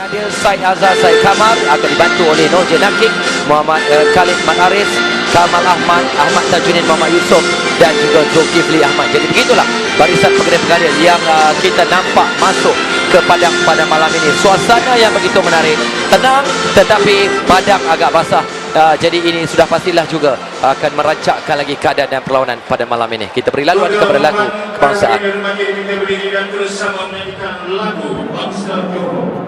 Ada Said Azhar, Said Kamal akan dibantu oleh Nurjan Nakik, Muhammad Khalid Manaris, Kamal Ahmad, Ahmad Tajuddin, Muhammad Yusof dan juga Zulkifli Ahmad. Jadi begitulah barisan pengguna-pengguna yang kita nampak masuk ke padang pada malam ini. Suasana yang begitu menarik, tenang tetapi padang agak basah. Jadi ini sudah pastilah juga akan merancakkan lagi keadaan dan perlawanan pada malam ini. Kita beri laluan kepada lagu kebangsaan. Kita berdiri dan bersama menyanyikan lagu Bangsa Johor.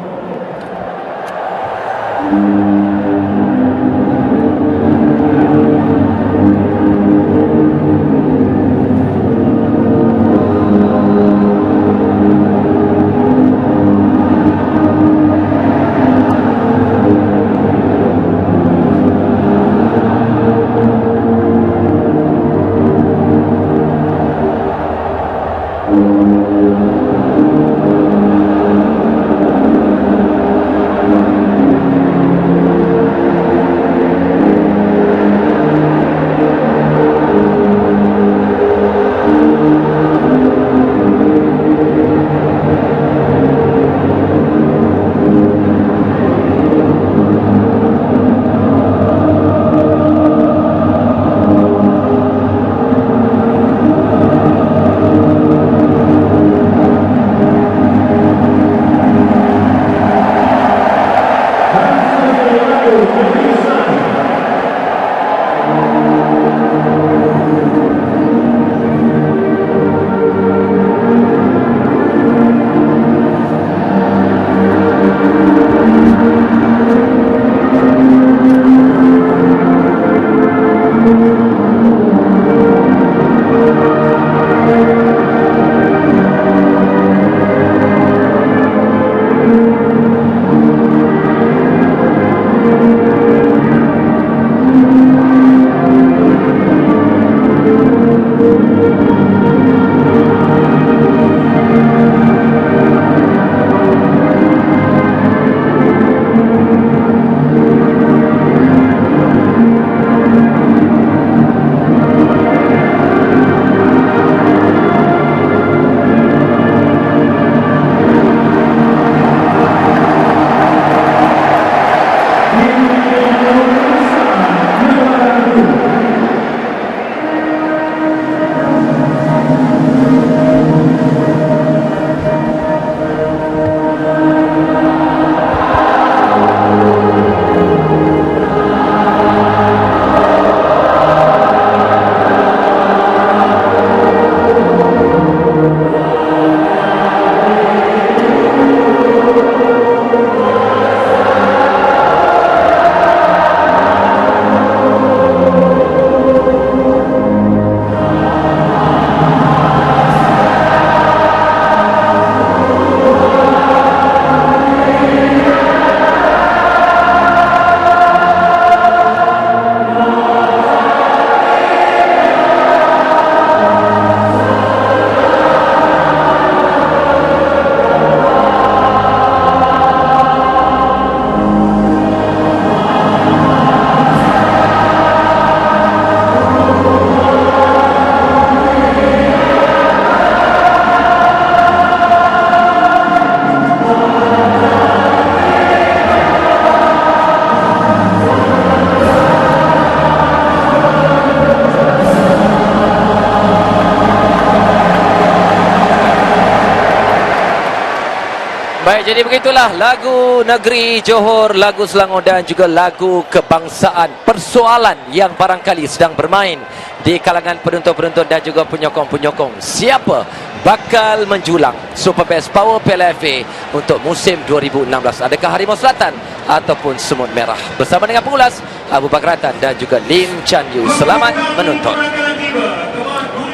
Baik, jadi begitulah lagu Negeri Johor, lagu Selangor dan juga lagu kebangsaan. Persoalan yang barangkali sedang bermain di kalangan penonton-penonton dan juga penyokong-penyokong. Siapa bakal menjulang Super Best Power Piala FA untuk musim 2016? Adakah Harimau Selatan ataupun Semut Merah? Bersama dengan pengulas Abu Bakratan dan juga Lim Chan Yu. Selamat menonton.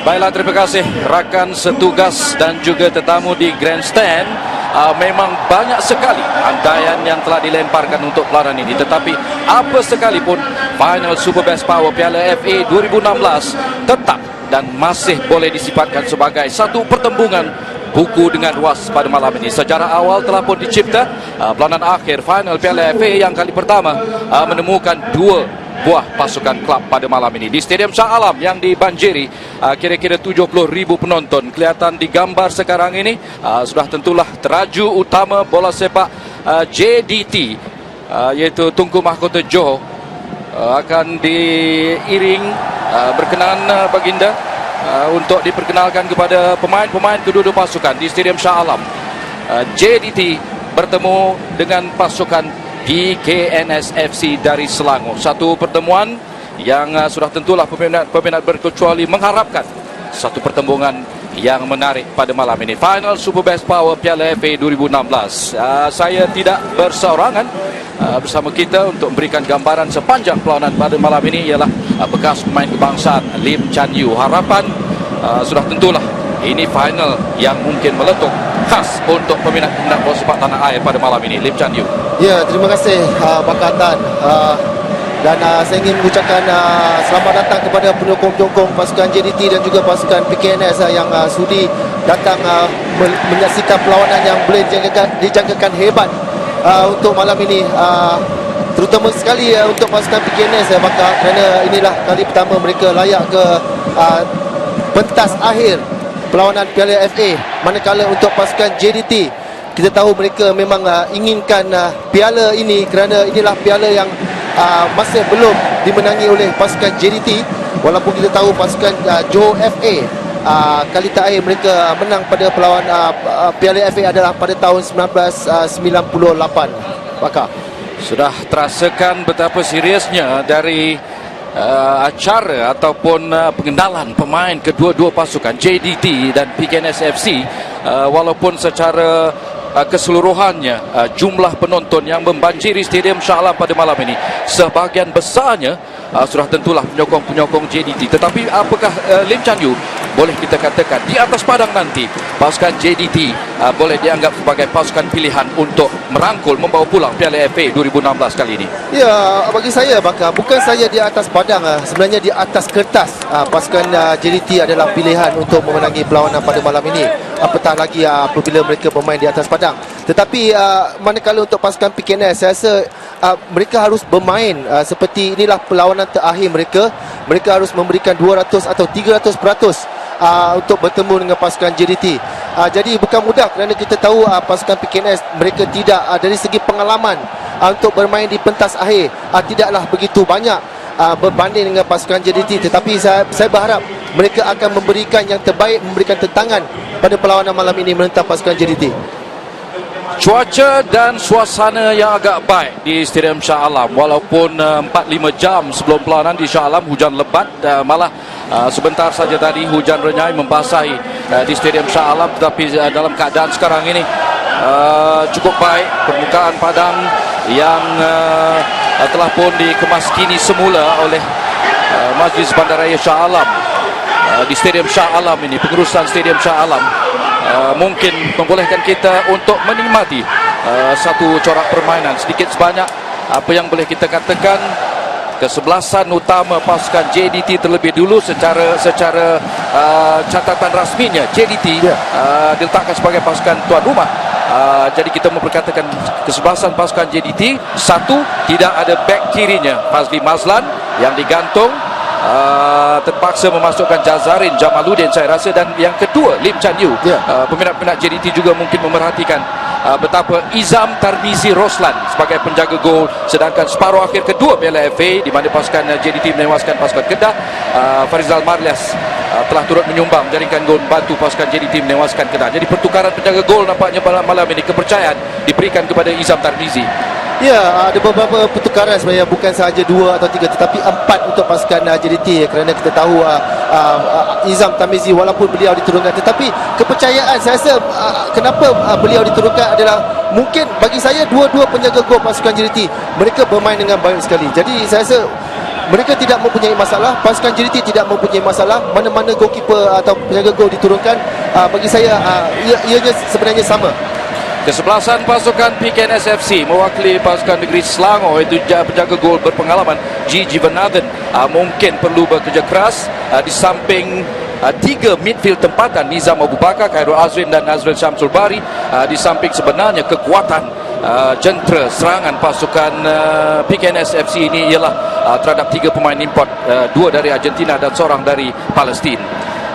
Baiklah, terima kasih rakan setugas dan juga tetamu di Grandstand. Memang banyak sekali andaian yang telah dilemparkan untuk pelajaran ini, tetapi apa sekalipun final Super Best Power Piala FA 2016 tetap dan masih boleh disifatkan sebagai satu pertembungan buku dengan ruas pada malam ini. Sejarah awal telah pun dicipta. Pelajaran akhir final Piala FA yang kali pertama menemukan dua buah pasukan klub pada malam ini di Stadium Shah Alam yang dibanjiri kira-kira 70,000 penonton. Kelihatan di gambar sekarang ini sudah tentulah teraju utama bola sepak JDT, iaitu Tunku Mahkota Johor, akan diiring. Berkenan Baginda untuk diperkenalkan kepada pemain-pemain kedua-dua pasukan di Stadium Shah Alam. JDT bertemu dengan pasukan PKNS FC dari Selangor. Satu pertemuan yang sudah tentulah peminat berkecuali mengharapkan satu pertembungan yang menarik pada malam ini. Final Super Best Power Piala FA 2016. Saya tidak berseorangan. Bersama kita untuk memberikan gambaran sepanjang perlawanan pada malam ini ialah bekas pemain kebangsaan Lim Chan Yew. Harapan sudah tentulah ini final yang mungkin meletup khas untuk peminat-peminat bola sepak tanah air pada malam ini. Lim Chan Yew. Ya, terima kasih Bakatan. Dan saya ingin mengucapkan selamat datang kepada penyokong-penyokong pasukan JDT dan juga pasukan PKNS yang sudi datang menyaksikan perlawanan yang boleh dijangkakan hebat untuk malam ini, terutama sekali untuk pasukan PKNS kerana inilah kali pertama mereka layak ke pentas akhir perlawanan Piala FA. Manakala untuk pasukan JDT, kita tahu mereka memang inginkan piala ini kerana inilah piala yang masih belum dimenangi oleh pasukan JDT. Walaupun kita tahu pasukan Johor FA kali terakhir mereka menang pada perlawanan Piala FA adalah pada tahun 1998. Maka sudah terasakan betapa seriusnya dari acara ataupun pengenalan pemain kedua-dua pasukan JDT dan PKNS FC. Walaupun secara keseluruhannya jumlah penonton yang membanjiri Stadium Shah Alam pada malam ini sebahagian besarnya sudah tentulah penyokong-penyokong JDT. Tetapi apakah Lim Chan Yew boleh kita katakan di atas padang nanti pasukan JDT boleh dianggap sebagai pasukan pilihan untuk merangkul membawa pulang Piala FA 2016 kali ini? Ya, bagi saya bukan saja di atas padang, sebenarnya di atas kertas pasukan JDT adalah pilihan untuk memenangi perlawanan pada malam ini, apatah lagi apabila mereka bermain di atas padang. Tetapi manakala untuk pasukan PKNS, saya rasa mereka harus bermain seperti inilah perlawanan terakhir mereka. Mereka harus memberikan 200 atau 300% untuk bertemu dengan pasukan JDT. Jadi bukan mudah kerana kita tahu pasukan PKNS mereka tidak dari segi pengalaman untuk bermain di pentas akhir tidaklah begitu banyak berbanding dengan pasukan JDT. Tetapi saya berharap mereka akan memberikan yang terbaik, memberikan tentangan pada perlawanan malam ini menentang pasukan JDT. Cuaca dan suasana yang agak baik di Stadium Shah Alam. Walaupun 4-5 jam sebelum perlawanan di Shah Alam hujan lebat, malah sebentar saja tadi hujan renyai membasahi di Stadium Shah Alam. Tetapi dalam keadaan sekarang ini cukup baik. Permukaan padang yang telah pun dikemas kini semula oleh Majlis Bandaraya Shah Alam di Stadium Shah Alam ini. Pengurusan Stadium Shah Alam mungkin membolehkan kita untuk menikmati satu corak permainan sedikit sebanyak. Apa yang boleh kita katakan, kesebelasan utama pasukan JDT terlebih dulu secara catatan rasminya JDT diletakkan sebagai pasukan tuan rumah. Jadi kita memperkatakan kesebelasan pasukan JDT. Satu, tidak ada back kirinya Fazli Mazlan yang digantung, terpaksa memasukkan Jazarin Jamaluddin saya rasa. Dan yang kedua, Lim Chan Yew. Peminat-peminat JDT juga mungkin memerhatikan betapa Izam Tarmizi Roslan sebagai penjaga gol. Sedangkan separuh akhir kedua Piala FA di mana pasukan JDT menewaskan pasukan Kedah, Farizal Marlias telah turut menyumbang jaringkan gol membantu pasukan JDT menewaskan Kedah. Jadi pertukaran penjaga gol nampaknya malam ini kepercayaan diberikan kepada Izam Tarmizi. Ya, ada beberapa pertukaran sebenarnya, bukan sahaja 2 atau 3 tetapi 4 untuk pasukan JDT, kerana kita tahu Izam Tarmizi walaupun beliau diturunkan, tetapi kepercayaan saya rasa kenapa beliau diturunkan adalah mungkin bagi saya dua-dua penjaga gol pasukan JDT mereka bermain dengan baik sekali. Jadi saya rasa mereka tidak mempunyai masalah, pasukan JDT tidak mempunyai masalah. Mana-mana goalkeeper atau penjaga gol diturunkan, bagi saya ianya sebenarnya sama. Kesebelasan pasukan PKNS FC mewakili pasukan negeri Selangor, iaitu penjaga gol berpengalaman Gigi Vanathan, mungkin perlu bekerja keras di samping 3 midfield tempatan Nizam Abu Bakar, Khairul Azrin dan Nazrul Syamsul Bari. Di samping sebenarnya kekuatan jentera serangan pasukan PKNS FC ini ialah terhadap 3 pemain import, 2 dari Argentina dan seorang dari Palestin.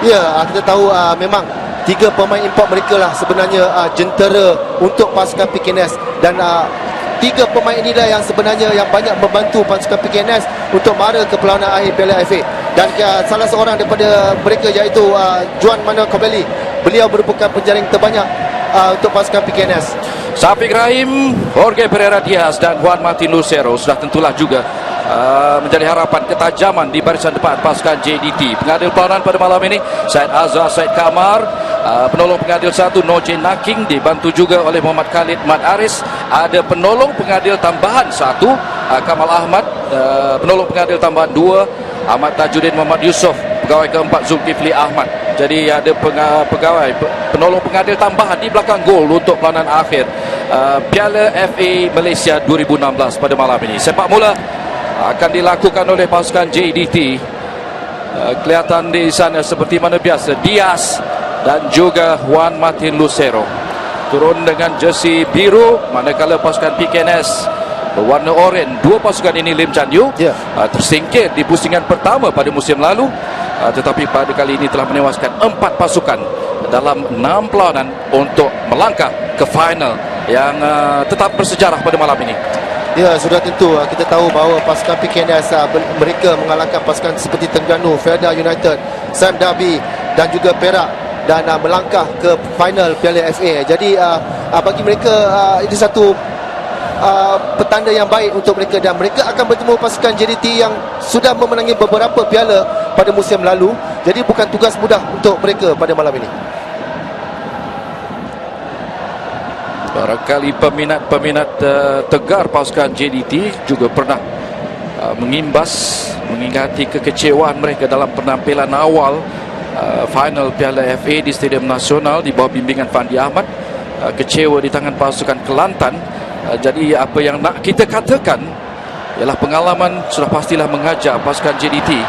Ya, kita tahu memang tiga pemain import mereka lah sebenarnya jentera untuk pasukan PKNS, dan tiga pemain inilah yang sebenarnya yang banyak membantu pasukan PKNS untuk mara ke perlawanan akhir Piala FA. Dan salah seorang daripada mereka iaitu Juan Manuel Covelli, beliau merupakan penjaring terbanyak untuk pasukan PKNS. Syafiq Rahim, Jorge Pereira Diaz dan Juan Martin Lucero sudah tentulah juga menjadi harapan ketajaman di barisan depan pasukan JDT. Pengadil peranan pada malam ini Syed Azhar Syed Kamar, penolong pengadil satu Noje Naking dibantu juga oleh Muhammad Khalid Mat Aris. Ada penolong pengadil tambahan satu Kamal Ahmad, penolong pengadil tambahan dua Ahmad Tajuddin Muhammad Yusof, pegawai keempat Zulkifli Ahmad. Jadi ada penolong pengadil tambahan di belakang gol untuk peranan akhir Piala FA Malaysia 2016 pada malam ini. Sepak mula akan dilakukan oleh pasukan JDT. Kelihatan di sana seperti mana biasa Diaz dan juga Juan Martin Lucero turun dengan jersey biru, manakala pasukan PKNS berwarna oranye. Dua pasukan ini, Lim Chan Yu, tersingkir di pusingan pertama pada musim lalu, tetapi pada kali ini telah menewaskan 4 pasukan dalam 6 perlawanan untuk melangkah ke final yang tetap bersejarah pada malam ini. Ya, sudah tentu kita tahu bahawa pasukan PKNS mereka mengalahkan pasukan seperti Terengganu, Felda United, Sam Darby dan juga Perak, dan melangkah ke final Piala FA. Jadi bagi mereka ini satu petanda yang baik untuk mereka, dan mereka akan bertemu pasukan JDT yang sudah memenangi beberapa piala pada musim lalu. Jadi bukan tugas mudah untuk mereka pada malam ini. Barangkali peminat-peminat tegar pasukan JDT juga pernah mengingati kekecewaan mereka dalam penampilan awal final Piala FA di Stadium Nasional di bawah bimbingan Fandi Ahmad. Kecewa di tangan pasukan Kelantan. Jadi apa yang nak kita katakan ialah pengalaman sudah pastilah mengajar pasukan JDT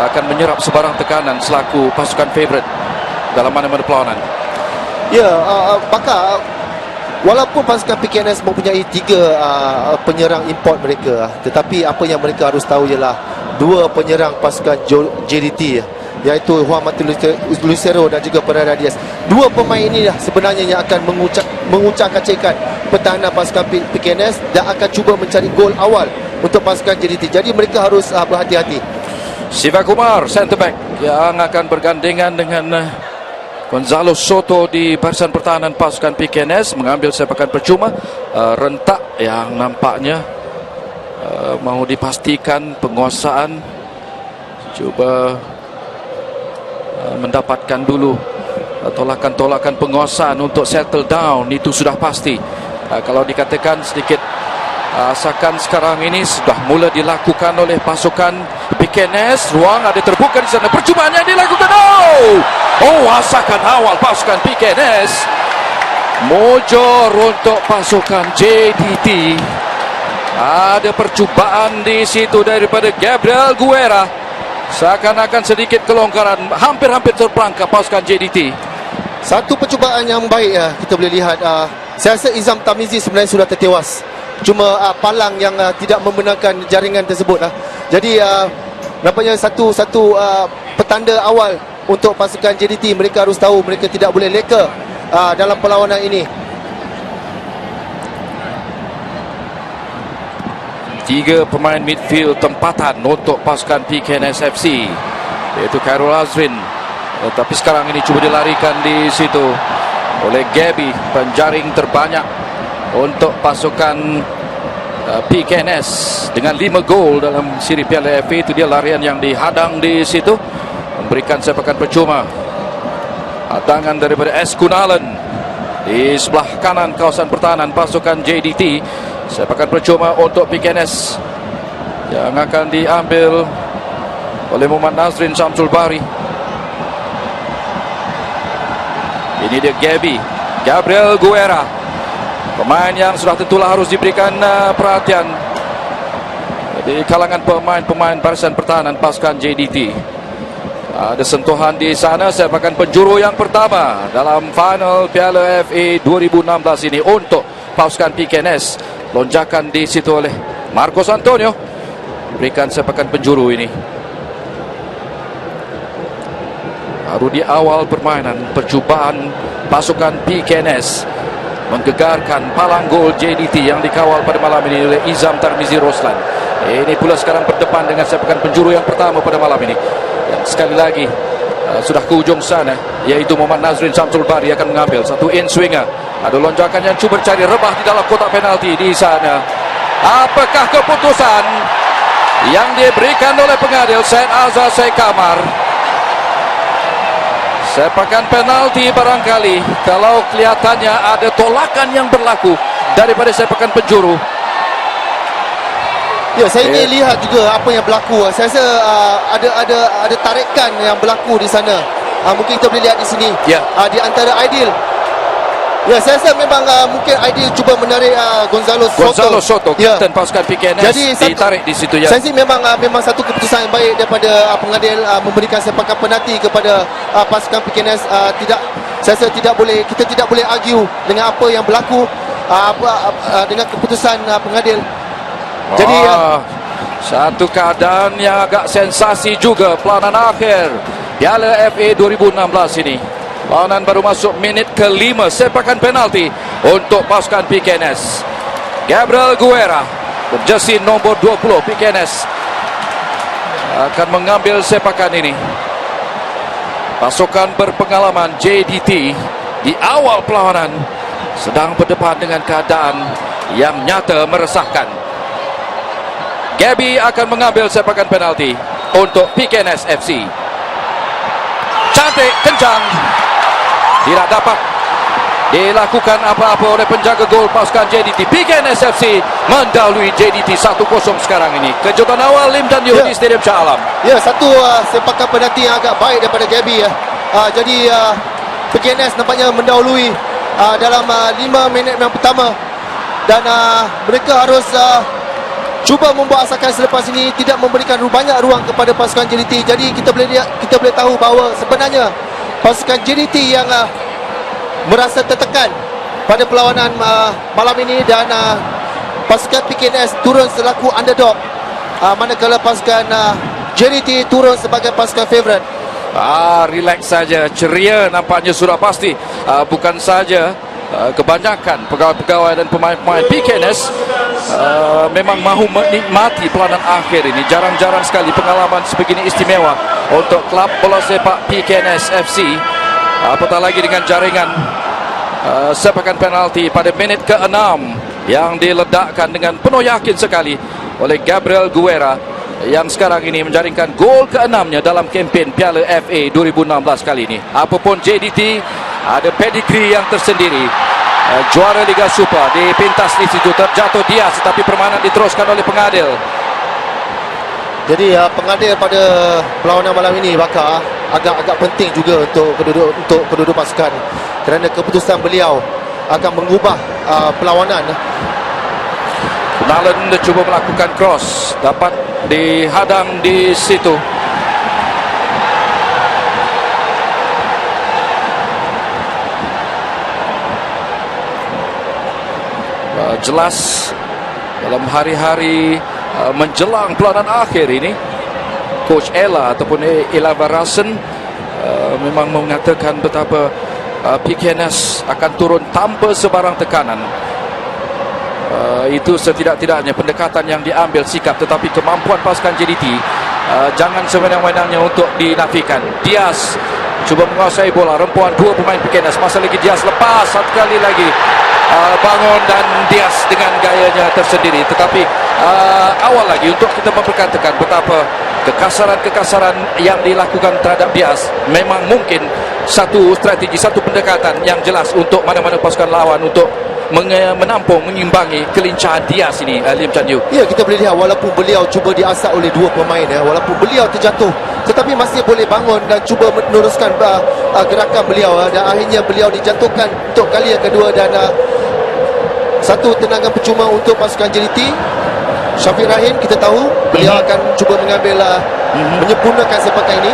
akan menyerap sebarang tekanan selaku pasukan favourite dalam mana-mana perlawanan. Ya, bakal walaupun pasukan PKNS mempunyai 3 penyerang import mereka, tetapi apa yang mereka harus tahu ialah 2 penyerang pasukan JDT, iaitu Juan Martin Lucero dan juga Pereira Diaz. 2 pemain inilah sebenarnya yang akan menguncang-kacirkan pertahanan pasukan PKNS dan akan cuba mencari gol awal untuk pasukan JDT. Jadi mereka harus berhati-hati. Siva Kumar, centre back, yang akan bergandengan dengan Gonzalo Soto di barisan pertahanan pasukan PKNS, mengambil sepakan percuma. Rentak yang nampaknya mahu dipastikan penguasaan, cuba mendapatkan dulu tolakan-tolakan penguasaan untuk settle down. Itu sudah pasti. Kalau dikatakan sedikit asakan sekarang ini sudah mula dilakukan oleh pasukan PKNS. Ruang ada terbuka di sana, percubaan yang dilakukan. Asakan awal pasukan PKNS. Mojor untuk pasukan JDT. Ada percubaan di situ daripada Gabriel Guerra. Seakan-akan sedikit kelonggaran, hampir-hampir terperangkap pasukan JDT. Satu percubaan yang baik kita boleh lihat. Saya rasa Izam Tamizi sebenarnya sudah tertewas. Cuma Palang yang tidak membenarkan jaringan tersebut. Jadi nampaknya satu petanda awal untuk pasukan JDT. Mereka harus tahu mereka tidak boleh leka dalam perlawanan ini. 3 pemain midfield tempatan untuk pasukan PKNS FC, iaitu Khairul Azrin. Tapi sekarang ini cuba dilarikan di situ oleh Gabi, penjaring terbanyak untuk pasukan PKNS dengan 5 gol dalam siri Piala FA. Itu dia larian yang dihadang di situ, memberikan sepakan percuma. Hadangan daripada S. Kunalan di sebelah kanan kawasan pertahanan pasukan JDT. Sepakan percuma untuk PKNS yang akan diambil oleh Muhammad Nazrin Syamsul Bari. Ini dia Gabriel Guerra, pemain yang sudah tentulah harus diberikan perhatian di kalangan pemain barisan pertahanan pasukan JDT. Ada sentuhan di sana, sepakan penjuru yang pertama dalam final Piala FA 2016 ini untuk pasukan PKNS. Lonjakan di situ oleh Marcos Antonio, berikan sepakan penjuru ini. Baru di awal permainan, percubaan pasukan PKNS menggegarkan palang gol JDT yang dikawal pada malam ini oleh Izam Tarmizi Roslan. Ini pula sekarang berdepan dengan sepakan penjuru yang pertama pada malam ini. Dan sekali lagi sudah ke ujung sana, yaitu Muhammad Nazrin Samsul Bari akan mengambil satu in swinger. Ada lonjakan yang cuba cari rebah di dalam kotak penalti di sana. Apakah keputusan yang diberikan oleh pengadil Syed Azhar Syed Kamar? Sepakan penalti barangkali kalau kelihatannya ada tolakan yang berlaku daripada sepakan penjuru. Ya, saya ingin lihat juga apa yang berlaku. Saya rasa ada tarikan yang berlaku di sana. Mungkin kita boleh lihat di sini. Ya. Di antara Aidil. Ya, saya rasa memang mungkin Aidil cuba menarik Gonzalo Soto, Ya. kapten pasukan PKNS, Jadi ditarik di situ ya. Saya rasa memang satu keputusan yang baik daripada pengadil memberikan sepakan penalti kepada pasukan PKNS. Saya rasa kita tidak boleh argue dengan apa yang berlaku dengan keputusan pengadil. Jadi satu keadaan yang agak sensasi juga pelanan akhir Piala FA 2016 ini. Pelanan baru masuk minit ke-5, sepakan penalti untuk pasukan PKNS. Gabriel Guerra, jersey nombor 20 PKNS, akan mengambil sepakan ini. Pasukan berpengalaman JDT di awal perlawanan sedang berdepan dengan keadaan yang nyata meresahkan. Gabi akan mengambil sepakan penalti untuk PKNS FC. Cantik, kencang, tidak dapat dilakukan apa-apa oleh penjaga gol pasukan JDT. PKNS FC mendahului JDT 1-0 sekarang ini. Kejutan awal Lim dan Yu di Stadium Shah Alam. Ya, satu sepakan penalti yang agak baik daripada Gabi. Jadi PKNS nampaknya mendahului dalam 5 minit yang pertama. Dan mereka harus cuba membuat asakan selepas ini tidak memberikan banyak ruang kepada pasukan JDT. Jadi kita boleh tahu bahawa sebenarnya pasukan JDT yang merasa tertekan pada perlawanan malam ini, dan pasukan PKNS turun selaku underdog, manakala pasukan JDT turun sebagai pasukan favourite. Relax saja, ceria nampaknya sudah pasti. Bukan saja kebanyakan pegawai-pegawai dan pemain-pemain PKNS memang mahu menikmati pelanan akhir ini. Jarang-jarang sekali pengalaman sebegini istimewa untuk klub bola sepak PKNS FC, apatah lagi dengan jaringan sepakan penalti pada minit ke-6 yang diledakkan dengan penuh yakin sekali oleh Gabriel Guerra, yang sekarang ini menjaringkan gol ke-6-nya dalam kempen Piala FA 2016 kali ini. Apapun JDT ada pedigree yang tersendiri. Juara Liga Super dipintas di situ, terjatuh Diaz, tetapi permainan diteruskan oleh pengadil. Jadi pengadil pada perlawanan malam ini bakal agak penting juga untuk kedua-dua pasukan, kerana keputusan beliau akan mengubah perlawanan. Nalen cuba melakukan cross, dapat dihadang di situ. Jelas dalam hari-hari menjelang pelanan akhir ini, Coach Ella ataupun Ella Barasen memang mengatakan betapa PKNS akan turun tanpa sebarang tekanan. Itu setidak-tidaknya pendekatan yang diambil sikap, tetapi kemampuan pasukan JDT jangan sewenang-wenangnya untuk dinafikan. Diaz cuba menguasai bola, rempuan dua pemain PKNS, masa lagi Diaz lepas satu kali lagi, bangun dan Diaz dengan gayanya tersendiri. Tetapi awal lagi untuk kita memperkatakan betapa kekasaran-kekasaran yang dilakukan terhadap Diaz memang mungkin satu strategi, satu pendekatan yang jelas untuk mana-mana pasukan lawan untuk menampung, mengimbangi kelincahan Diaz ini. Lim Chan Yu. Ya, kita boleh lihat walaupun beliau cuba diasak oleh dua pemain, walaupun beliau terjatuh, tetapi masih boleh bangun dan cuba meneruskan gerakan beliau, dan akhirnya beliau dijatuhkan untuk kali yang kedua, dan satu tendangan percuma untuk pasukan JDT. Syafiq Rahim, kita tahu beliau akan cuba mengambil menyempurnakan sepakan ini.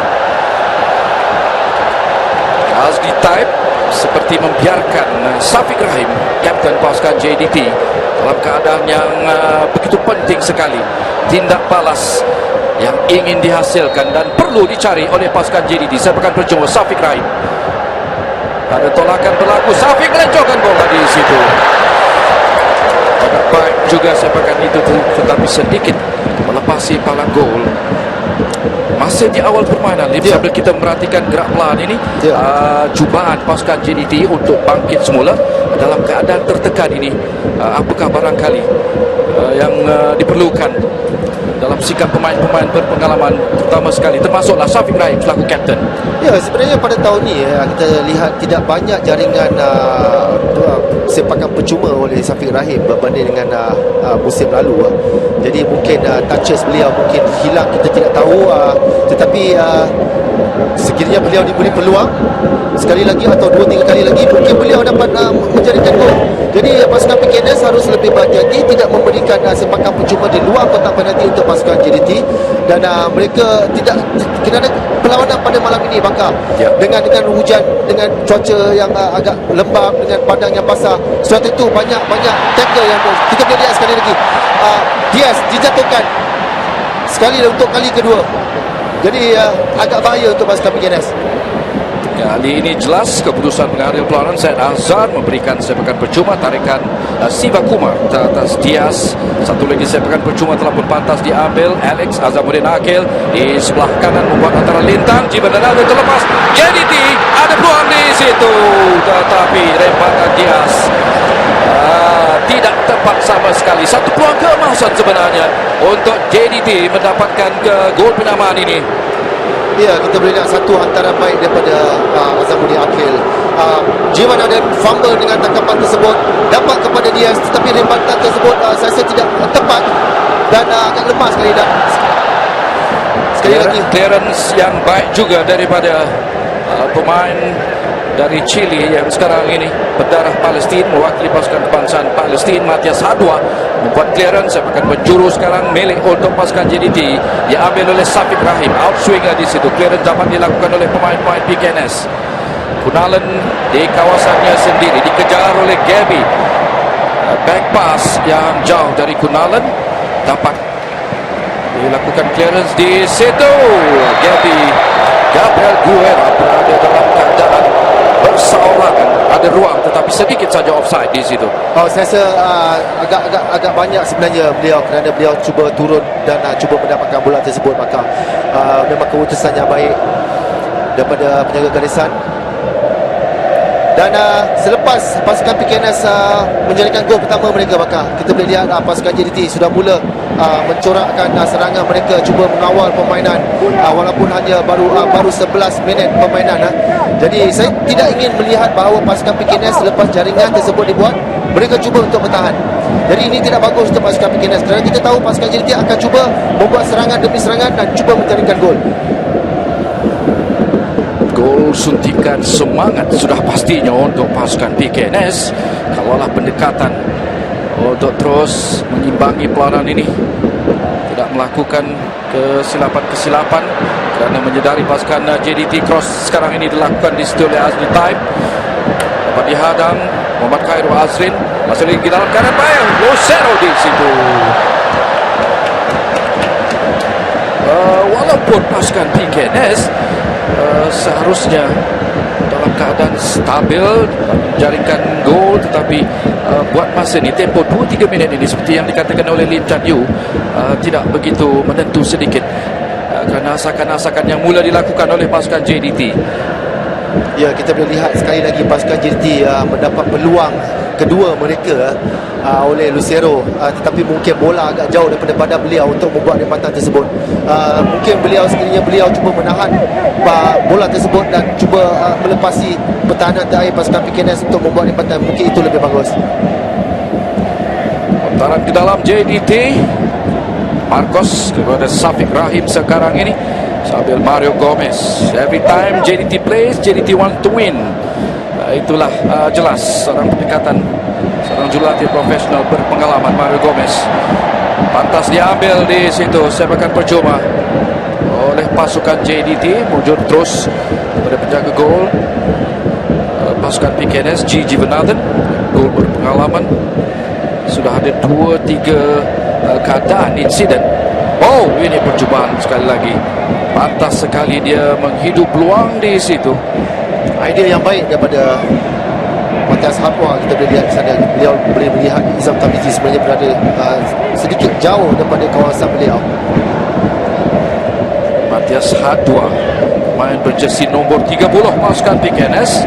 Azdi Taib seperti membiarkan Syafiq Rahim, kapten pasukan JDT, dalam keadaan yang begitu penting sekali tindak balas yang ingin dihasilkan dan perlu dicari oleh pasukan JDT. Sepakan percuma Syafiq Rahim. Ada tolakan berlaku, Syafiq melencorkan bola di situ. Agak baik juga sepakan itu tu, tetapi sedikit melepasi palang gol. Masih di awal permainan, sambil kita merhatikan gerak pelan ini, cubaan pasukan JDT untuk bangkit semula dalam keadaan tertekan ini. Apakah barangkali yang diperlukan dalam sikap pemain-pemain berpengalaman, terutama sekali termasuklah Syafiq Rahim selaku kapten? Ya, sebenarnya pada tahun ni kita lihat tidak banyak jaringan sepakan percuma oleh Syafiq Rahim berbanding dengan musim lalu. Jadi mungkin touches beliau mungkin hilang, kita tidak tahu, tetapi sekiranya beliau diberi peluang sekali lagi atau 2-3 kali lagi, mungkin beliau dapat menjadikan gol. Jadi pasukan PKNS harus lebih berhati-hati, tidak memberikan sepakan percuma di luar kotak penalti untuk pasukan JDT, dan mereka tidak kena ada perlawanan pada malam ini Bakar. Dengan hujan, dengan cuaca yang agak lembab, dengan padang yang basah, sebab itu banyak tackle yang kita boleh lihat sekali lagi. Diaz dijatuhkan sekali untuk kali kedua. Jadi agak bahaya untuk pasukan PKNS. Kali ini jelas keputusan pengambil perlawanan Syed Azhar memberikan sepakan percuma tarikan Siva Kumar atas Diaz. Satu lagi sepakan percuma telah pun pantas diambil Alex Azamuddin Akil di sebelah kanan, membuat antara lintang. Jiban Ronaldo terlepas, JDT ada peluang di situ, tetapi rempatan Diaz tidak tepat sama sekali. Satu peluang keemasan sebenarnya untuk JDT mendapatkan gol penamaan ini. Ya, kita boleh lihat satu hantaran baik daripada Azamuddin Akil. Jiwan ada fumble dengan tangkapan tersebut, dapat kepada Diaz, tetapi rempatan tersebut saya rasa tidak tepat dan agak lemah sekali. Dan sekali lagi clearance yang baik juga daripada pemain dari Chile yang sekarang ini berdarah Palestin, mewakili pasukan kebangsaan Palestin, Matias Hadwa membuat clearance. Sepakan penjuru sekarang milik untuk pasukan JDT, diambil oleh Syafiq Rahim, outswinger di situ. Clearance dapat dilakukan oleh pemain-pemain PKNS. Kunalen di kawasannya sendiri dikejar oleh Gabi. Back pass yang jauh dari Kunalen, dapat dilakukan clearance di situ. Gabriel Guerra berada dalam keadaan berseorangan, ada ruang tetapi sedikit saja offside di situ. Saya rasa agak banyak sebenarnya beliau, kerana beliau cuba turun dan cuba mendapatkan bola tersebut. Maka memang keputusan yang baik daripada penjaga garisan. Dan selepas pasukan PKNS menjadikan gol pertama mereka, maka kita boleh lihat pasukan JDT sudah mula mencorakkan serangan mereka, cuba mengawal permainan walaupun hanya baru 11 minit permainan. Jadi saya tidak ingin melihat bahawa pasukan PKNS selepas jaringan tersebut dibuat, mereka cuba untuk bertahan. Jadi ini tidak bagus untuk pasukan PKNS, kerana kita tahu pasukan JDT akan cuba membuat serangan demi serangan dan cuba menjadikan gol. Gol suntikan semangat sudah pastinya untuk pasukan PKNS. Kalaulah pendekatan untuk terus mengimbangi perlawanan ini, tidak melakukan kesilapan-kesilapan, kerana menyedari pasukan JDT. Cross sekarang ini dilakukan di situ oleh Azri Taib, dapat dihadang Muhammad Khairul Azrin, masih lagi dalam kanan bayang Lucero di situ. Walaupun pasukan PKNS seharusnya dalam keadaan stabil menjaringkan gol, tetapi buat masa ini, tempo 2-3 minit ini, seperti yang dikatakan oleh Lim Chan Yu, tidak begitu menentu sedikit kerana asakan-asakan yang mula dilakukan oleh pasukan JDT. Ya, kita boleh lihat sekali lagi pasukan JDT mendapat peluang kedua mereka oleh Lucero, tetapi mungkin bola agak jauh daripada badan beliau untuk membuat rempatan tersebut. Mungkin sekiranya beliau cuba menahan bola tersebut dan cuba melepasi pertahanan terakhir pasukan PKNS untuk membuat rempatan, mungkin itu lebih bagus. Putaran ke dalam JDT, Marcos kepada Syafiq Rahim sekarang ini sambil Mario Gomez. Every time JDT plays, JDT want to win. Itulah jelas seorang pendekatan seorang jurulatih profesional berpengalaman, Mario Gomez. Pantas diambil di situ, sepakan percuma oleh pasukan JDT. Mujur terus pada penjaga gol pasukan PKNS, Gigi Venathan, gol berpengalaman. Sudah ada 2-3 keadaan insiden Oh, ini percubaan sekali lagi. Pantas sekali dia menghidup peluang di situ. Idea yang baik daripada Matias Hatwa. Kita boleh lihat di sana, beliau boleh melihat Izam Tamizi sebenarnya berada sedikit jauh daripada kawasan beliau. Matias Hatwa, main berjersey nombor 30 pasukan PKNS,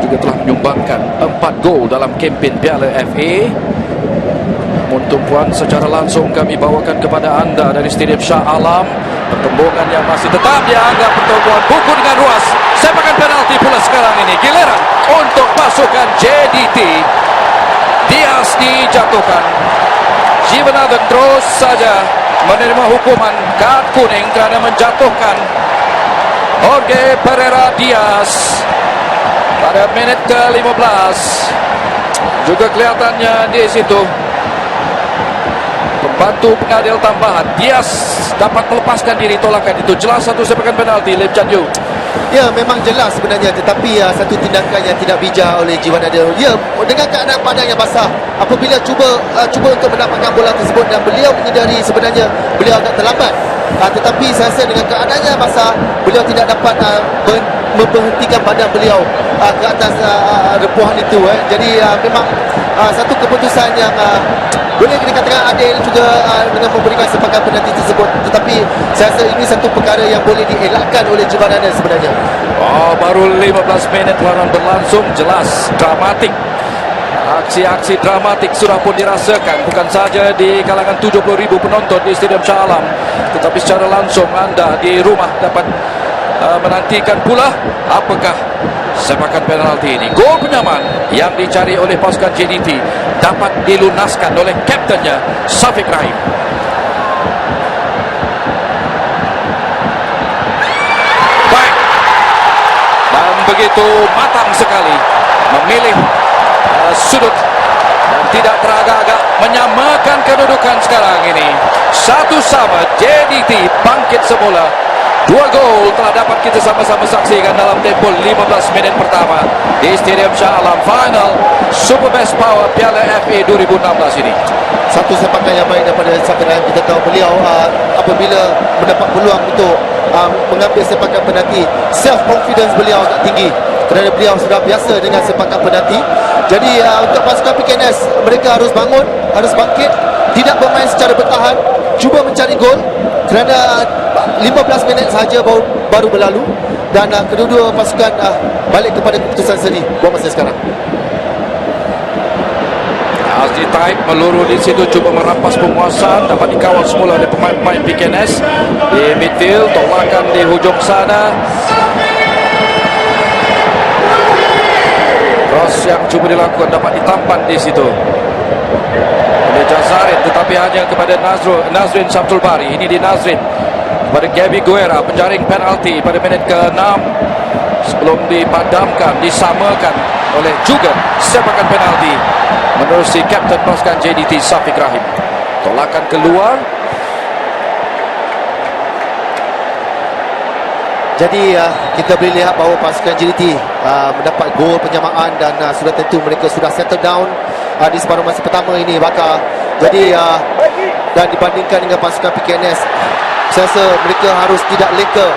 juga telah menyumbangkan 4 gol dalam kempen Piala FA. Namun tumpuan secara langsung kami bawakan kepada anda dari Stadium Shah Alam. Pertembungan yang masih tetap dianggap pertempuran buku dengan ruas. Sepakan penalti pula sekarang ini. Giliran untuk pasukan JDT. Diaz dijatuhkan. Jivanathan terus saja menerima hukuman kad kuning kerana menjatuhkan Jorge Pereira Diaz pada minit ke-15. Juga kelihatannya di situ pembantu pengadil tambahan Diaz dapat melepaskan diri, tolakan itu jelas satu sepakan penalti. Lim Chan Yu. Ya, memang jelas sebenarnya, tetapi satu tindakan yang tidak bijak oleh Jivanathan. Dia dengan keadaan badan yang basah, apabila cuba untuk mendapatkan bola tersebut, dan beliau menyedari sebenarnya beliau agak terlambat. Tetapi saya rasa dengan keadaan yang basah, beliau tidak dapat memberhentikan badan beliau ke atas repuhan itu. Jadi memang satu keputusan yang boleh dikatakan adil juga dengan memberikan sepakan penalti tersebut. Tetapi saya rasa ini satu perkara yang boleh dielakkan oleh Jivanathan sebenarnya. Oh, baru 15 minit lawan berlangsung, jelas dramatik. Aksi-aksi dramatik sudah pun dirasakan, bukan saja di kalangan 70,000 penonton di Stadium Shah Alam, tetapi secara langsung anda di rumah dapat menantikan pula apakah sepakan penalti ini. Gol penyaman yang dicari oleh pasukan JDT dapat dilunaskan oleh kaptennya Safiq Rahim. Baik, dan begitu matang sekali memilih sudut dan tidak teragak-agak menyamakan kedudukan sekarang ini. 1-1, JDT bangkit semula. 2 gol telah dapat kita sama-sama saksikan dalam tempoh 15 minit pertama di Stadium Shah Alam, final Super Best Power Piala FA 2016 ini. Satu sepakan yang baik daripada Safiq Rahim. Kita tahu beliau apabila mendapat peluang untuk mengambil sepakan penalti, self confidence beliau agak tinggi kerana beliau sudah biasa dengan sepakan penalti. Jadi untuk pasukan PKNS, mereka harus bangun, harus bangkit, tidak bermain secara bertahan, cuba mencari gol kerana 15 minit sahaja baru berlalu, dan kedua-dua pasukan balik kepada keputusan seri buat masa sekarang. Azri Taib meluru di situ, cuba merampas penguasaan, dapat dikawal semula oleh pemain-pemain PKNS di midfield. Tolakan di hujung sana, cross yang cuba dilakukan dapat ditampan di situ oleh Jazarin, tetapi hanya kepada Nazrin Syamsul Bari. Ini di Nazrin pada Gaby Guerra, penjaring penalti pada minit ke-6 sebelum dipadamkan, disamakan oleh juga sepakan penalti menerusi kapten pasukan JDT Safiq Rahim. Tolakan keluar. Jadi kita boleh lihat bahawa pasukan JDT mendapat gol penyamaan, dan sudah tentu mereka sudah settle down di separuh masa pertama ini bakal. Jadi dan dibandingkan dengan pasukan PKNS, saya rasa mereka harus tidak leka.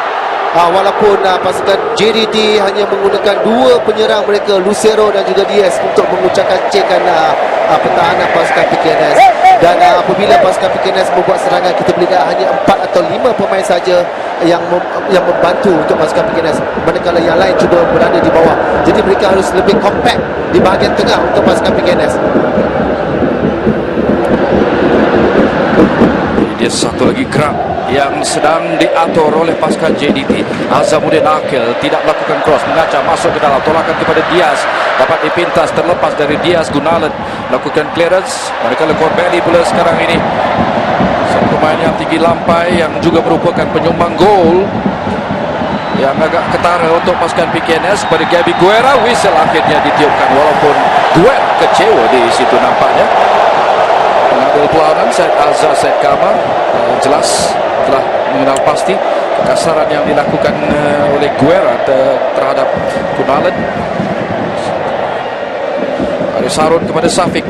Walaupun pasukan JDT hanya menggunakan 2 penyerang mereka, Lucero dan juga Diaz, untuk mengucapkan pertahanan pasukan PKNS. Dan apabila pasukan PKNS membuat serangan, kita boleh lihat hanya 4 atau 5 pemain saja yang membantu untuk pasukan PKNS, manakala yang lain cuba berada di bawah. Jadi mereka harus lebih compact di bahagian tengah untuk pasukan PKNS. Dia satu lagi gerak yang sedang diatur oleh pasukan JDT. Azamuddin Akil tidak melakukan cross, mengacau masuk ke dalam, tolakan kepada Diaz, dapat dipintas, terlepas dari Diaz. Gunalan melakukan clearance, manakala Corbelli pula sekarang ini satu pemain yang tinggi lampai yang juga merupakan penyumbang gol yang agak ketara untuk pasukan PKNS. Pada Gaby Guerra, whistle akhirnya ditiupkan, walaupun duet kecewa di situ nampaknya. Pengambil perlawanan Syed Azhar Syed Kamar jelas telah mengenal pasti kekasaran yang dilakukan oleh Guerra terhadap Gunalan. Haris Harun kepada Syafiq.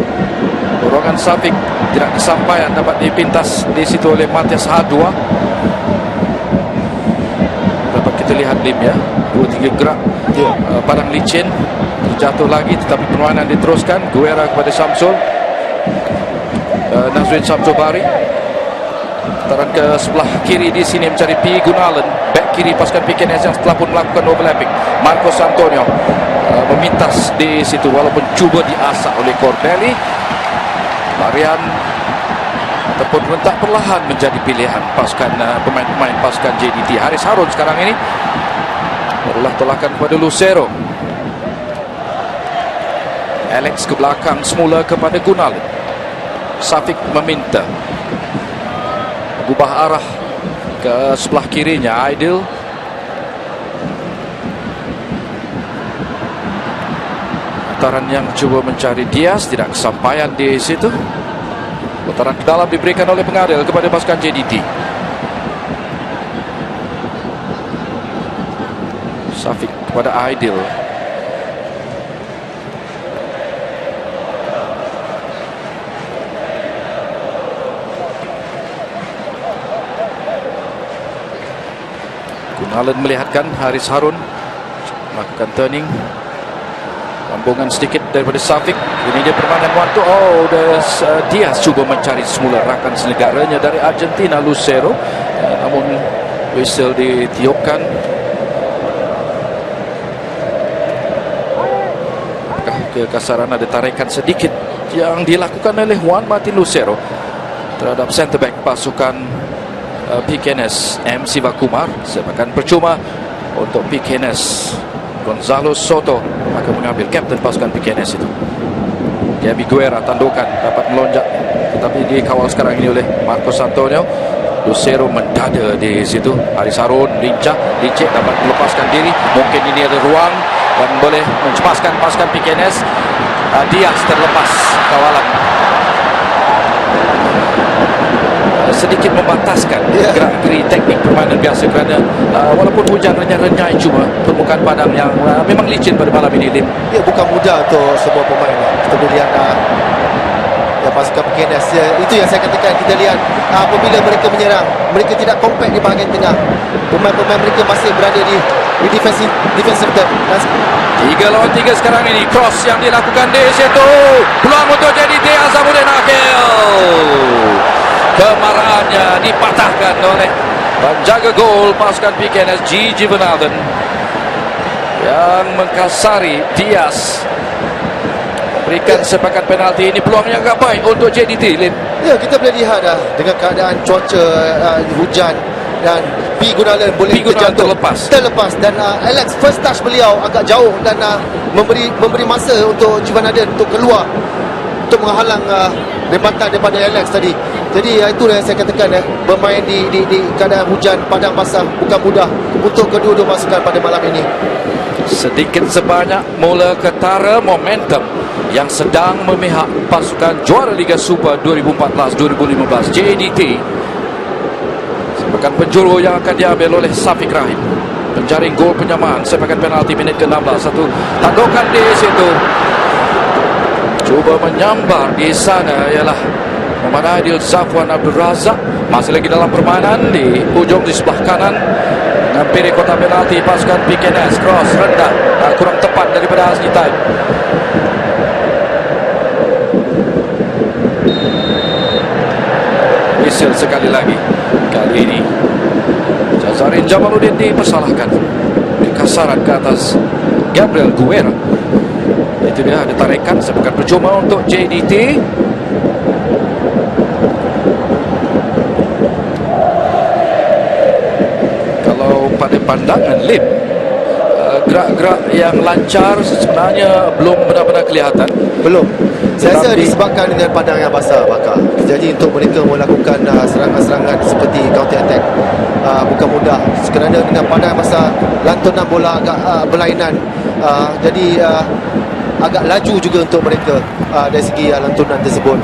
Dorongan Syafiq tidak kesampaian, dapat dipintas di situ oleh Matias Hadwa. Dapat kita lihat Lim ya, 2-3 gerak padang licin, terjatuh lagi tetapi permainan diteruskan. Guerra kepada Samsul, Nazrin Samsul Bari. Putaran ke sebelah kiri di sini mencari P. Gunalen, back kiri pasukan PKNS yang setelah pun melakukan overlapping. Marcos Antonio memintas di situ walaupun cuba diasak oleh Corbelli. Larian ataupun rentak perlahan menjadi pilihan pasukan pemain-pemain pasukan JDT. Haris Harun sekarang ini adalah tolakan kepada Lucero. Alex ke belakang semula kepada Gunalen. Syafiq meminta, ubah arah ke sebelah kirinya Aidil. Putaran yang cuba mencari Diaz tidak kesampaian di situ. Putaran ke dalam diberikan oleh pengadil kepada pasukan JDT. Syafiq kepada Aidil. Gunalen melihatkan Haris Harun melakukan turning. Sambungan sedikit daripada Syafiq. Ini dia permainan waktu. Diaz cuba mencari semula rakan senegaranya dari Argentina, Lucero. Namun whistle ditiupkan. Apakah kekasaran, ada tarikan sedikit yang dilakukan oleh Juan Martin Lucero terhadap centre back pasukan PKNS, M. Sivakumar. Sepakan percuma untuk PKNS. Gonzalo Soto akan mengambil kapten pasukan PKNS itu. Gabi Guerra tandukan, dapat melonjak tetapi dikawal sekarang ini oleh Marcos Antonio. Lucero mendada di situ. Haris Harun lincah, licik, dapat melepaskan diri. Mungkin ini ada ruang dan boleh mencemaskan pasukan PKNS. Diaz terlepas kawalan, sedikit membataskan gerak-geri teknik permainan biasa kerana walaupun hujan renyai-renyai cuma permukaan padang yang memang licin pada malam ini, Lim. Ya, bukan mudah untuk semua pemain. Kita boleh lihat pasukan PKNS. Itu yang saya katakan, kita lihat apabila mereka menyerang, mereka tidak compact di bahagian tengah. Pemain-pemain mereka masih berada di defensive third. 3 lawan 3 sekarang ini. Cross yang dilakukan di situ. Peluang untuk JDT, Azamuddin Akil. Kemarahannya dipatahkan oleh penjaga gol pasukan PKNS, Gigi Venalden, yang mengkasari Diaz. Berikan sepakan penalti. Ini peluang yang agak baik untuk JDT, Lim. Ya, kita boleh lihat dengan keadaan cuaca hujan dan P. Gunalen boleh terjatuh, terlepas dan Alex first touch beliau agak jauh dan memberi masa untuk Jivanadin untuk keluar untuk menghalang rembatan daripada Alex tadi. Jadi itulah yang saya katakan, bermain di keadaan hujan padang basah bukan mudah untuk kedua-dua pasukan pada malam ini. Sedikit sebanyak mula ketara momentum yang sedang memihak pasukan juara Liga Super 2014-2015 JDT. Sepakan penjuru yang akan diambil oleh Syafiq Rahim. Penjaring gol penyamaan sepakan penalti minit ke-16. Satu tandukan di situ. Cuba menyambar di sana ialah Muhammad Aidil Zafwan Abdul Razak. Masih lagi dalam permainan di ujung di sebelah kanan. Hampiri kotak penalti pasukan PKNS. Cross rendah, kurang tepat daripada Hasni Taib. Whistle sekali lagi. Kali ini Jazarin Jamaluddin dipersalahkan. Kekasaran ke atas Gabriel Guerra. Itu dia, ada tarikan sepakan percuma untuk JDT. Kalau pada pandangan Lim, gerak-gerak yang lancar sebenarnya belum benar-benar kelihatan. Belum. Saya rasa disebabkan dengan padang yang basah, Bakar. Jadi untuk mereka melakukan serangan-serangan seperti counter attack bukan mudah. Kerana dengan padang yang basah, lantunan bola agak berlainan. Jadi agak laju juga untuk mereka dari segi lantunan tersebut.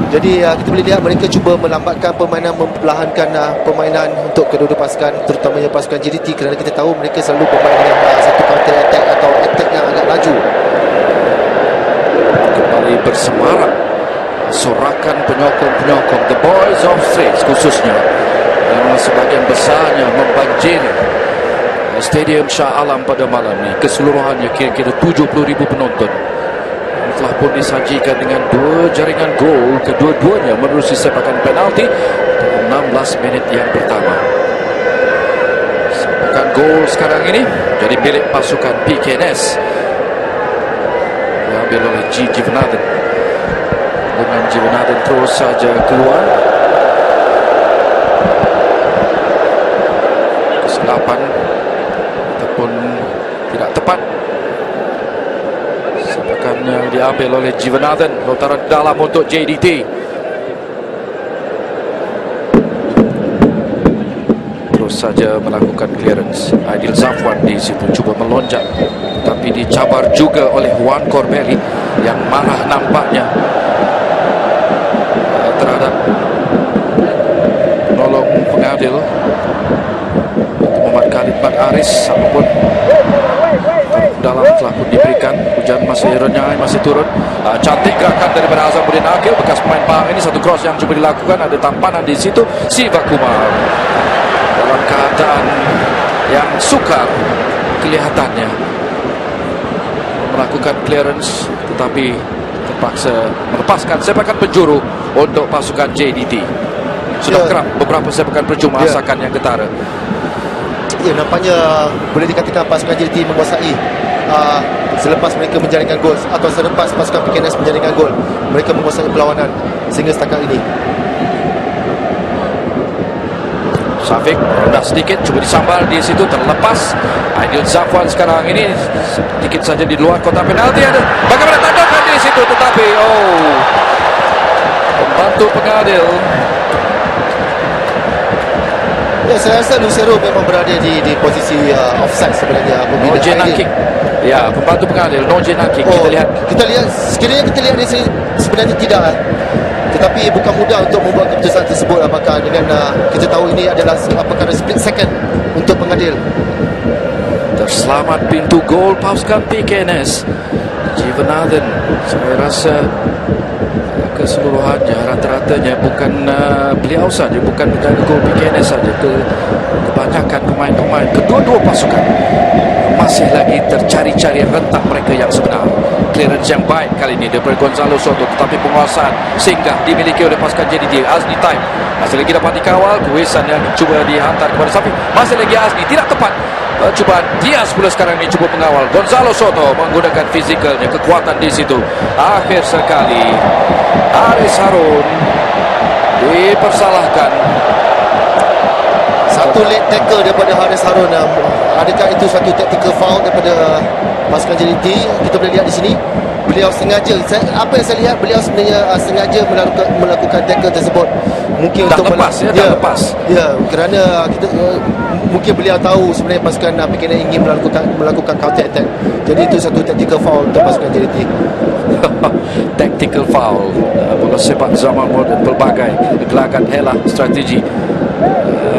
Jadi kita boleh lihat mereka cuba melambatkan permainan, memperlahankan permainan untuk kedua-dua pasukan, terutamanya pasukan JDT, kerana kita tahu mereka selalu bermain dengan satu counter attack atau attack yang agak laju. kembali bersemarak. Sorakan penyokong-penyokong The Boys of Straits khususnya yang sebagian besarnya membanjiri Stadium Shah Alam pada malam ini. Keseluruhannya kira-kira 70,000 penonton. Telah pun disajikan dengan 2 jaringan gol kedua-duanya menerusi sepakan penalti dalam 16 minit yang pertama. Sepakan gol sekarang ini jadi milik pasukan PKNS, diambil oleh Jivanathan. Dengan Jivanathan terus saja keluar. Kesilapan ataupun tidak tepat. Sepakan yang diambil oleh Jivanathan, lontaran dalam untuk JDT. Terus saja melakukan clearance. Aidil Zafwan di situ cuba melonjak, tapi dicabar juga oleh Juan Corbelli yang marah nampaknya terhadap penolong pengadil Muhammad Khalid Mat Aris. Apapun dalam telah pun diberikan. Hujan masih renyai, masih turun. Cantik gerakan daripada Azamuddin Akil, bekas pemain Pahang ini. Satu cross yang cuba dilakukan, ada tampanan di situ. Siva Kumar dalam keadaan yang sukar kelihatannya melakukan clearance, tetapi terpaksa melepaskan sepakan penjuru untuk pasukan JDT. Sudah kerap beberapa sepakan percuma asakan yang ketara. Ya, nampaknya boleh dikatakan pasukan JDT menguasai selepas mereka menjaringkan gol, atau selepas pasukan PKNS menjaringkan gol, mereka menguasai perlawanan sehingga setakat ini. Syafiq rendah sedikit, cuba disambal di situ, terlepas. Aidil Zafwan sekarang ini sedikit saja di luar kotak penalti. Ada bagaimana tandakan di situ, tetapi pembantu pengadil. Ya, saya rasa Lucero memang berada di posisi offside sebenarnya apabila Noje Nakik. Ya, pembantu pengadil Noje Nakik. Kita lihat sekiranya kita lihat di sini sebenarnya tidak. Tetapi bukan mudah untuk membuat keputusan tersebut, apakah dengan kita tahu ini adalah perkara split second untuk pengadil. Terselamat pintu gol pasukan PKNS. Jivanathan, saya rasa keseluruhannya, rata-ratanya bukan beliau saja, bukan penjaga gol PKNS saja, kebanyakan pemain-pemain kedua-dua pasukan masih lagi tercari-cari rentak mereka yang sebenar. Clearance yang baik kali ini daripada Gonzalo Soto, tetapi penguasaan singgah dimiliki oleh pasukan JDT. Azni Taib masih lagi dapat dikawal. Kuisan yang cuba dihantar kepada Safi, masih lagi Azni, tidak tepat. Cubaan Diaz pula sekarang ini cuba pengawal. Gonzalo Soto menggunakan fizikalnya, kekuatan di situ. Akhir sekali Haris Harun dipersalahkan. Satu late tackle daripada Haris Harun. Adakah itu satu tactical foul daripada pasukan JDT? Kita boleh lihat di sini, beliau sengaja, apa yang saya lihat, beliau sebenarnya sengaja melakukan tackle tersebut. Mungkin Tak untuk lepas, tak lepas. Ya, kerana kita mungkin beliau tahu sebenarnya pasukan PKNS ingin melakukan counter attack. Jadi itu satu tactical foul untuk pasukan JDT. Tactical foul. Bola sepak zaman moden, pelbagai gelagat helah strategi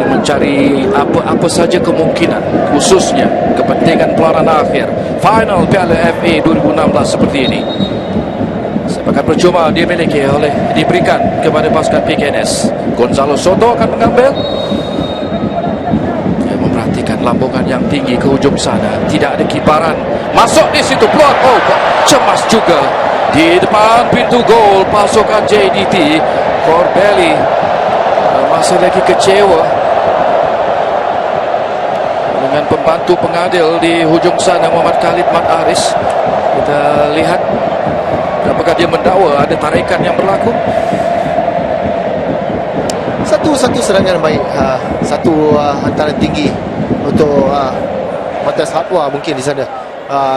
mencari apa saja kemungkinan, khususnya kepentingan pelawanan akhir final Piala FA 2016 seperti ini. Sepakan percuma diberikan kepada pasukan PKNS. Gonzalo Soto akan mengambil. Dia memperhatikan lambungan yang tinggi ke hujung sana, tidak ada kibaran. Masuk di situ, peluang. Cemas juga di depan pintu gol pasukan JDT. Corbelli masih lagi kecewa dengan pembantu pengadil di hujung sana, Muhammad Khalid Mat Aris. Kita lihat apakah dia mendakwa ada tarikan yang berlaku. Satu serangan baik, satu hantaran tinggi untuk Matas Hatwa mungkin di sana.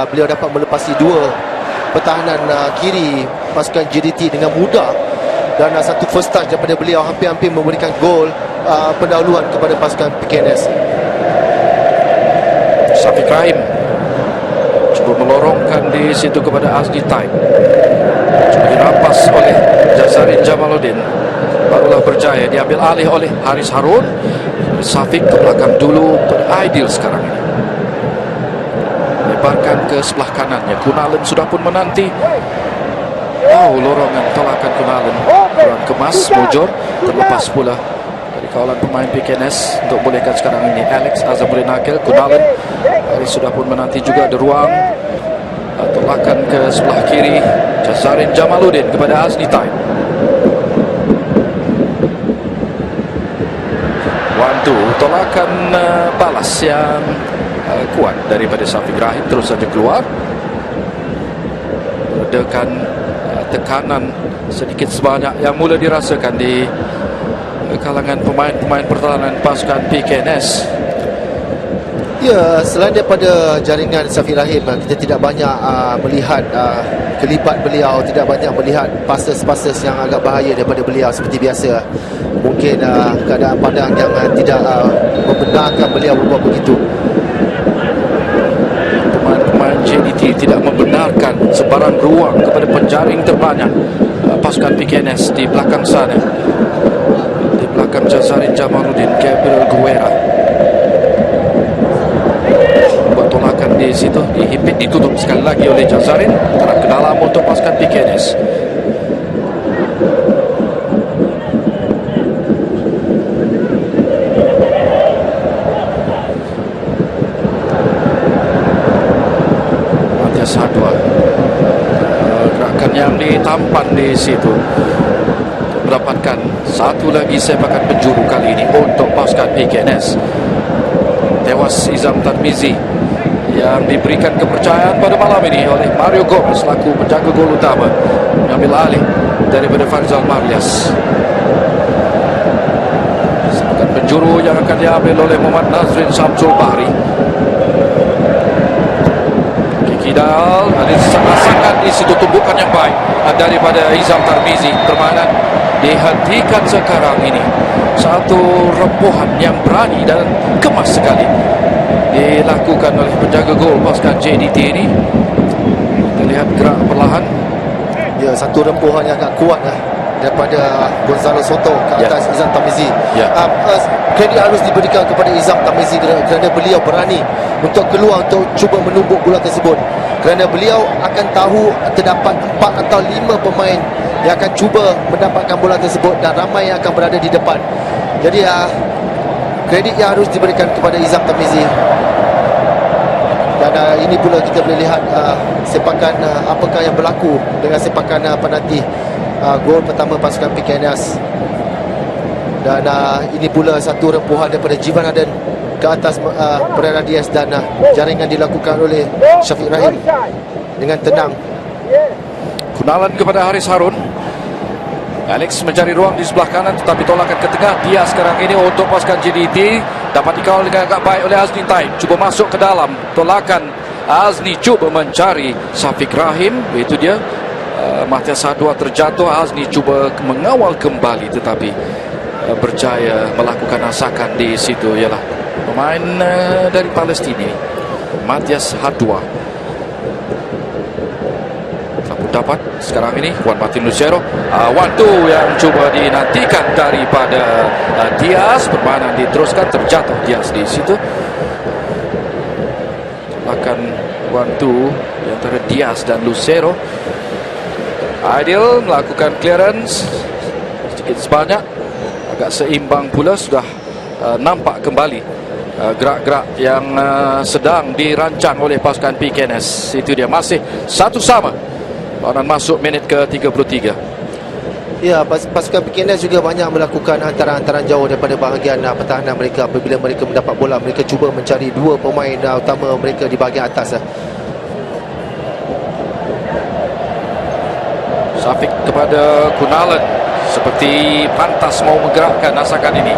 Beliau dapat melepasi dua pertahanan kiri pasukan JDT dengan mudah, dan satu first touch daripada beliau hampir-hampir memberikan gol pendahuluan kepada pasukan PKNS. Syafiq Rahim cuba melorongkan di situ kepada Azni Taib, cuba dirampas oleh Jazarin Jamaluddin, barulah berjaya diambil alih oleh Haris Harun. Syafiq ke belakang dulu pada Aidil sekarang ini, lebarkan ke sebelah kanannya. Kunalen sudah pun menanti. Oh, lorongan tolakan Kunalan kurang kemas. Mujur terlepas pula dari kawalan pemain PKNS untuk bolehkan sekarang ini Alex Azamudin Nakil. Kunalan sudah pun menanti juga ada ruang. Tolakan ke sebelah kiri Jazarin Jamaluddin kepada Azni Taib. Wantu tolakan balas yang kuat daripada Syafiq Rahim, terus saja keluar. Meredakan tekanan sedikit sebanyak yang mula dirasakan di kalangan pemain-pemain pertahanan pasukan PKNS. Ya, selain daripada jaringan Syafiq Rahim, kita tidak banyak melihat kelibat beliau, tidak banyak melihat passes-passes yang agak bahaya daripada beliau seperti biasa. Mungkin keadaan padang yang tidak membenarkan beliau berbuat begitu. Pemain-pemain JDT tidak membenarkan sebarang ruang kepada penjaring terbanyak pasukan PKNS di belakang sana. Di belakang Jazarin Jamaluddin, Gabriel Guerra. Buat tolakan di situ, dihimpit, ditutup sekali lagi oleh Jazarin. Terang ke dalam untuk pasukan PKNS. Sadwa, gerakan yang ditampan di situ untuk mendapatkan satu lagi sepakan penjuru kali ini untuk pasukan PKNS. Tewas Izam Tarmizi yang diberikan kepercayaan pada malam ini oleh Mario Gomez selaku penjaga gol utama, mengambil alih daripada Farizal Marias. Sepakan penjuru yang akan diambil oleh Muhammad Nazrin Samsul Bahri. Kidal ada rasakan di situ tumbukan yang baik daripada Izam Tarmizi. Permainan dihentikan sekarang ini. Satu rempuhan yang berani dan kemas sekali dilakukan oleh penjaga gol pasukan JDT ini. Kita lihat gerak perlahan. Ya, satu rempuhan yang agak kuat daripada Gonzalo Soto ke atas Izam Tarmizi. Kredit harus diberikan kepada Izam Tarmizi kerana beliau berani untuk keluar untuk cuba menumbuk bola tersebut. Kerana beliau akan tahu terdapat 4 atau 5 pemain yang akan cuba mendapatkan bola tersebut dan ramai yang akan berada di depan. Jadi kredit yang harus diberikan kepada Izam Tarmizi. Dan ini pula kita boleh lihat sepakan apakah yang berlaku dengan sepakan penanti gol pertama pasukan PKNS. Dan ini pula satu rempuhan daripada Jivan Aden ke atas Pereira Diaz dan jaringan dilakukan oleh Syafiq Rahim dengan tenang. Kunalan kepada Haris Harun. Alex mencari ruang di sebelah kanan tetapi tolakan ke tengah. Dia sekarang ini untuk pasukan JDT dapat dikawal dengan agak baik oleh Azni Taib. Cuba masuk ke dalam. Tolakan Azni cuba mencari Syafiq Rahim. Itu dia. Matias Sadwa terjatuh. Azni cuba mengawal kembali tetapi berjaya melakukan asakan di situ ialah pemain dari Palestin, Matias Hadwa. Telah dapat sekarang ini Juan Martin Lucero. Waktu yang cuba dinantikan daripada Diaz. Permainan diteruskan, terjatuh Diaz di situ. Akan waktu antara Diaz dan Lucero. Aidil melakukan clearance sedikit sebanyak, agak seimbang pula. Sudah nampak kembali gerak-gerak yang sedang dirancang oleh pasukan PKNS. Itu dia, masih satu sama. Lawan masuk minit ke-33. Ya, pasukan PKNS juga banyak melakukan hantaran-hantaran jauh daripada bahagian pertahanan mereka. Apabila mereka mendapat bola, mereka cuba mencari dua pemain utama mereka di bahagian atas. Syafiq kepada Kunalan, seperti pantas mau menggerakkan asakan ini.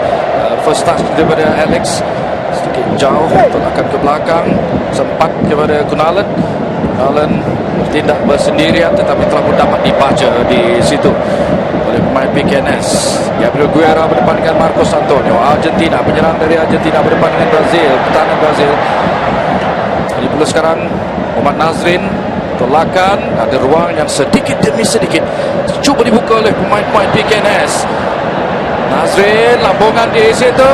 First touch daripada Alex, sedikit jauh, tolakan ke belakang, sempat kepada Kunalan. Kunalan bertindak bersendirian tetapi telah pun dapat dibaca di situ oleh pemain PKNS. Gabriel Guerra berdepan dengan Marcos Antonio. Argentina, penyerang dari Argentina berdepan dengan Brazil, pertahanan Brazil. Ini pula sekarang Muhammad Nazrin. Tolakan, ada ruang yang sedikit demi sedikit cuba dibuka oleh pemain-pemain PKNS. Nazrin, lambungan di situ.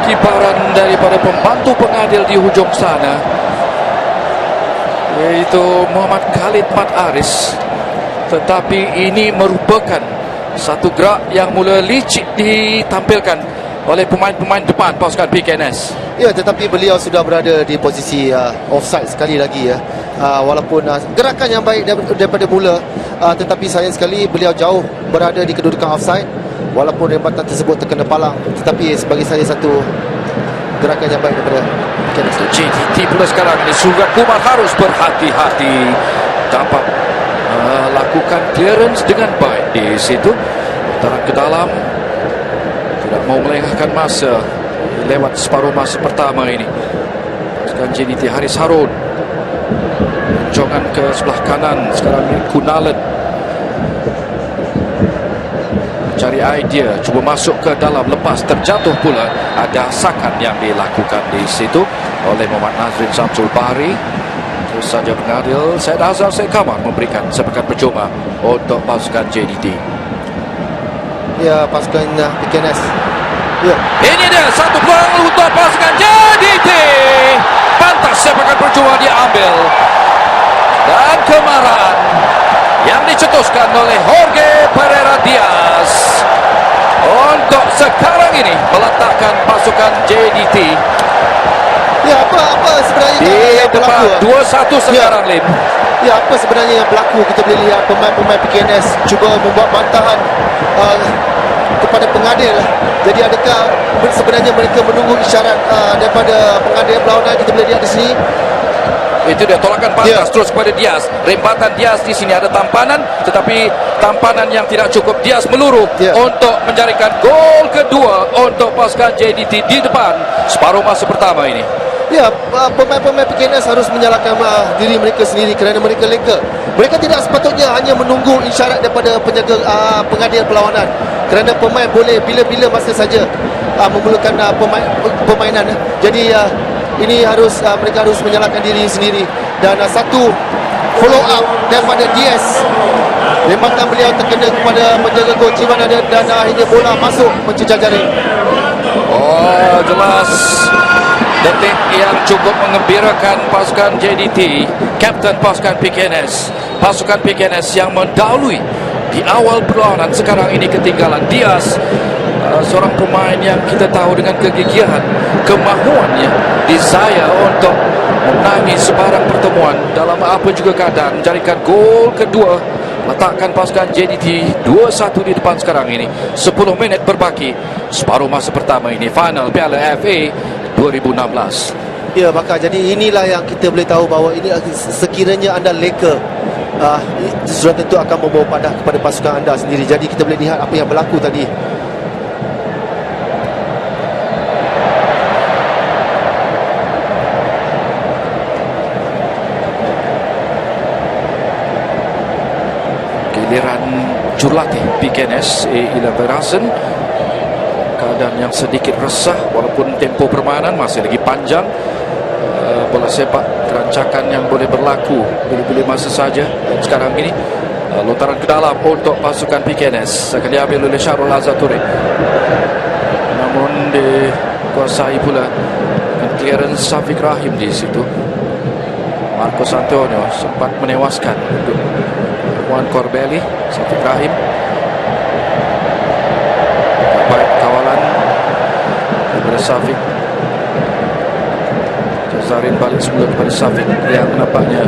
Kibaran daripada pembantu pengadil di hujung sana. yaitu Muhammad Khalid Mat Aris. Tetapi ini merupakan satu gerak yang mula licik ditampilkan oleh pemain-pemain depan pasukan PKNS. Ya, tetapi beliau sudah berada di posisi offside sekali lagi ya. Walaupun gerakan yang baik daripada mula, tetapi sayang sekali beliau jauh berada di kedudukan offside. Walaupun rembatan tersebut terkena palang, tetapi sebagai saya satu gerakan yang baik daripada PKNS. JDT pula sekarang ini Surat Kumar harus berhati-hati. Dapat lakukan clearance dengan baik di situ. Putaran ke dalam, tidak mau melengahkan masa lewat separuh masa pertama ini. Pasukan JDT Haris Harun, jongan ke sebelah kanan sekarang ini Kunalan cari idea, cuba masuk ke dalam, lepas terjatuh pula. Ada sakan yang dilakukan di situ oleh Muhammad Nazrin Samsul Bahri. Terus saja pengadil Syed Azhar Syed Kamar memberikan sepakat percuma untuk pasukan JDT. Ya, pasukan PKNS. Ya, Ini dia satu peluang untuk pasukan JDT. Pantas sepakat percuma diambil. Dan kemarahan yang dicetuskan oleh Jorge Pereira Diaz untuk sekarang ini meletakkan pasukan JDT ya, apa sebenarnya di yang berlaku? depan 2-1 sekarang, Lim. Ya, apa sebenarnya yang berlaku? Kita boleh lihat pemain-pemain PKNS cuba membuat bantahan kepada pengadil. Jadi adakah sebenarnya mereka menunggu isyarat daripada pengadil berlawanan? Kita boleh lihat di sini. Itu dia tolakan pantas terus kepada Diaz. Rembatan Diaz di sini ada tampanan, tetapi tampanan yang tidak cukup. Diaz meluru untuk menjaringkan gol kedua untuk pasukan JDT di depan separuh masa pertama ini. Ya, pemain-pemain PKNS harus menyalahkan diri mereka sendiri kerana mereka leka. Mereka tidak sepatutnya hanya menunggu isyarat daripada penjaga pengadil perlawanan. Kerana pemain boleh bila-bila masa saja memulakan permainan. Jadi ini mereka harus menyalahkan diri sendiri. Dan satu follow up daripada Diaz. Rembatan beliau terkena kepada penjaga gol Civan dan akhirnya bola masuk mencecah jaring. Oh, jelas detik yang cukup mengembirakan pasukan JDT. Kapten pasukan PKNS, pasukan PKNS yang mendahului di awal perlawanan, sekarang ini ketinggalan. Diaz, seorang pemain yang kita tahu dengan kegigihan, kemahuannya, desire untuk menangi sebarang pertemuan dalam apa juga keadaan, menjaringkan gol kedua, letakkan pasukan JDT 2-1 di depan sekarang ini. 10 minit berbaki separuh masa pertama ini, final Piala FA 2016. Ya, maka jadi inilah yang kita boleh tahu bahawa ini sekiranya anda leka, sudah tentu akan membawa padah kepada pasukan anda sendiri. Jadi kita boleh lihat apa yang berlaku tadi. Giliran jurulatih PKNS Ilan Berasen, keadaan yang sedikit resah walaupun tempo permainan masih lagi panjang. Bola sepak kerancakan yang boleh berlaku bila-bila masa saja. Dan sekarang ini lontaran ke dalam untuk pasukan PKNS akan diambil oleh Syahrul Azhar Ture, namun dikuasai pula dengan clearance Syafiq Rahim di situ. Marcos Antonio sempat menewaskan Juan Corbelli. Syafiq Rahim, baik kawalan daripada Syafiq. Zarin balik semula kepada Syafiq yang nampaknya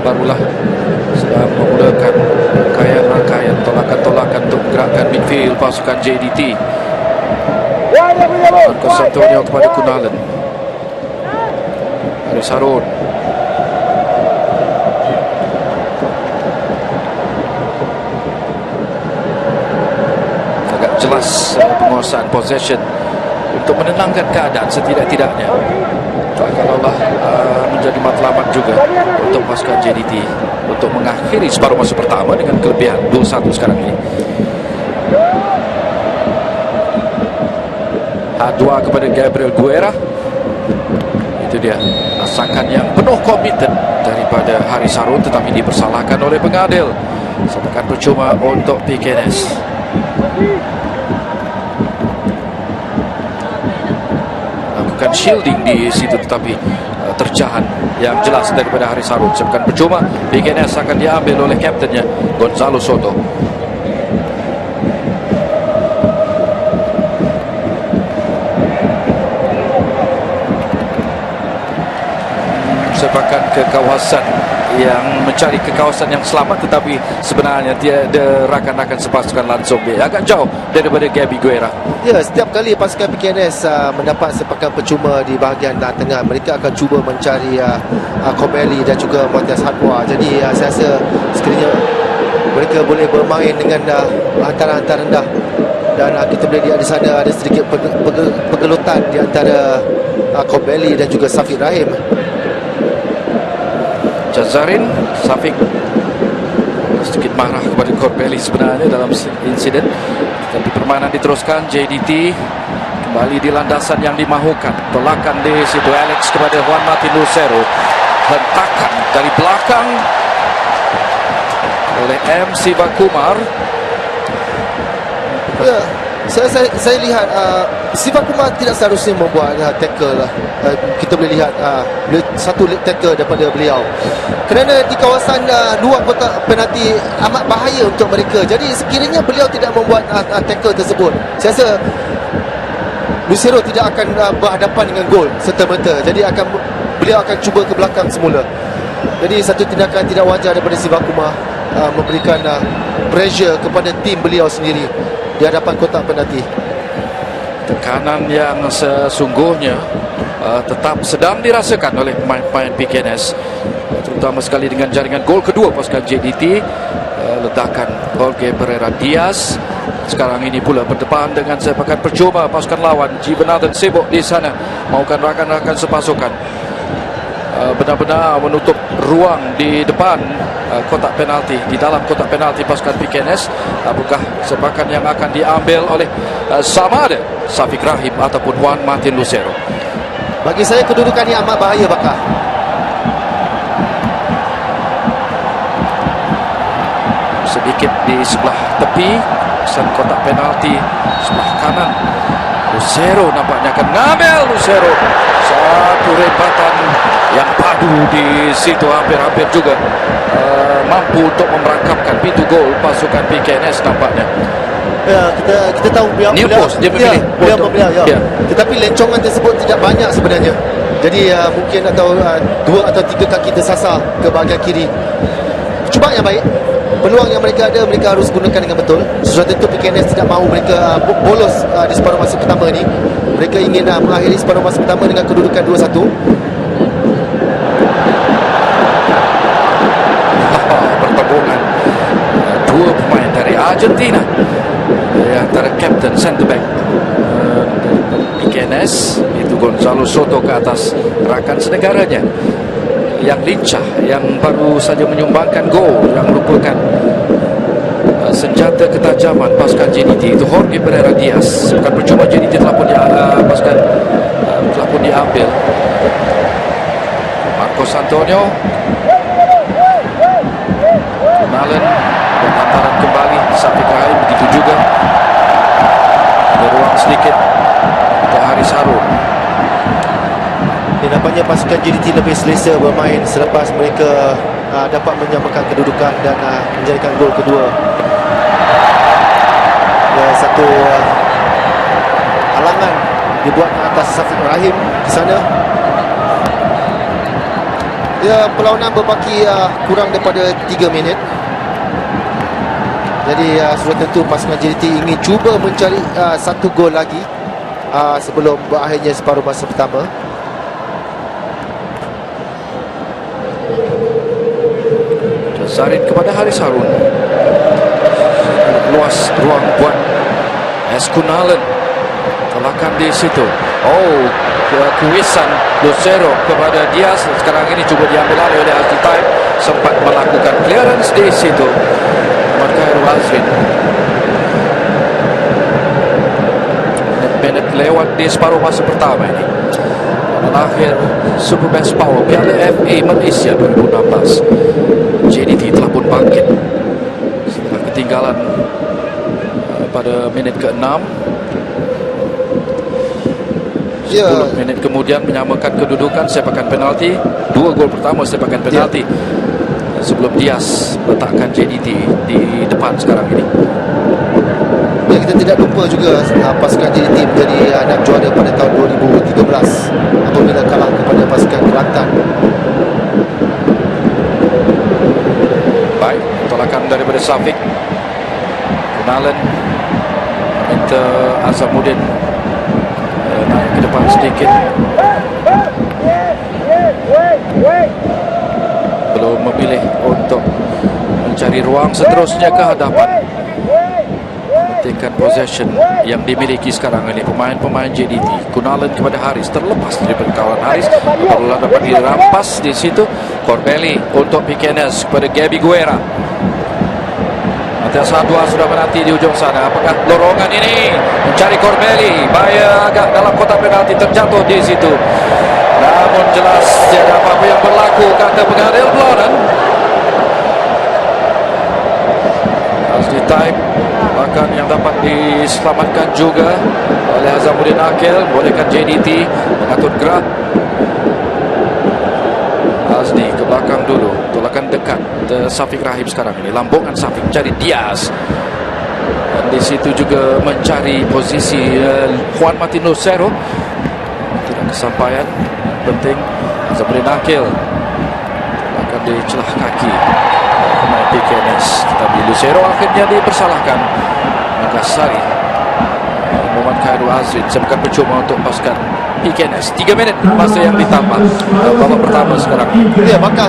barulah sedang memulakan rangkaian tolakan-tolakan untuk menggerakkan midfield pasukan JDT. Marcos Antonio kepada Kunalan, Haris Harun, agak jelas penguasaan possession untuk menenangkan keadaan setidak-tidaknya. Kalaulah menjadi matlamat juga untuk pasukan JDT untuk mengakhiri separuh masa pertama dengan kelebihan 2-1 sekarang ini. H2 kepada Gabriel Guerra. Itu dia asakan yang penuh komited daripada Haris Harun, tetapi dipersalahkan oleh pengadil. Sepakat percuma untuk PKNS. Shielding di situ, tetapi terjahan yang jelas daripada Haris Harun. Bukan percuma PKNS akan diambil oleh kaptennya Gonzalo Soto. Sepakat ke kawasan yang mencari ke kawasan yang selamat, tetapi sebenarnya dia rakan-rakan sepasukan langsung dia agak jauh daripada Gabby Guerra. Ya, setiap kali pasukan PKNS mendapat sepakan percuma di bahagian tengah, mereka akan cuba mencari Kobeli dan juga Matias Hadwa. Jadi saya rasa sekiranya mereka boleh bermain dengan hantaran-hantaran rendah, dan kita boleh lihat di sana ada sedikit pergelutan di antara Kobeli dan juga Safiq Rahim. Jazarin, Safiq sedikit marah kepada Corbelli sebenarnya dalam insiden, tapi permainan diteruskan. JDT kembali di landasan yang dimahukan. Tolakan di situ Alex kepada Juan Martin Lucero, hentakan dari belakang oleh M. Sivakumar. Ya, saya lihat Sivakumar tidak seharusnya membuat tackle lah. Kita boleh lihat satu leg tackle daripada beliau, kerana di kawasan luar kotak penalti amat bahaya untuk mereka. Jadi sekiranya beliau tidak membuat tackle tersebut, saya rasa Lucero tidak akan berhadapan dengan gol serta-merta. Jadi beliau akan cuba ke belakang semula. Jadi satu tindakan tidak wajar daripada Sivakumar, memberikan pressure kepada tim beliau sendiri di hadapan kotak penalti. Tekanan yang sesungguhnya tetap sedang dirasakan oleh pemain-pemain PKNS, terutama sekali dengan jaringan gol kedua pasukan JDT. Ledakan Jorge Pereira Diaz sekarang ini pula berdepan dengan sepakan percuma pasukan lawan. Jibenathan sibuk di sana mahukan rakan-rakan sepasukan benar-benar menutup ruang di depan kotak penalti, di dalam kotak penalti pasukan PKNS. Apakah sepakan yang akan diambil oleh sama ada Safiq Rahim ataupun Juan Martin Lucero? Bagi saya kedudukan ini amat bahaya, Bakar. Sedikit di sebelah tepi kotak penalti sebelah kanan. Lucero nampaknya akan ngambil. Lucero satu rebatan yang padu di situ, hampir-hampir juga mampu untuk memerangkapkan pintu gol pasukan PKNS nampaknya. Ya, kita tahu beliau memilih, ya. Tetapi lencongan tersebut tidak banyak sebenarnya. Jadi mungkin dua atau tiga kaki tersasar ke bahagian kiri. Cuba yang baik. Peluang yang mereka ada, mereka harus gunakan dengan betul. Sudah tentu PKNS tidak mahu mereka bolos di separuh masa pertama ini. Mereka ingin mengakhiri separuh masa pertama dengan kedudukan 2-1. Pertembungan dua pemain dari Argentina, antara kapten center back PKNS itu Gonzalo Soto ke atas rakan senegaranya yang lincah, yang baru saja menyumbangkan gol, yang merupakan senjata ketajaman pasukan JDT itu Jorge Pereira Diaz. Bukan percuma JDT telah pun diambil. Marcos Antonio Nalen dan hantaran kembali Safiq Rahim, begitu juga ada ruang sedikit untuk Haris Harun. Nampaknya pasukan JDT lebih selesa bermain selepas mereka dapat menyamakan kedudukan dan menjadikan gol kedua. Satu halangan dibuat atas Safiq Rahim di sana. Perlawanan berbaki kurang daripada 3 minit. Jadi sudah tentu pasukan JDT ingin cuba mencari satu gol lagi sebelum berakhirnya separuh masa pertama. Zarin kepada Haris Harun, luas ruang buat Eskunalen. Tolakan di situ. Kuisan Lucero kepada Diaz. Sekarang ini cuba diambil alih oleh Al-Taib. Sempat melakukan clearance di situ Khairul Azrin. Minit lewat di separuh masa pertama ini. Akhir Super Best Power Piala FA Malaysia 2016. JDT telah pun bangkit setelah ketinggalan pada minit ke-6. Ya. 10 minit kemudian menyamakan kedudukan sepakan penalti. 2 gol pertama sepakan penalti. Sebelum Diaz letakkan JDT di depan sekarang ini. Ya, kita tidak lupa juga pasukan JDT menjadi anak juara pada tahun 2013 apabila kalah kepada pasukan Kelantan. Baik, tolakan daripada Syafiq. Kunalan minta Azamuddin naik ke depan sedikit. Belum memilih untuk mencari ruang seterusnya ke hadapan. Tingkat possession yang dimiliki sekarang ini pemain-pemain JDT. Kunalan kepada Haris, terlepas daripada kawan Haris, bola dapat dirampas di situ. Corbelli untuk Piquenes kepada Gabi Guerra. Matias Hadwa sudah menanti di ujung sana. Apakah lorongan ini mencari Corbelli? Bahaya agak dalam kotak penalti, terjatuh di situ. Namun jelas tiada apa-apa yang berlaku, kata pengadil berlawanan. Asli Taib bahkan yang dapat diselamatkan juga oleh Azamuddin Akil, bolehkan JDT mengatur gerak. Azni ke belakang dulu, tolakan dekat Syafiq Rahim sekarang ini. Lambungan Syafiq mencari Diaz, dan di situ juga mencari posisi Juan Martin Lucero. Tidak kesampaian. Penting Azamuddin Akil akan dicelah kaki pemain Piquenes, tetapi Lucero akhirnya dipersalahkan. Nagasari Muhammad Khairul Azrin sebagai percuma untuk pasukan Piquenes. 3 minit masa yang ditambah babak pertama sekarang. Ya, maka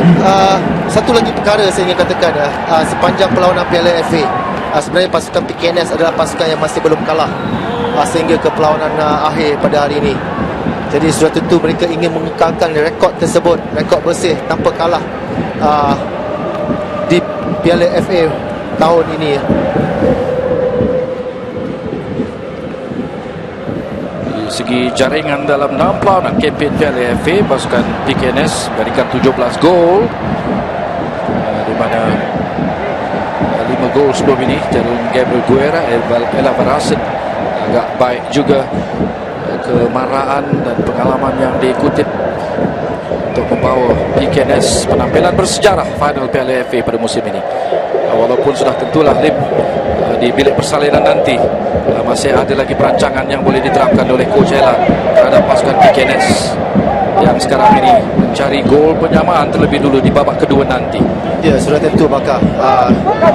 satu lagi perkara saya ingin katakan, sepanjang perlawanan Piala FA, sebenarnya pasukan Piquenes adalah pasukan yang masih belum kalah sehingga ke perlawanan akhir pada hari ini. Jadi sudah tentu mereka ingin mengekalkan rekod tersebut, rekod bersih tanpa kalah di Piala FA tahun ini. Dari segi jaringan dalam 6 perlawanan kempen Piala FA, pasukan Piquenes memberikan 17 gol, di mana 5 gol sebelum ini dari Gabriel Guerra. Ella Varasen agak baik juga, kemarahan dan pengalaman yang diikutip untuk membawa Piquenes penampilan bersejarah final Piala FA pada musim ini. Walaupun sudah tentulah Lim di bilik persalinan nanti masih ada lagi perancangan yang boleh diterapkan oleh Coach Ella terhadap pasukan Piquenes yang sekarang ini mencari gol penyamaan terlebih dulu di babak kedua nanti. Ya, sudah tentu bakal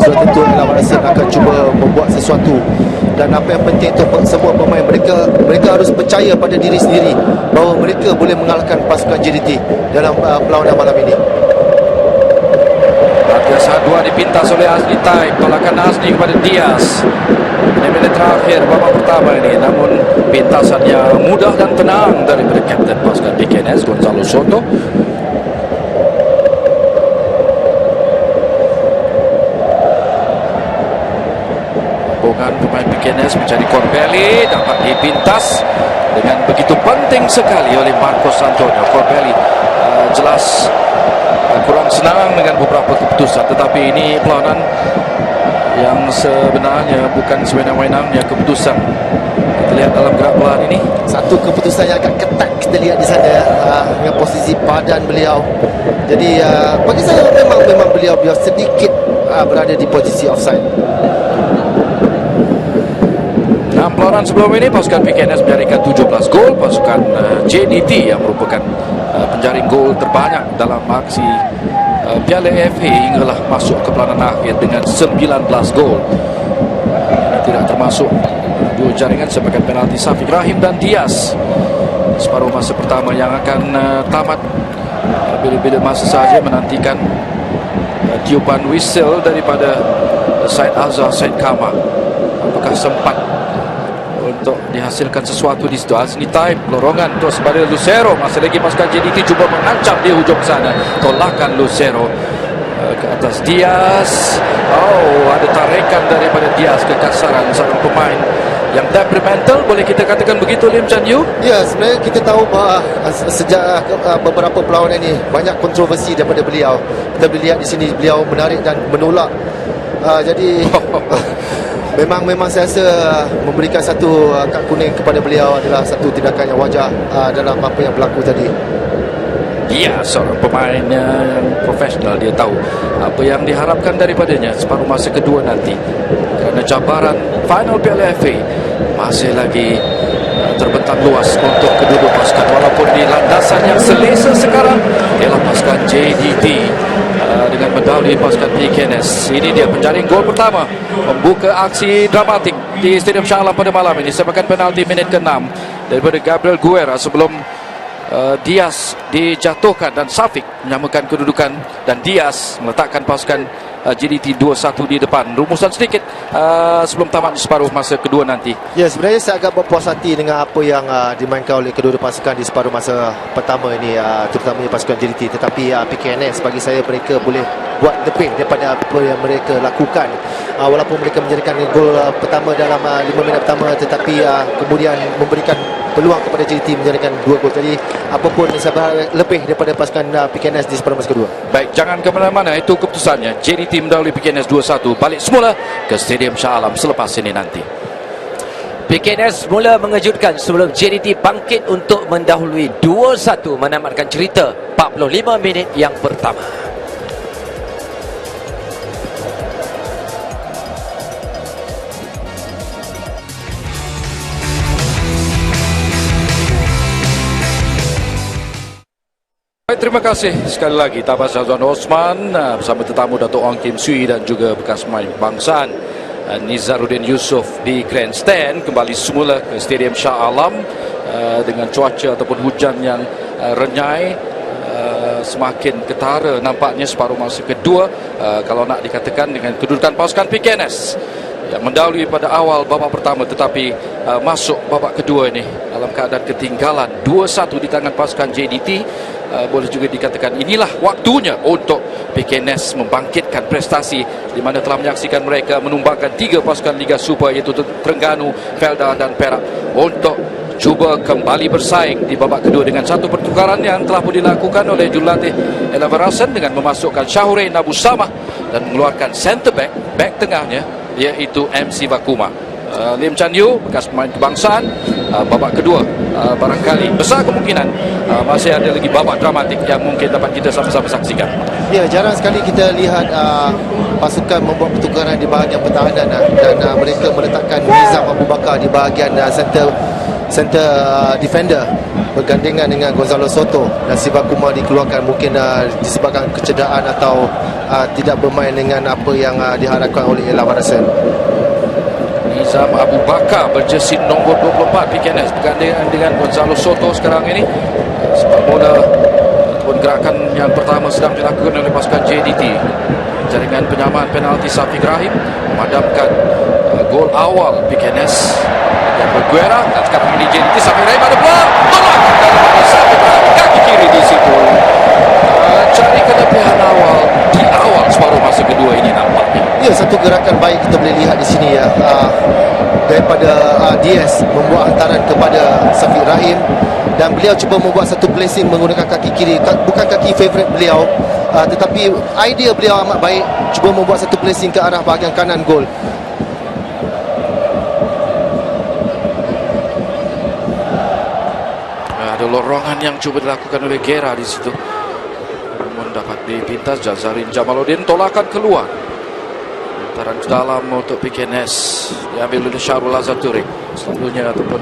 sudah tentu Ella Varasen akan cuba membuat sesuatu, dan apa yang penting untuk semua pemain, mereka harus percaya pada diri sendiri bahawa mereka boleh mengalahkan pasukan JDT dalam perlawanan malam ini. Matias Hadwa dipintas oleh Asli Taib, tolakan Asli kepada Diaz. Minit terakhir babak pertama ini, namun pintasannya mudah dan tenang daripada kapten pasukan Piquenes, Gonzalo Soto. Hubungan pemain Piquenes mencari Corbelli, dapat dipintas dengan begitu penting sekali oleh Marcos Antonio. Corbelli jelas kurang senang dengan beberapa keputusan, tetapi ini perlawanan yang sebenarnya bukan sewenang-wenangnya keputusan. Kita lihat dalam gerak bola ini, Satu keputusan yang agak ketat kita lihat di sana, dengan posisi badan beliau. Jadi bagi saya memang beliau sedikit berada di posisi offside. 6 perlawanan sebelum ini pasukan Piquenes menjaringkan 17 gol. Pasukan JDT yang merupakan penjaring gol terbanyak dalam aksi Piala FA hinggalah masuk ke perlawanan akhir dengan 19 gol. Tidak termasuk dua jaringan sebagai penalti Syafiq Rahim dan Diaz. Separuh masa pertama yang akan tamat bila-bila masa saja, menantikan tiupan whistle daripada Said Azhar Said Kamar. Apakah sempat untuk dihasilkan sesuatu di situ? Asni Taib, lorongan terus pada Lucero. Masih lagi pasukan JDT cuba mengancam di hujung sana. Tolakan Lucero ke atas Diaz. Oh, ada tarikan daripada Diaz, kekasaran seorang pemain yang temperamental, boleh kita katakan begitu, Lim Chan Yu? Ya, sebenarnya kita tahu bahawa sejak beberapa perlawanan ini banyak kontroversi daripada beliau. Kita boleh lihat di sini beliau menarik dan menolak. Jadi Memang saya rasa memberikan satu kad kuning kepada beliau adalah satu tindakan yang wajar dalam apa yang berlaku tadi. Ya, seorang pemain yang profesional, dia tahu apa yang diharapkan daripadanya separuh masa kedua nanti. Kerana cabaran final Piala FA masih lagi terbentang luas untuk kedua-dua pasukan. Walaupun di landasan yang selesa sekarang ialah pasukan JDT dengan mendahului pasukan PKNS. Ini dia penjaring gol pertama membuka aksi dramatik di Stadium Shah Alam pada malam ini. Sepakan penalti minit ke-6 daripada Gabriel Guerra sebelum Diaz dijatuhkan dan Safik menyamakan kedudukan, dan Diaz meletakkan pasukan JDT 2-1 di depan. Rumusan sedikit sebelum tamat separuh masa kedua nanti. Ya, sebenarnya saya agak berpuas hati dengan apa yang dimainkan oleh kedua-dua pasukan di separuh masa pertama ini, terutamanya pasukan JDT. Tetapi PKNS, bagi saya mereka boleh buat lebih daripada apa yang mereka lakukan. Walaupun mereka menjadikan gol pertama dalam 5 minit pertama, tetapi kemudian memberikan peluang kepada JDT menjadikan 2 gol. Jadi apapun saya berharap lebih daripada pasukan PKNS di separuh masa kedua. Baik, jangan ke mana-mana, itu keputusannya. JDT mendahului PKNS 2-1, balik semula ke Stadium Shah Alam selepas ini nanti. PKNS mula mengejutkan sebelum JDT bangkit untuk mendahului 2-1 menamatkan cerita 45 minit yang pertama. Baik, terima kasih sekali lagi Tabas Azwan Osman bersama tetamu Dato' Ong Kim Sui dan juga bekas pemain kebangsaan Nizaruddin Yusof di Grandstand. Kembali semula ke Stadium Shah Alam dengan cuaca ataupun hujan yang renyai, semakin ketara nampaknya separuh masa kedua, kalau nak dikatakan, dengan kedudukan pasukan PKNS yang mendahului pada awal babak pertama, tetapi masuk babak kedua ini dalam keadaan ketinggalan 2-1 di tangan pasukan JDT. Boleh juga dikatakan inilah waktunya untuk PKNS membangkitkan prestasi, di mana telah menyaksikan mereka menumbangkan 3 pasukan Liga Super, iaitu Terengganu, Felda dan Perak, untuk cuba kembali bersaing di babak kedua dengan satu pertukaran yang telah pun dilakukan oleh jurulatih Ella Verasan dengan memasukkan Syahurain Abu Samah dan mengeluarkan centre back tengahnya iaitu MC Bakuma. Lim Chan Yu, bekas pemain kebangsaan, babak kedua barangkali besar kemungkinan masih ada lagi babak dramatik yang mungkin dapat kita sama-sama saksikan. Ya, jarang sekali kita lihat pasukan membuat pertukaran di bahagian pertahanan dan mereka meletakkan Nizam Abu Bakar di bahagian center defender bergandengan dengan Gonzalo Soto, dan Sivakuma dikeluarkan mungkin disebabkan kecederaan atau tidak bermain dengan apa yang diharapkan oleh Ella Verasan. Nizam Abu Bakar berjersey nombor 24 PKNS bergandengan dengan Gonzalo Soto sekarang ini. Sepak bola ataupun gerakan yang pertama sedang dilakukan oleh pasukan JDT. Jaringan penyamaan penalti Safik Rahim memadamkan gol awal PKNS. Dan Berguera, dan sekarang ini JDT, Safik Rahim ada peluang, tolak daripada Safik Rahim, kaki kiri di situ. Cari kelebihan awal di awal separuh masa kedua ini nampaknya. Ya, satu gerakan baik kita boleh lihat di sini ya, daripada Diaz membuat hantaran kepada Safik Rahim, dan beliau cuba membuat satu placing menggunakan kaki kiri, bukan kaki favourite beliau, tetapi idea beliau amat baik, cuba membuat satu placing ke arah bahagian kanan gol. Ada lorongan yang cuba dilakukan oleh Gera di situ, namun dapat dipintas. Jazarin Jamaluddin tolakan keluar, hantaran ke dalam untuk PKNS diambil oleh Syahrul Azhar-Turing, selalunya ataupun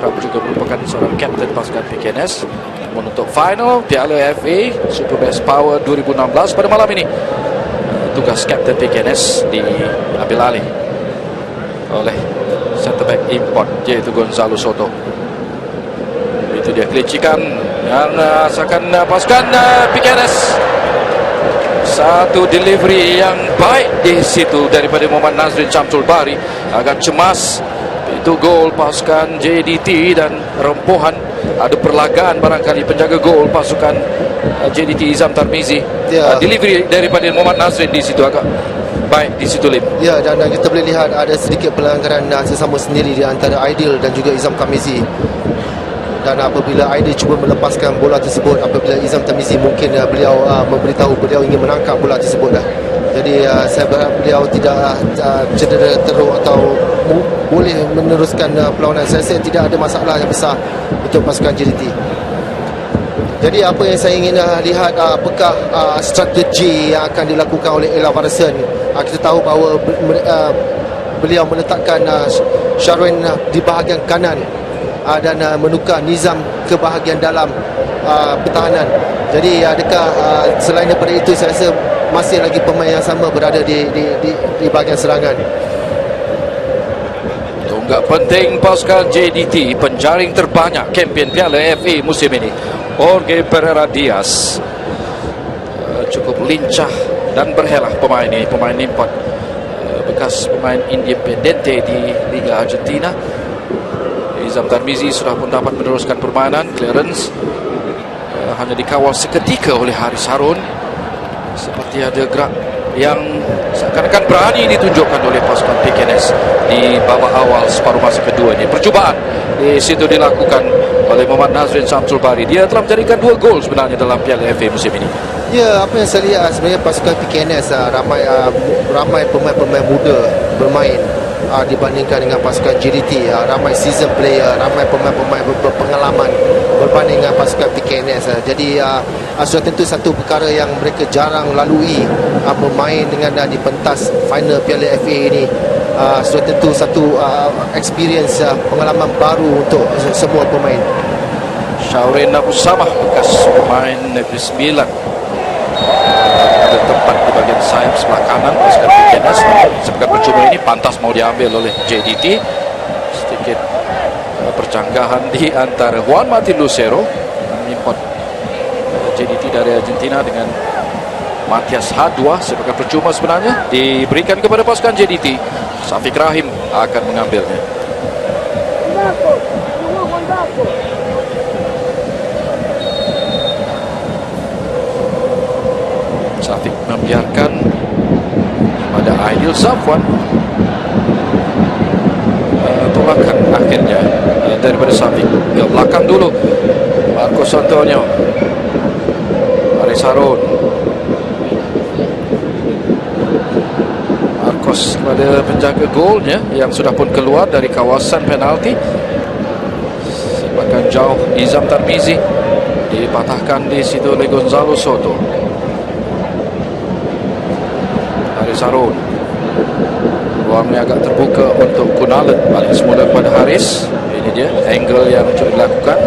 kerap juga merupakan seorang kapten pasukan PKNS. Namun untuk final Piala FA Super Best Power 2016 pada malam ini, tugas kapten PKNS diambil alih oleh centre back import iaitu Gonzalo Soto. Itu dia kelicikan yang asalkan pasukan PKNS. Satu delivery yang baik di situ daripada Muhammad Nazrin Syamsul Bari, agak cemas. Itu gol pasukan JDT dan rempuhan, ada perlagaan barangkali penjaga gol pasukan JDT Izam Tarmizi. Ya. Delivery daripada Muhammad Nazrin di situ agak baik di situ, Lim. Ya, dan kita boleh lihat ada sedikit pelanggaran sesama sendiri di antara Aidil dan juga Izam Tarmizi. Dan apabila Aidil cuba melepaskan bola tersebut, apabila Izam Tarmizi mungkin beliau memberitahu beliau ingin menangkap bola tersebut dah. Jadi saya berharap beliau tidak cedera teruk atau boleh meneruskan perlawanan. Saya rasa tidak ada masalah yang besar untuk pasukan JDT. Jadi apa yang saya ingin lihat, apakah strategi yang akan dilakukan oleh Ella Varson. Kita tahu bahawa beliau meletakkan Sharwin di bahagian kanan dan menukar Nizam ke bahagian dalam pertahanan. Jadi adakah selain daripada itu, saya rasa masih lagi pemain yang sama berada di bahagian serangan. Tunggak penting pasukan JDT, penjaring terbanyak kempen Piala FA musim ini, Jorge Pereira Diaz. Cukup lincah dan berhelah pemain ini, pemain import, bekas pemain Independiente di Liga Argentina. Nizam Tarmizi sudah pun dapat meneruskan permainan. Clearance hanya dikawal seketika oleh Haris Harun. Seperti ada gerak yang seakan-akan berani ditunjukkan oleh pasukan PKNS di babak awal separuh masa kedua ini. Percubaan di situ dilakukan oleh Muhammad Nazrin Samsul Bari. Dia telah menjadikan 2 gol sebenarnya dalam Piala FA musim ini. Ya, apa yang saya lihat sebenarnya pasukan PKNS ramai pemain-pemain muda bermain dibandingkan dengan pasukan JDT. Ramai season player, ramai pemain-pemain berpengalaman berbanding dengan pasukan PKNS. Jadi sudah tentu satu perkara yang mereka jarang lalui, bermain dengan di pentas final Piala FA ini. Sudah tentu satu experience, pengalaman baru untuk semua pemain. Syaurin Abu Samah, bekas pemain Negeri Sembilan, ada tempat di bagian sayap sebelah kanan pasukan PKNS. Sepekan percuma ini pantas mau diambil oleh JDT. Sedikit percanggahan di antara Juan Martin Lucero, import JDT dari Argentina, dengan Matias H2. Sepekan percuma sebenarnya diberikan kepada pasukan JDT. Safik Rahim akan mengambilnya. Safik membiarkan pada Aidil Zafwan. Tolakan akhirnya daripada Safik ke belakang dulu. Marcos Antonio, Haris Harun, Marcos kepada penjaga golnya yang sudah pun keluar dari kawasan penalti. Sepakan jauh Nizam Tarmizi, dipatahkan di situ oleh Gonzalo Soto. Haris Harun, ruangnya agak terbuka untuk Kunalen, balik semula kepada Haris. Ini dia angle yang cuba dilakukan,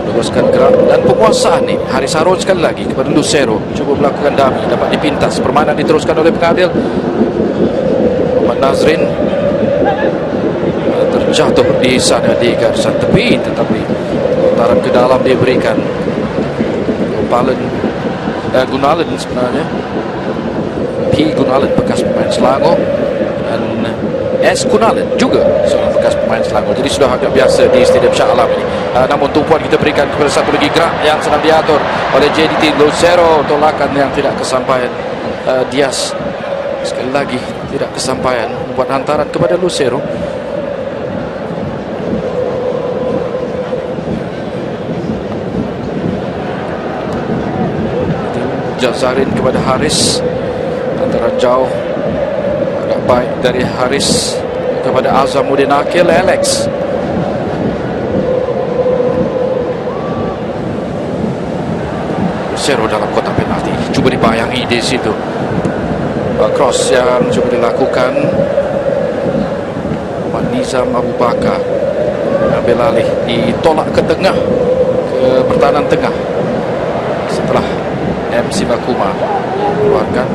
meneruskan gerak dan penguasaan ni. Haris Harun sekali lagi kepada Lucero, cuba melakukan dummy, dapat dipintas. Permainan diteruskan oleh pengadil Muhammad Nazrin. Terjatuh di sana di garisan tepi, tetapi lontaran ke dalam diberikan Gunalen sebenarnya. P. Gunalen, bekas pemain Selangor, dan S. Gunalen juga seorang bekas pemain Selangor. Jadi sudah agak biasa di Stadium Shah Alam ini. Namun tumpuan kita berikan kepada satu lagi gerak yang sedang diatur oleh JDT. Lucero, tolakan yang tidak kesampaian. Diaz sekali lagi tidak kesampaian, membuat hantaran kepada Lucero. Jazarin kepada Haris, antara jauh agak baik dari Haris kepada Azamuddin Akil. Alex Lucero dalam kotak penalti, cuba dibayangi di situ. Cross yang cuba dilakukan Nizam Abu Bakar, ambil alih, ditolak ke tengah, ke pertahanan tengah setelah MC Bakuma keluarkan.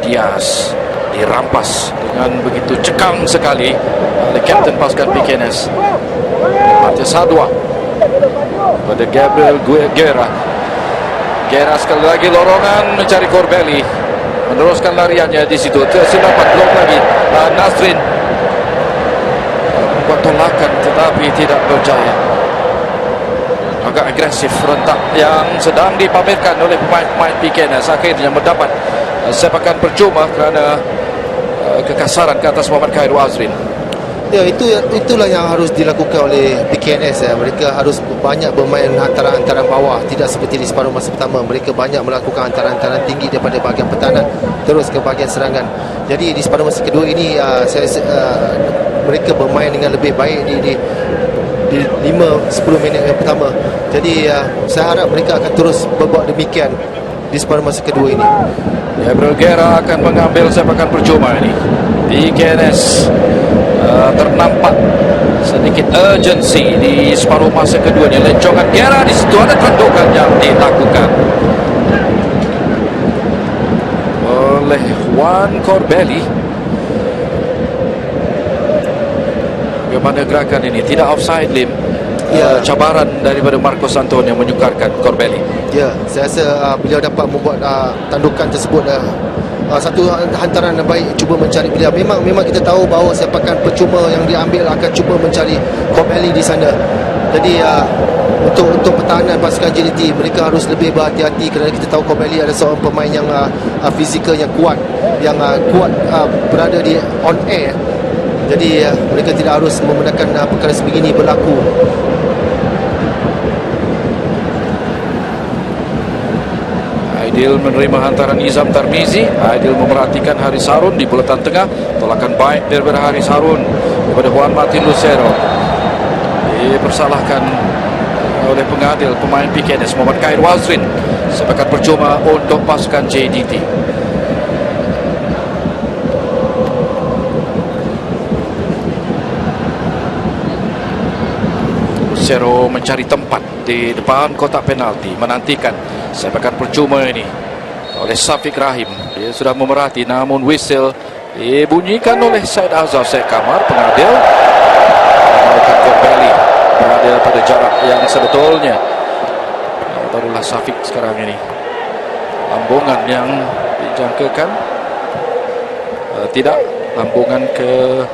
Diaz dirampas dengan begitu cekang sekali oleh kapten pasukan PKNS Matias H2 pada Gabriel Guerra. Guerra sekali lagi lorongan mencari Corbelli, meneruskan lariannya di situ. Terdapat blok lagi. Nazrin membuat tolakan tetapi tidak berjaya. Agak agresif rentak yang sedang dipamerkan oleh pemain-pemain PKNS akhirnya mendapat sepakan percuma kerana kekasaran ke atas Muhammad Khairul Azrin. Ya, itulah yang harus dilakukan oleh PKNS ya. Mereka harus banyak bermain hantaran-hantaran bawah, tidak seperti di separuh masa pertama. Mereka banyak melakukan hantaran-hantaran tinggi daripada bahagian pertahanan terus ke bahagian serangan. Jadi di separuh masa kedua ini mereka bermain dengan lebih baik di 5-10 minit yang pertama. Jadi saya harap mereka akan terus berbuat demikian di separuh masa kedua ini. Gabriel Guerra akan mengambil sepakan percuma ini. PKNS ternampak sedikit urgency di separuh masa kedua. Lencongan Guerra, di situ ada tandukan yang dilakukan oleh Juan Corbelli. Bagaimana gerakan ini? Tidak offside, Lim. Ya. Cabaran daripada Marcos Antonio menyukarkan Corbelli. Ya, saya rasa beliau dapat membuat tandukan tersebut satu hantaran yang baik, cuba mencari beliau. Memang kita tahu bahawa sepakan percuma yang diambil akan cuba mencari Corbelli di sana. Jadi untuk pertahanan pasukan JDT, mereka harus lebih berhati-hati kerana kita tahu Corbelli adalah seorang pemain yang fizikal yang kuat, kuat berada di on air. Jadi mereka tidak harus membenarkan perkara sebegini berlaku. Aidil menerima hantaran Izam Tarmizi. Aidil memerhatikan Haris Harun di bulatan tengah. Tolakan baik daripada Haris Harun kepada Juan Martin Lucero. Dipersalahkan oleh pengadil pemain PKNS Muhammad Khair Wazrin. Sepakat percuma untuk pasukan JDT. Lucero mencari tempat di depan kotak penalti, menantikan sepakan percuma ini oleh Safiq Rahim. Dia sudah memerhati, namun whistle dibunyikan oleh Syed Azhar Syed Kamar, pengadil melakukan Corbelli, pengadil pada jarak yang sebetulnya. Barulah Safiq sekarang ini, lambungan yang dijangkakan, tidak, lambungan ke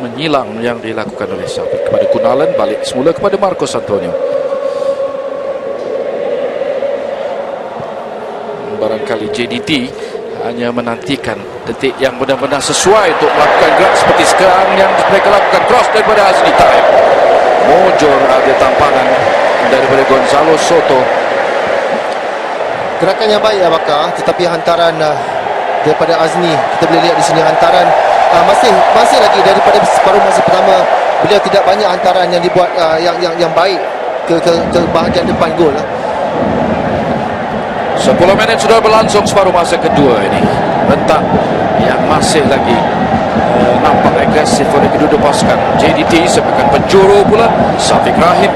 menyilang yang dilakukan oleh Safiq kepada Kunalan, balik semula kepada Marcos Antonio. Barangkali JDT hanya menantikan detik yang benar-benar sesuai untuk melakukan gerak seperti sekarang yang mereka lakukan. Cross daripada Azli Taib, mujur ada tampanan daripada Gonzalo Soto. Gerakan yang baik Bakar, tetapi hantaran daripada Azni, kita boleh lihat di sini hantaran masih lagi daripada separuh masa pertama. Beliau tidak banyak hantaran yang dibuat yang baik ke bahagian depan gol. 10 minit sudah berlangsung separuh masa kedua ini. Rentak yang masih lagi nampak agresif oleh kedua pasukan JDT. Sepakan penjuru pula Safiq Rahim.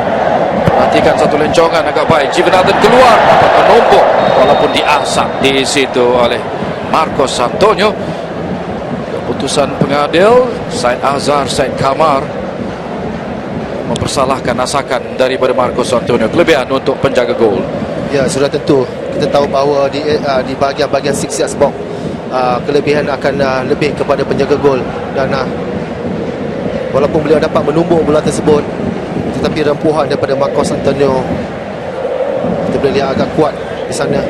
Perhatikan satu lencongan agak baik. Jivanathan keluar, dapat menumpuk walaupun diasak di situ oleh Marcos Antonio. Keputusan pengadil Syed Azhar Syed Kamar mempersalahkan asakan daripada Marcos Antonio. Kelebihan untuk penjaga gol. Ya, sudah tentu. Kita tahu bahawa di bahagian 6 yards box kelebihan akan lebih kepada penjaga gol. Dan walaupun beliau dapat menumbuk bola tersebut, tetapi rempuhan daripada Marcos Antonio kita boleh lihat agak kuat di sana.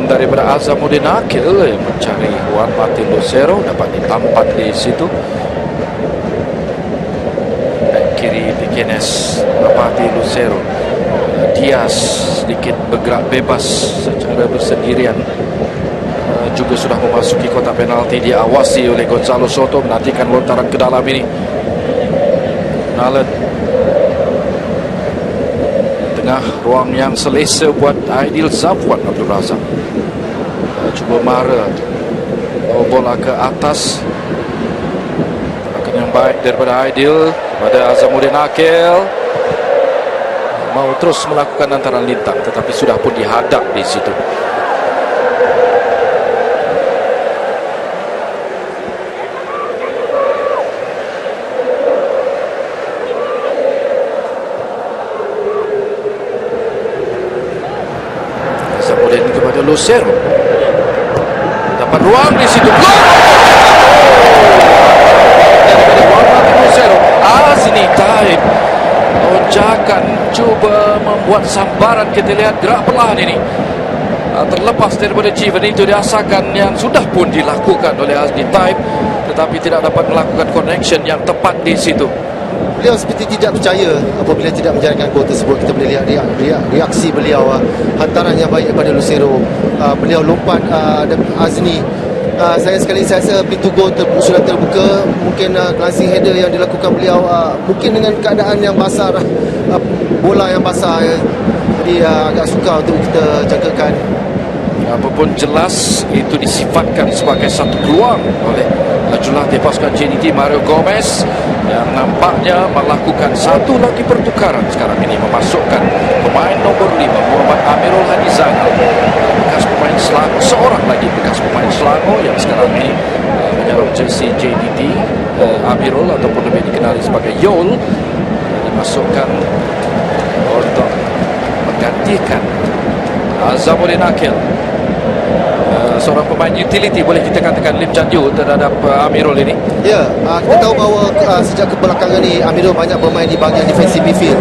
Daripada Azamuddin Akil mencari Juan Martin Lucero, dapat ditampak di situ. Back kiri PKNS Martin Lucero. Diaz sedikit bergerak bebas secara bersendirian, juga sudah memasuki kotak penalti. Diawasi oleh Gonzalo Soto, menantikan lontaran ke dalam ini. Nalet tengah ruang yang selesa buat Aidil Zafwan Abdul Razak. Cuba mara bawa bola ke atas. Gerakan yang baik daripada Aidil kepada Azamuddin Akil. Mau terus melakukan antaran lintang, tetapi sudah pun dihadap di situ. Azamuddin kepada Lucero. Dapat ruang di situ. Gol! Lucero. Sini Taib lonjakan, cuba membuat sambaran. Kita lihat gerak perlahan ini terlepas daripada Jivan. Itu diasakan yang sudah pun dilakukan oleh Azni Taib, tetapi tidak dapat melakukan connection yang tepat di situ. Beliau seperti tidak percaya apabila tidak menjalankan gol tersebut. Kita boleh lihat reaksi beliau, hantaran yang baik daripada Lucero. Beliau lompat Azni. Saya rasa pintu gol sudah terbuka. Mungkin glancing header yang dilakukan beliau mungkin dengan keadaan yang basah, bola yang basah, jadi agak sukar untuk kita jangkakan. Apapun jelas itu disifatkan sebagai satu peluang oleh jurulatih pasukan JDT Mario Gomez yang nampaknya melakukan satu lagi pertukaran sekarang ini, memasukkan pemain nomor 5 Muhammad Amirul Hadi Zainal, bekas pemain Selangor, seorang lagi bekas pemain Selangor yang sekarang ini menyerang jersey JDT. Amirul ataupun lebih dikenali sebagai Yol dimasukkan untuk menggantikan Azamuddin Akil, seorang pemain utility boleh kita katakan, Lim Chan Yu terhadap Amirul ini. Ya, kita tahu bahawa sejak kebelakangan ini Amirul banyak bermain di bahagian defensive midfield.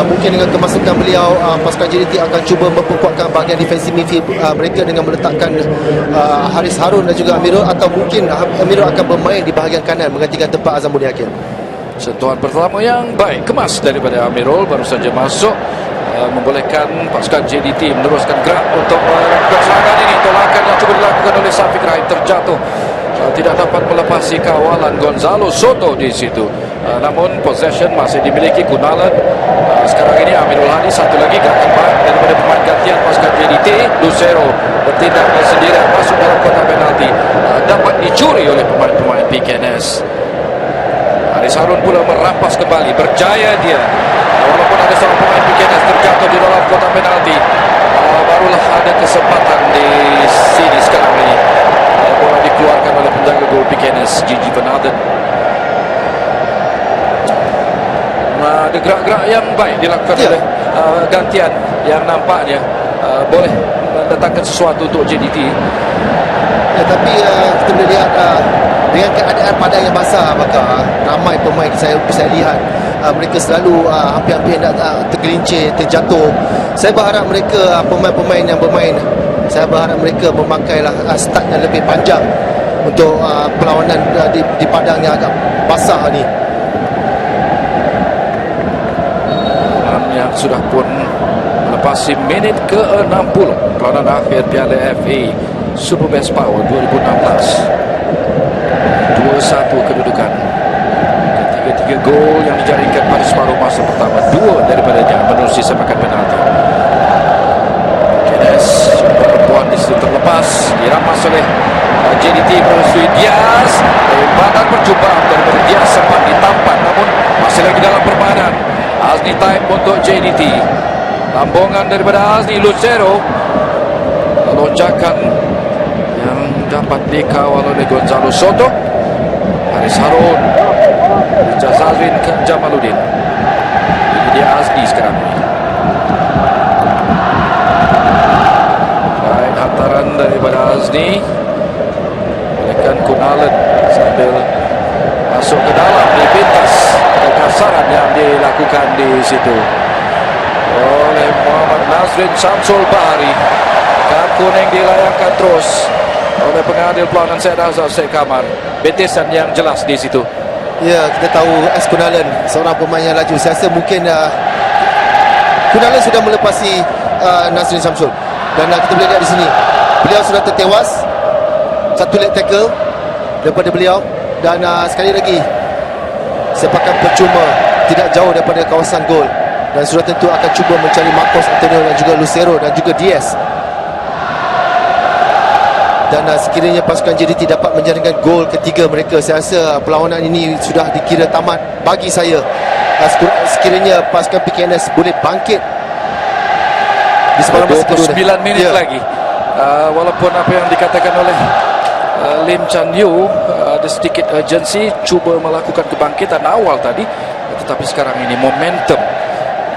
Mungkin dengan kemasukan beliau, pasukan JDT akan cuba memperkuatkan bahagian defensive midfield mereka dengan meletakkan Haris Harun dan juga Amirul, atau mungkin Amirul akan bermain di bahagian kanan menggantikan tempat Azamuddin Akil. Sentuhan pertama yang baik, kemas daripada Amirul, baru saja masuk, membolehkan pasukan JDT meneruskan gerak untuk melakukan serangan ini. Tolakan yang cuba dilakukan oleh Safiq Rahim terjatuh, tidak dapat melepasi kawalan Gonzalo Soto di situ. Namun possession masih dimiliki Kunalan. Sekarang ini Amirul Hadi, satu lagi gerakan baik daripada pemain gantian pasukan JDT. Lucero bertindak sendirian masuk dalam kotak penalti, dapat dicuri oleh pemain-pemain PKNS. Haris Harun pula merampas kembali, berjaya dia. Walaupun ada seorang pemain PKNS terjatuh di dalam kotak penalti, barulah ada kesempatan di sini sekarang ini. Bola dikeluarkan oleh penjaga gol PKNS, Gigi Van Aden. Ada gerak-gerak yang baik dilakukan oleh gantian yang nampaknya boleh mendatangkan sesuatu untuk JDT. Ya, tapi kita boleh lihat dengan keadaan padang yang basah, maka ramai pemain saya lihat mereka selalu hampir-hampir nak tergelincir, terjatuh. Saya berharap mereka, pemain-pemain yang bermain, saya berharap mereka memakailah start yang lebih panjang untuk perlawanan di padang yang agak basah ni. Yang sudah pun melepasi minit ke-60 perlawanan akhir Piala FA Super Best Power 2016. 2-1 kedudukan. Ketiga gol yang dijaringkan pada separuh masa pertama, dua daripadanya menerusi sepakan penalti. Kenes perempuan di situ terlepas, dirampas oleh JDT melalui Diaz. Tembakan percubaan daripada Diaz sempat ditampak, namun masih lagi dalam permainan. Azni Taib untuk JDT. Lambungan daripada Azni. Lucero, lonjakan yang dapat dikawal oleh Gonzalo Soto. Haris Harun, Jazalin Jamaluddin. Ini dia Azni sekarang ini. Baik, hantaran daripada Azni, olehkan Kunalan sambil masuk ke dalam di pintas. Kasaran yang dilakukan di situ oleh Muhammad Nazrin Syamsul Bahari. Kad kuning dilayangkan terus oleh pengadil perlawanan Syed Azhar Syed Kamar. Betesan yang jelas di situ. Ya, kita tahu S. Kunalan seorang pemain yang laju. Saya rasa mungkin Kunalan sudah melepasi Nazrin Syamsul, dan kita boleh lihat di sini beliau sudah tertewas. Satu leg tackle daripada beliau, dan sekali lagi sepakan percuma tidak jauh daripada kawasan gol, dan sudah tentu akan cuba mencari Marcos Antonio dan juga Lucero dan juga Diaz. Dan sekiranya pasukan JDT dapat menjaringkan gol ketiga mereka, saya rasa perlawanan ini sudah dikira tamat bagi saya. Sekiranya pasukan PKNS boleh bangkit di separuh masa kedua. 29 minit lagi. Walaupun apa yang dikatakan oleh Lim Chan Yu, ada sedikit urgency cuba melakukan kebangkitan awal tadi, tetapi sekarang ini momentum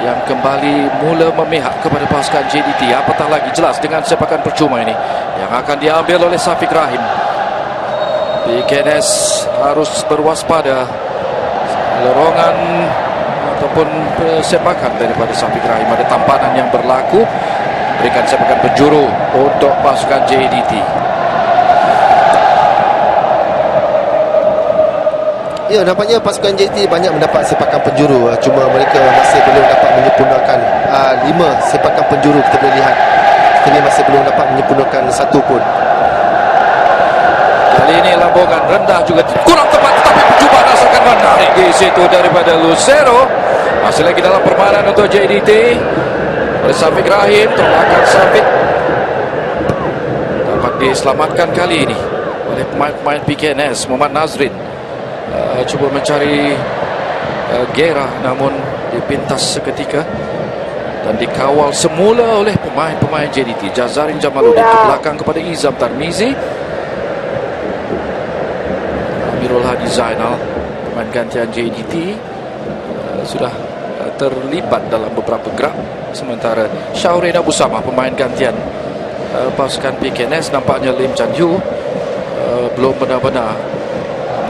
yang kembali mula memihak kepada pasukan JDT. Apatah lagi jelas dengan sepakan percuma ini yang akan diambil oleh Safiq Rahim. PKNS harus berwaspada lorongan ataupun sepakan daripada Syafiq Rahim. Ada tampanan yang berlaku, berikan sepakan penjuru untuk pasukan JDT. Ya, nampaknya pasukan JDT banyak mendapat sepakan penjuru, cuma mereka masih belum dapat menyempurnakan 5 sepakan penjuru. Kita boleh lihat kini masih belum dapat menyempurnakan satu pun. Kali ini lambungan rendah juga kurang tepat, tetapi percubaan asalkan menarik di situ daripada Lucero. Masih lagi dalam permainan untuk JDT oleh Syafiq Rahim. Tolakan Syafiq dapat diselamatkan kali ini oleh pemain PKNS. Muhammad Nazrin cuba mencari Gera, namun dipintas seketika dan dikawal semula oleh pemain-pemain JDT. Jazarin Jamaluddin ke belakang kepada Izam Tarmizi. Amirul Hadi Zainal, pemain gantian JDT, sudah terlibat dalam beberapa gerak, sementara Syaurin Abu Samah, pemain gantian pasukan PKNS, nampaknya Lim Chan Yu belum benar-benar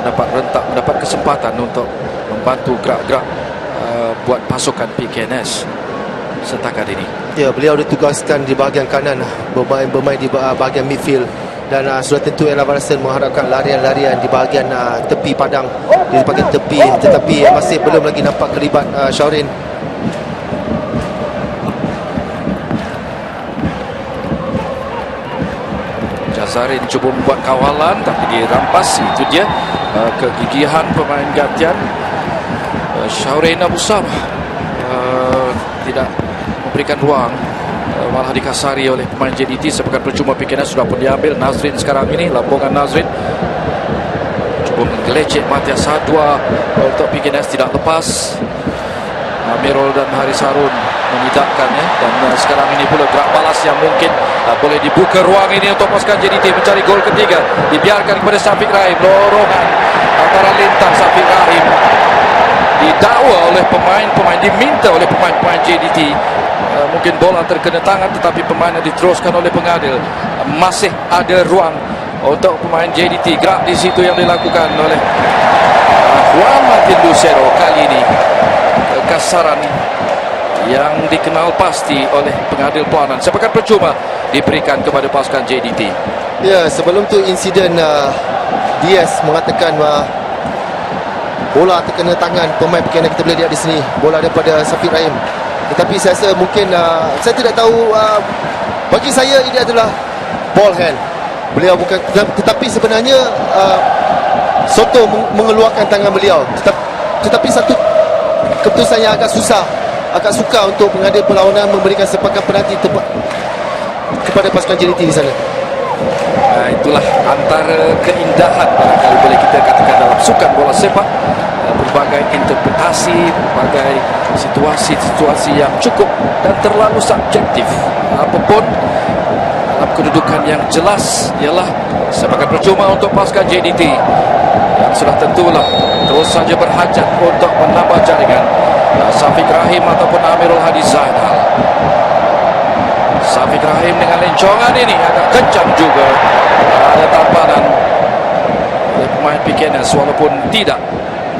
mendapat kesempatan untuk membantu gerak-gerak buat pasukan PKNS setakat ini. Ya, beliau ditugaskan di bahagian kanan, bermain di bahagian midfield, dan sudah tentu Ella Varasen mengharapkan larian-larian di bahagian tepi padang, di bahagian tepi, tetapi masih belum lagi nampak kelibat Syaurin. Jazarin cuba membuat kawalan tapi dirampas. Itu dia kegigihan pemain gantian Syaurin Abu Samah, tidak memberikan ruang, malah dikasari oleh pemain JDT. Sepakan percuma PKNS sudah pun diambil. Nazrin sekarang ini, lambungan Nazrin cuba menggelecek Matias Hadwa untuk PKNS, tidak lepas. Amirul dan Haris Harun menidakkannya, dan sekarang ini pula gerak balas yang mungkin boleh dibuka ruang ini untuk pasukan JDT mencari gol ketiga. Dibiarkan kepada Syafiq Rahim, lorongan antara lintas. Syafiq Rahim didakwa oleh pemain-pemain, diminta oleh pemain-pemain JDT. Mungkin bola terkena tangan, tetapi pemain diteruskan oleh pengadil. Masih ada ruang untuk pemain JDT. Gerak di situ yang dilakukan oleh Juan Martin Lucero. Kali ini kekasaran yang dikenal pasti oleh pengadil pelawanan. Sepakan percuma diberikan kepada pasukan JDT. Ya, sebelum tu insiden Diaz mengatakan bola terkena tangan pemain PKNS. Kita boleh lihat di sini bola daripada Syafiq Rahim, tetapi saya rasa mungkin saya tidak tahu, bagi saya ini adalah ball hand. Beliau bukan, tetapi sebenarnya Soto mengeluarkan tangan beliau, tetapi satu keputusan yang agak suka untuk pengadil perlawanan memberikan sepakan penalti kepada pasukan JDT di sana. Itulah antara keindahan barangkali boleh kita katakan dalam sukan bola sepak. Berbagai interpretasi, berbagai situasi-situasi yang cukup dan terlalu subjektif. Apapun, dalam kedudukan yang jelas ialah sepakan percuma untuk pasukan JDT yang sudah tentulah terus saja berhajat untuk menambah jaringan. Syafiq Rahim ataupun Amirul Hadi Zainal. Syafiq Rahim dengan lencongan ini agak kencang juga. Ada tampanan oleh pemain PKNS, walaupun tidak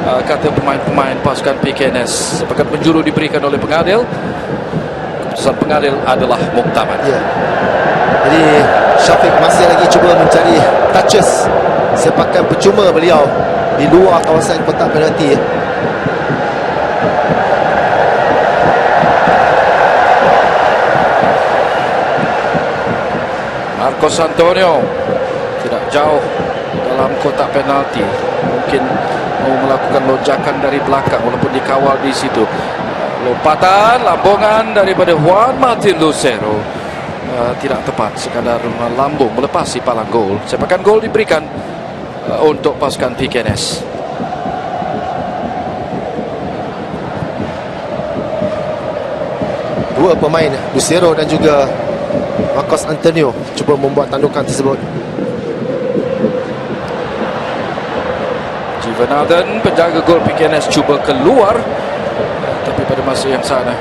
kata pemain-pemain pasukan PKNS. Sepakat penjuru diberikan oleh pengadil. Keputusan pengadil adalah muktamad. Ya. Jadi Syafiq masih lagi cuba mencari touches sepakan percuma beliau di luar kawasan kotak penalti. Marcos Antonio tidak jauh dalam kotak penalti, mungkin mau melakukan lonjakan dari belakang walaupun dikawal di situ. Lompatan lambungan daripada Juan Martin Lucero tidak tepat, sekadar melambung melepasi palang gol. Sepakan gol diberikan untuk pasukan PKNS. Dua pemain, Lucero dan juga Marcos Antonio, cuba membuat tandukan tersebut. Jivanathan, penjaga gol PKNS, cuba keluar, tapi pada masa yang sana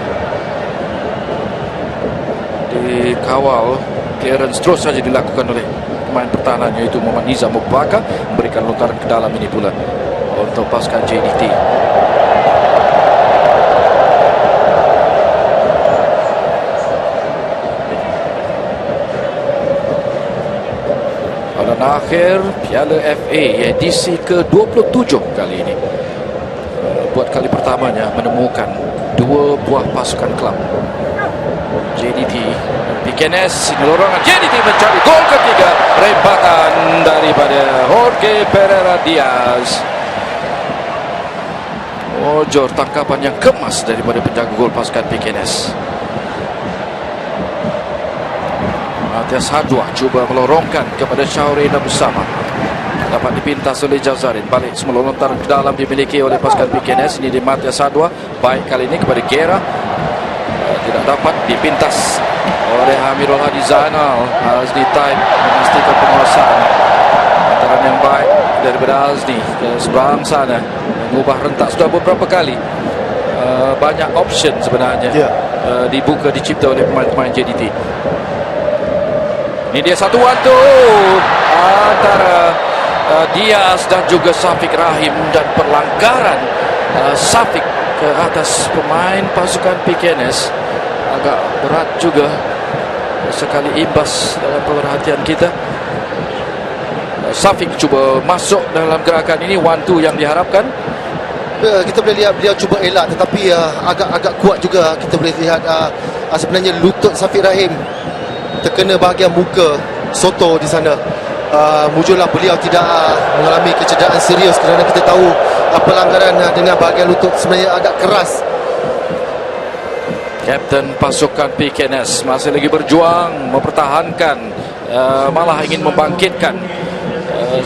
dikawal. Clearance terus saja dilakukan oleh pemain pertahanan, iaitu Muhammad Nizam Mubaka, memberikan lontaran ke dalam ini pula untuk pasukan JDT. Kejuaraan akhir Piala FA edisi ke-27 kali ini. Buat kali pertamanya menemukan dua buah pasukan kelab. JDT PKNS, ini lorongan JDT mencari gol ketiga, rempatan daripada Jorge Pereira Diaz. Jor tangkapan yang kemas daripada penjaga gol pasukan PKNS. Matias Hadwa cuba melorongkan kepada Syaurin Abu Sama, dapat dipintas oleh Jazarin. Balik semula lontar ke dalam dimiliki oleh pasukan PKNS. Ini di Matias Hadwa, baik kali ini kepada Gera, tidak dapat dipintas oleh Amirul Hadi Zainal. Azni Taib memastikan penguasaan. Antaran yang baik daripada Azni ke seberang sana, mengubah rentak sudah beberapa kali. Banyak option sebenarnya dibuka, dicipta oleh pemain-pemain JDT. Ini dia satu waktu antara Diaz dan juga Syafiq Rahim, dan perlanggaran Syafiq ke atas pemain pasukan PKNS agak berat juga, sekali imbas dalam perhatian kita. Syafiq cuba masuk dalam gerakan ini, 1-2 yang diharapkan. Kita boleh lihat beliau cuba elak, tetapi agak kuat juga. Kita boleh lihat sebenarnya lutut Syafiq Rahim terkena bahagian muka Soto di sana. Mujurlah beliau tidak mengalami kecederaan serius, kerana kita tahu pelanggaran dengan bahagian lutut sebenarnya agak keras. Kapten pasukan PKNS masih lagi berjuang mempertahankan, malah ingin membangkitkan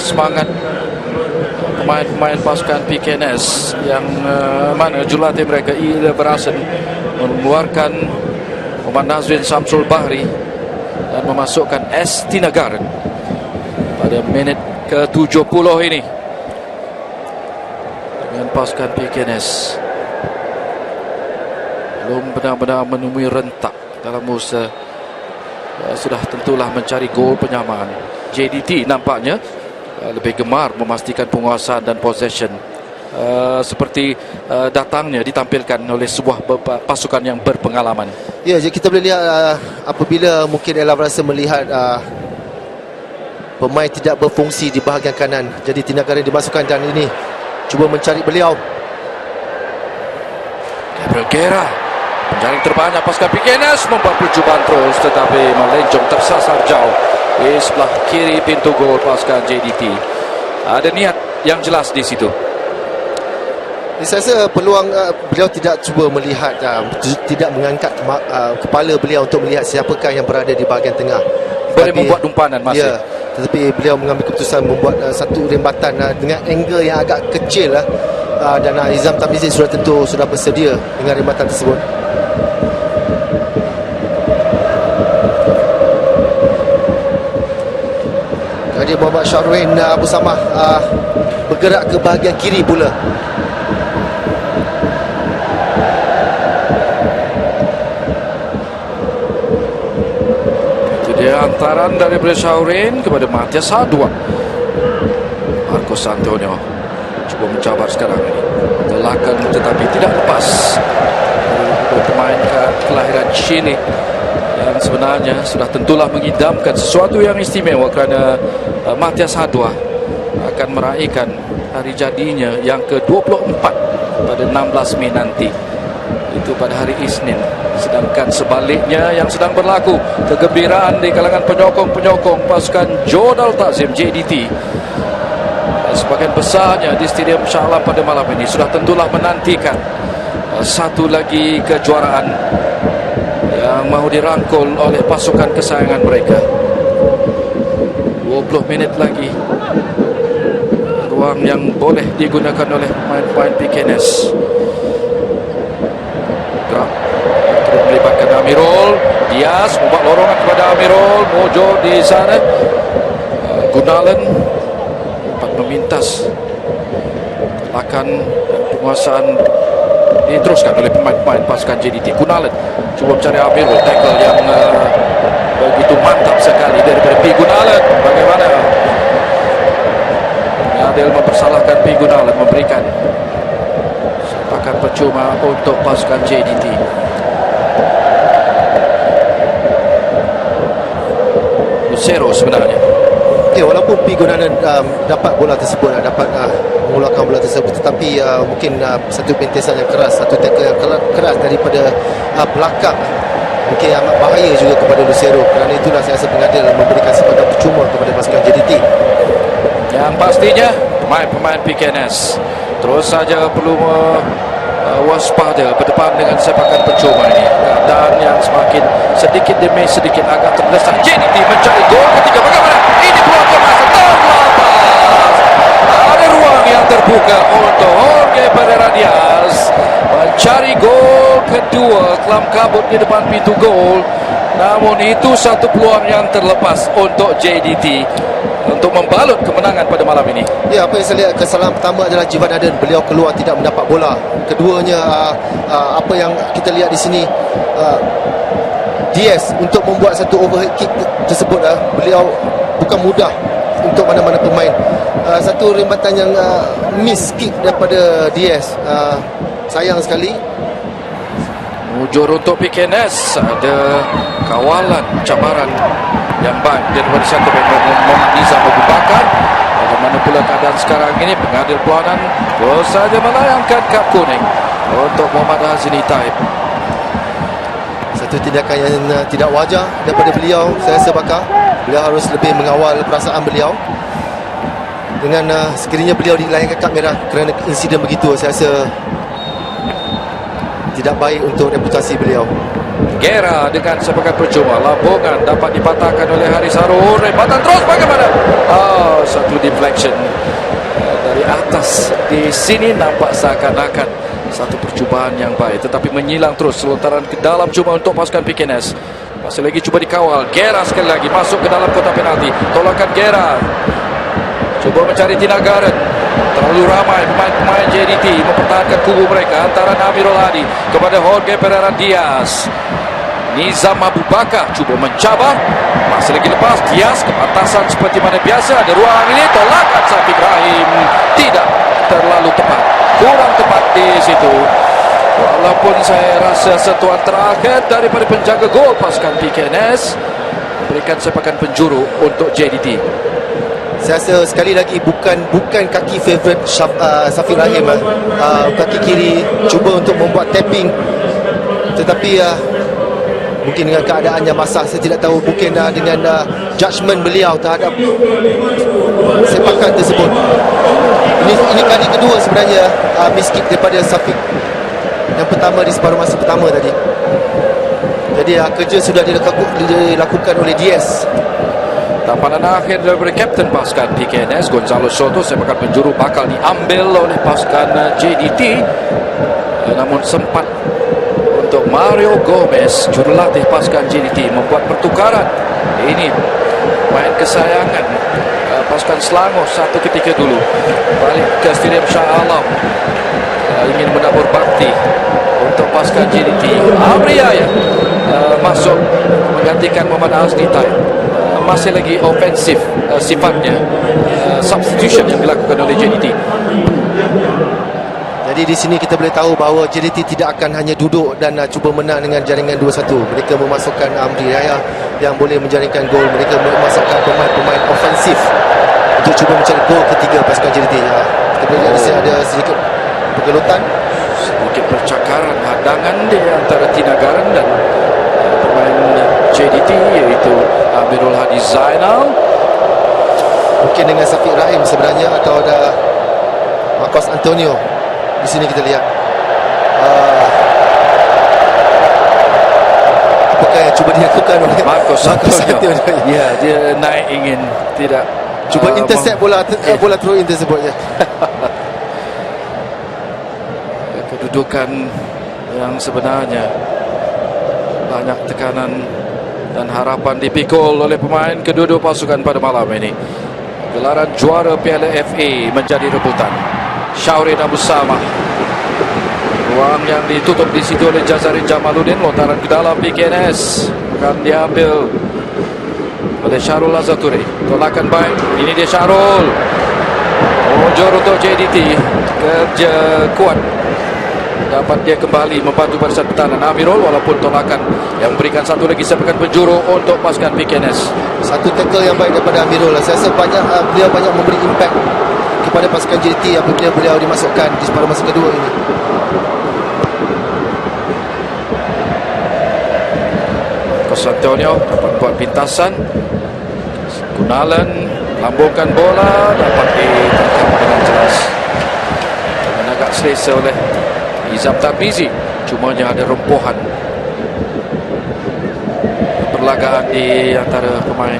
semangat pemain-pemain pasukan PKNS yang mana jurulatih mereka Ila Berasen mengeluarkan Muhammad Nazrin Samsul Bahri dan memasukkan S. Tinagaran pada minit ke-70 ini. Dengan pasukan PKNS belum benar-benar menemui rentak dalam usaha, sudah tentulah mencari gol penyamaan. JDT nampaknya lebih gemar memastikan penguasaan dan possession, seperti datangnya ditampilkan oleh sebuah pasukan yang berpengalaman. Ya, jadi kita boleh lihat apabila mungkin Ella berasa melihat pemain tidak berfungsi di bahagian kanan, jadi tindakan yang dimasukkan, dan ini cuba mencari beliau. Gabriel Gera, penjaring terbanyak pasukan PKNS, membuat percubaan terus tetapi melencong tersasar jauh di sebelah kiri pintu gol pasukan JDT. Ada niat yang jelas di situ. Saya rasa peluang beliau tidak cuba melihat, tidak mengangkat kepala beliau untuk melihat siapakah yang berada di bahagian tengah. Boleh membuat umpanan masih. Ya, tetapi beliau mengambil keputusan membuat satu rembatan dengan angle yang agak kecil, dan Izam Tamizi sudah bersedia dengan rembatan tersebut. Jadi Muhammad Syarwin Abu Samah bergerak ke bahagian kiri pula. Antaran dari Syaurin kepada Matias Hadwa. Marcos Antonio cuba mencabar sekarang ini, gelakan tetapi tidak lepas. Pemain kelahiran Chile yang sebenarnya sudah tentulah mengidamkan sesuatu yang istimewa, kerana Matias Hadwa akan meraihkan hari jadinya yang ke-24 pada 16 Mei nanti, itu pada hari Isnin. Sedangkan sebaliknya yang sedang berlaku kegembiraan di kalangan penyokong-penyokong pasukan Jodal Takzim JDT, sebagian besarnya di Stadium Shah Alam pada malam ini sudah tentulah menantikan satu lagi kejuaraan yang mahu dirangkul oleh pasukan kesayangan mereka. 20 minit lagi ruang yang boleh digunakan oleh pemain-pemain PKNS. Gerak melibatkan Amirul Diaz, membuat lorongan kepada Amirul Mojo di sana. Gunalan dapat memintas, akan penguasaan diteruskan oleh pemain-pemain pasukan JDT. Gunalan cuba mencari Amirul, tackle yang begitu mantap sekali daripada P. Gunalan. Bagaimana Adil mempersalahkan P. Gunalan, memberikan sepakan percuma untuk pasukan JDT. Lucero sebenarnya Okey, walaupun P. Gunanan dapat bola tersebut, dapat mengeluarkan bola tersebut, tetapi mungkin satu pentesan yang keras, satu tackle yang keras daripada belakang mungkin amat bahaya juga kepada Lucero. Kerana itulah saya rasa pengadil memberikan sepatah percuma kepada pasukan JDT. Yang pastinya pemain PKNS terus saja perlu waspada berdepan dengan sepakan percuma ini. Keadaan yang semakin sedikit demi sedikit agak terdesak. JDT mencari gol ketiga. Bagaimana? Ini peluang keemasan terlepas. Ada ruang yang terbuka untuk Jorge Pereira Diaz mencari gol kedua kelam kabut di depan pintu gol. Namun itu satu peluang yang terlepas untuk JDT untuk membalut kemenangan pada malam ini. Ya, apa yang saya lihat, kesalahan pertama adalah Jivan Aden. Beliau keluar tidak mendapat bola. Keduanya, apa yang kita lihat di sini, Diaz untuk membuat satu overhead kick tersebut, beliau bukan mudah untuk mana-mana pemain. Satu rembatan yang miss kick daripada Diaz. Sayang sekali. Mujur untuk PKNS, ada kawalan cabaran yang baik daripada satu Muhammad Nizam Abu Bakar. Bagaimana pula keadaan sekarang ini? Pengadil pelawanan terus saja melayangkan kad kuning untuk Muhammad Hazini Taib. Satu tindakan yang tidak wajar daripada beliau. Saya rasa Bakar, beliau harus lebih mengawal perasaan beliau. Dengan sekiranya beliau dilayangkan kad merah kerana insiden begitu, saya rasa tidak baik untuk reputasi beliau. Gera dengan sepakat percuma. Lambungan dapat dipatahkan oleh Haris Harun. Rembatan terus bagaimana? Satu deflection dari atas. Di sini nampak seakan-akan satu percubaan yang baik, tetapi menyilang terus. Lontaran ke dalam cuma untuk pasukan PKNS. Masih lagi cuba dikawal. Gera sekali lagi masuk ke dalam kotak penalti. Tolakan Gera. Cuba mencari Tina Garen. Terlalu ramai pemain-pemain JDT mempertahankan kubu mereka. Antara Amirul Hadi kepada Jorge Pereira Diaz. Nizam Abu Bakar cuba mencabar. Masih lagi lepas. Diaz kepantasan seperti mana biasa. Ada ruang ini. Tolakan Syafiq Rahim. Tidak terlalu tepat. Kurang tepat di situ. Walaupun saya rasa sentuhan terakhir daripada penjaga gol pasukan PKNS berikan sepakan penjuru untuk JDT. Saya rasa sekali lagi bukan kaki favourite Syafiq Rahim. Kaki kiri cuba untuk membuat tapping, tetapi mungkin dengan keadaan yang basah, saya tidak tahu, mungkin dengan judgement beliau terhadap sepakan tersebut. Ini kali kedua sebenarnya miss kick daripada Syafiq. Yang pertama di separuh masa pertama tadi. Jadi kerja sudah dilakukan oleh Diaz. Tampanan akhir daripada kapten pasukan PKNS Gonzalo Soto, sepakan penjuru bakal diambil oleh pasukan JDT. Namun sempat untuk Mario Gomez, jurulatih pasukan JDT, membuat pertukaran. Ini main kesayangan pasukan Selangor satu ketika dulu. Balik ke Stadium Shah Alam, ingin menabur bakti untuk pasukan JDT. Amri Yahya masuk menggantikan Muhammad Azli Taib. Masih lagi ofensif sifatnya, substitution yang dilakukan oleh JDT. Jadi di sini kita boleh tahu bahawa JDT tidak akan hanya duduk dan cuba menang dengan jaringan 2-1. Mereka memasukkan Amri Yahya yang boleh menjaringkan gol. Mereka memasukkan pemain-pemain ofensif untuk cuba mencari gol ketiga pasukan JDT. Kita boleh lihat di sini ada sedikit pergelutan, sedikit percakaran, hadangan di antara Tina Garen dan pemain JDT, iaitu Amirul Hadi Zainal. mungkin dengan Syafiq Rahim sebenarnya, atau ada Marcos Antonio. Di sini kita lihat apakah yang cuba dilakukan oleh Marcos Antonio. Ya, Dia naik ingin tidak cuba intercept bola throw in tersebut. Kedudukan yang sebenarnya banyak tekanan dan harapan dipikul oleh pemain kedua-dua pasukan pada malam ini. Gelaran juara Piala FA menjadi rebutan. Syaurin Abu Samah, ruang yang ditutup di situ oleh Jazarin Jamaluddin. Lontaran ke dalam PKNS akan diambil oleh Syarul Azaturi. Tolakan baik, ini dia Syarul. Mundur untuk JDT, kerja kuat dapat dia kembali membantu barisan pertahanan Amirul, walaupun tolakan yang memberikan satu lagi sepakan penjuru untuk pasukan PKNS. Satu tackle yang baik daripada Amirul. Saya rasa beliau banyak memberi impact kepada pasukan JDT apabila beliau dimasukkan di separuh masa kedua ini. Antonio dapat buat pintasan. Gunalan lambungkan bola, dapat ditangkap dengan jelas dan agak selesa oleh Izam Tarmizi. Cumanya ada rempuhan perlagaan di antara pemain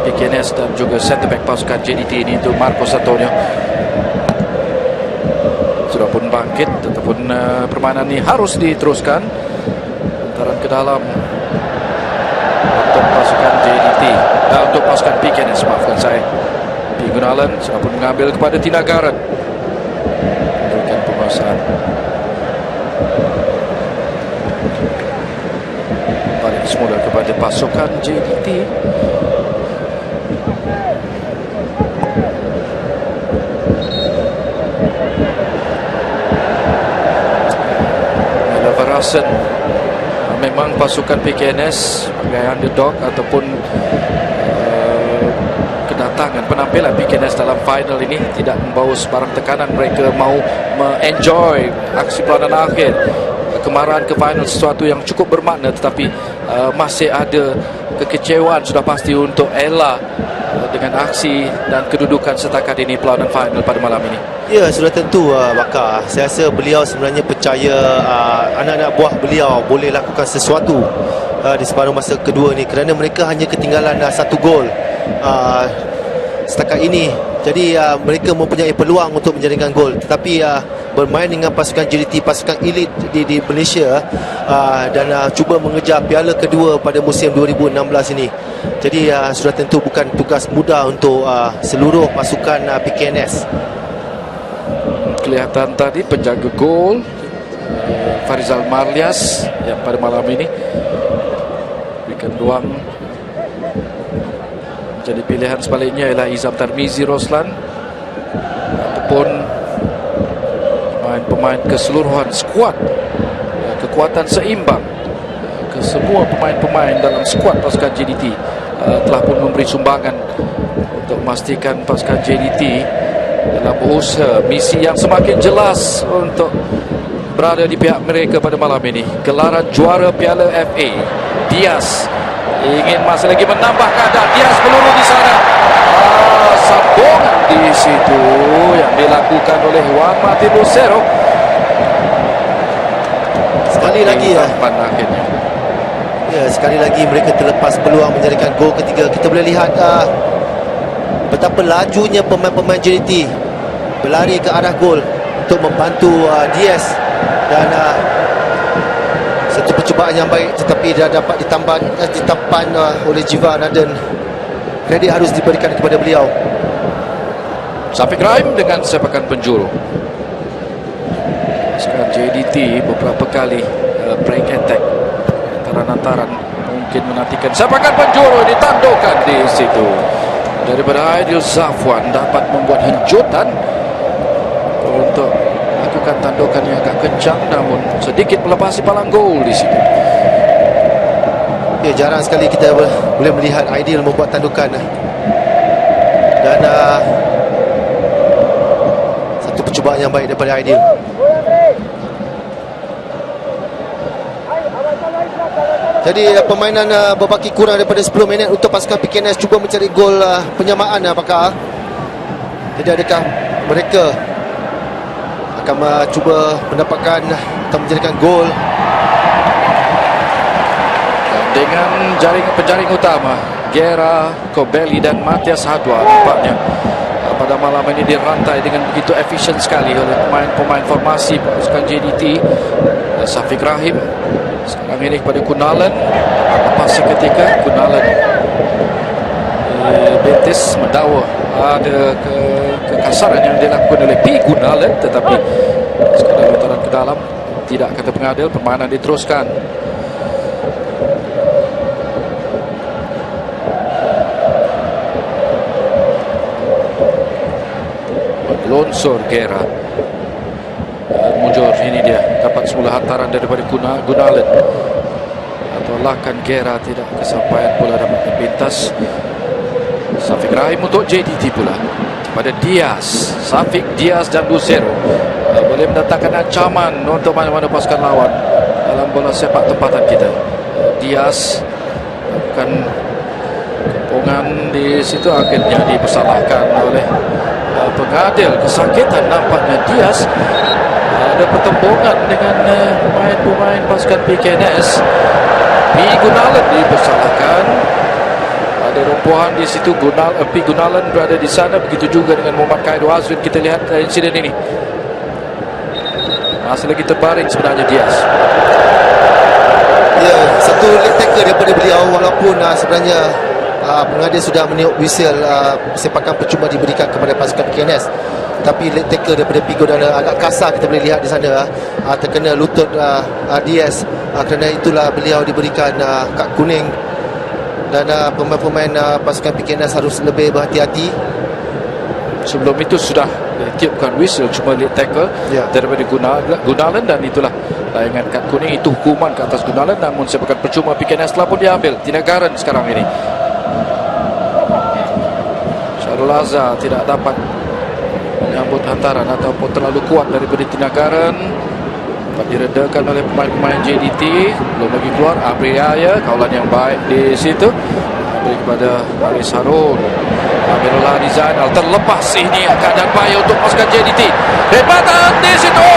PKNS dan juga centre back pasukan JDT ini untuk Marcos Antonio. Sudah pun bangkit, tetapi permainan ini harus diteruskan. Hantaran ke dalam untuk pasukan JDT, untuk pasukan PKNS, maafkan saya. P. Gunalan sudah pun mengambil kepada Tina Garrett, memberikan penguasaan. Balik semula kepada pasukan JDT. Mila Varasen. Memang pasukan PKNS sebagai underdog ataupun kedatangan penampilan PKNS dalam final ini tidak membawa sebarang tekanan. Mereka mahu enjoy aksi peranan akhir. Kemarahan ke final sesuatu yang cukup bermakna, tetapi masih ada kekecewaan sudah pasti untuk Ella dengan aksi dan kedudukan setakat ini perlawanan final pada malam ini. Ya, sudah tentu Bakar. Saya rasa beliau sebenarnya percaya anak-anak buah beliau boleh lakukan sesuatu di separuh masa kedua ni, kerana mereka hanya ketinggalan satu gol setakat ini. Jadi mereka mempunyai peluang untuk menjaringkan gol, tetapi bermain dengan pasukan JDT, pasukan elit di Malaysia, dan cuba mengejar piala kedua pada musim 2016 ini. Jadi sudah tentu bukan tugas mudah untuk seluruh pasukan PKNS. Kelihatan tadi penjaga gol Farizal Marlias yang pada malam ini berikan ruang. Jadi pilihan sebaliknya ialah Izam Tarmizi Roslan ataupun pemain keseluruhan skuad, kekuatan seimbang ke semua pemain-pemain dalam skuad pasukan JDT telah pun memberi sumbangan untuk memastikan pasukan JDT dalam usaha misi yang semakin jelas untuk berada di pihak mereka pada malam ini. Gelaran juara Piala FA. Diaz ingin masih lagi menambah keadaan. Diaz peluru di sana. Sambungan di situ yang dilakukan oleh Juan Martin Lucero. Sekali lagi akhirnya. Ya, sekali lagi mereka terlepas peluang menjaringkan gol ketiga. Kita boleh lihat betapa lajunya pemain-pemain JDT berlari ke arah gol untuk membantu Diaz, dan satu percubaan yang baik tetapi dah dapat ditampan oleh Jiva Naden. Kredit harus diberikan kepada beliau. Syafiq Rahim dengan sepakan penjuru. Sekarang JDT beberapa kali break attack, antaran mungkin menantikan sepakan penjuru ditandukan di situ. Daripada Aidil Zafwan dapat membuat henjutan untuk melakukan tandukan yang agak kencang, namun sedikit melepasi palang gol di situ. Ya, jarang sekali kita boleh melihat Aidil membuat tandukan, dan satu percubaan yang baik daripada Aidil. Jadi permainan berbaki kurang daripada 10 minit untuk pasukan PKNS cuba mencari gol penyamaan, apakah? Jadi adakah mereka akan cuba mendapatkan atau menjadikan gol? Dengan penjaring utama Gera, Kobeli dan Matias Hadwa, nampaknya pada malam ini dirantai dengan begitu efisien sekali oleh pemain-pemain formasi pasukan JDT. Syafiq Rahim sekarang ini kepada Gunalan, lepas seketika Gunalan Betis mendakwa ada kekasaran yang dilakukan oleh P. Gunalan, tetapi sekadar lontaran ke dalam, tidak kata pengadil. Permainan diteruskan. Lonsor Gera Mujur ini semula hantaran daripada Gunalen atau Lakan Gera tidak kesampaian bola dapat dipintas. Syafiq Rahim untuk JDT pula pada Diaz. Syafiq, Diaz dan Lucero boleh mendatangkan ancaman untuk mana-mana pasukan lawan dalam bola sepak tempatan kita. Diaz bukan kepungan di situ, akhirnya dipersalahkan oleh pengadil. Kesakitan nampaknya Diaz. Ada pertembungan dengan pemain-pemain pasukan PKNS. Gunalen dipersalahkan. Ada rompohan di situ. Gunalen berada di sana, begitu juga dengan Muhammad Khairul Azwin. Kita lihat insiden ini. Masih lagi terbaring sebenarnya Diaz. Ya, satu leg tackle daripada beliau, walaupun sebenarnya pengadil sudah meniup whistle sepakan percuma diberikan kepada pasukan PKNS, tapi leg tackle daripada Gunalen agak kasar, kita boleh lihat di sana, terkena lutut Diaz. Kerana itulah beliau diberikan kad kuning, dan pemain-pemain pasukan PKNS harus lebih berhati-hati. Sebelum itu sudah tiupkan whistle, cuma leg tackle daripada Gunalen, dan itulah layangan kad kuning. Itu hukuman ke atas Gunalen, namun sepakan percuma PKNS telah pun diambil. Tinagaran sekarang ini. Syarul Azhar tidak dapat menyambut hantaran ataupun terlalu kuat daripada Tinagaran. Dapat diredakan oleh pemain-pemain JDT. Belum lagi keluar Abriaya, kawalan yang baik di situ. Beri kepada Haris Harun. Amirullah Rizal terlepas. Ini keadaan bahaya untuk pasukan JDT. Rebatan di situ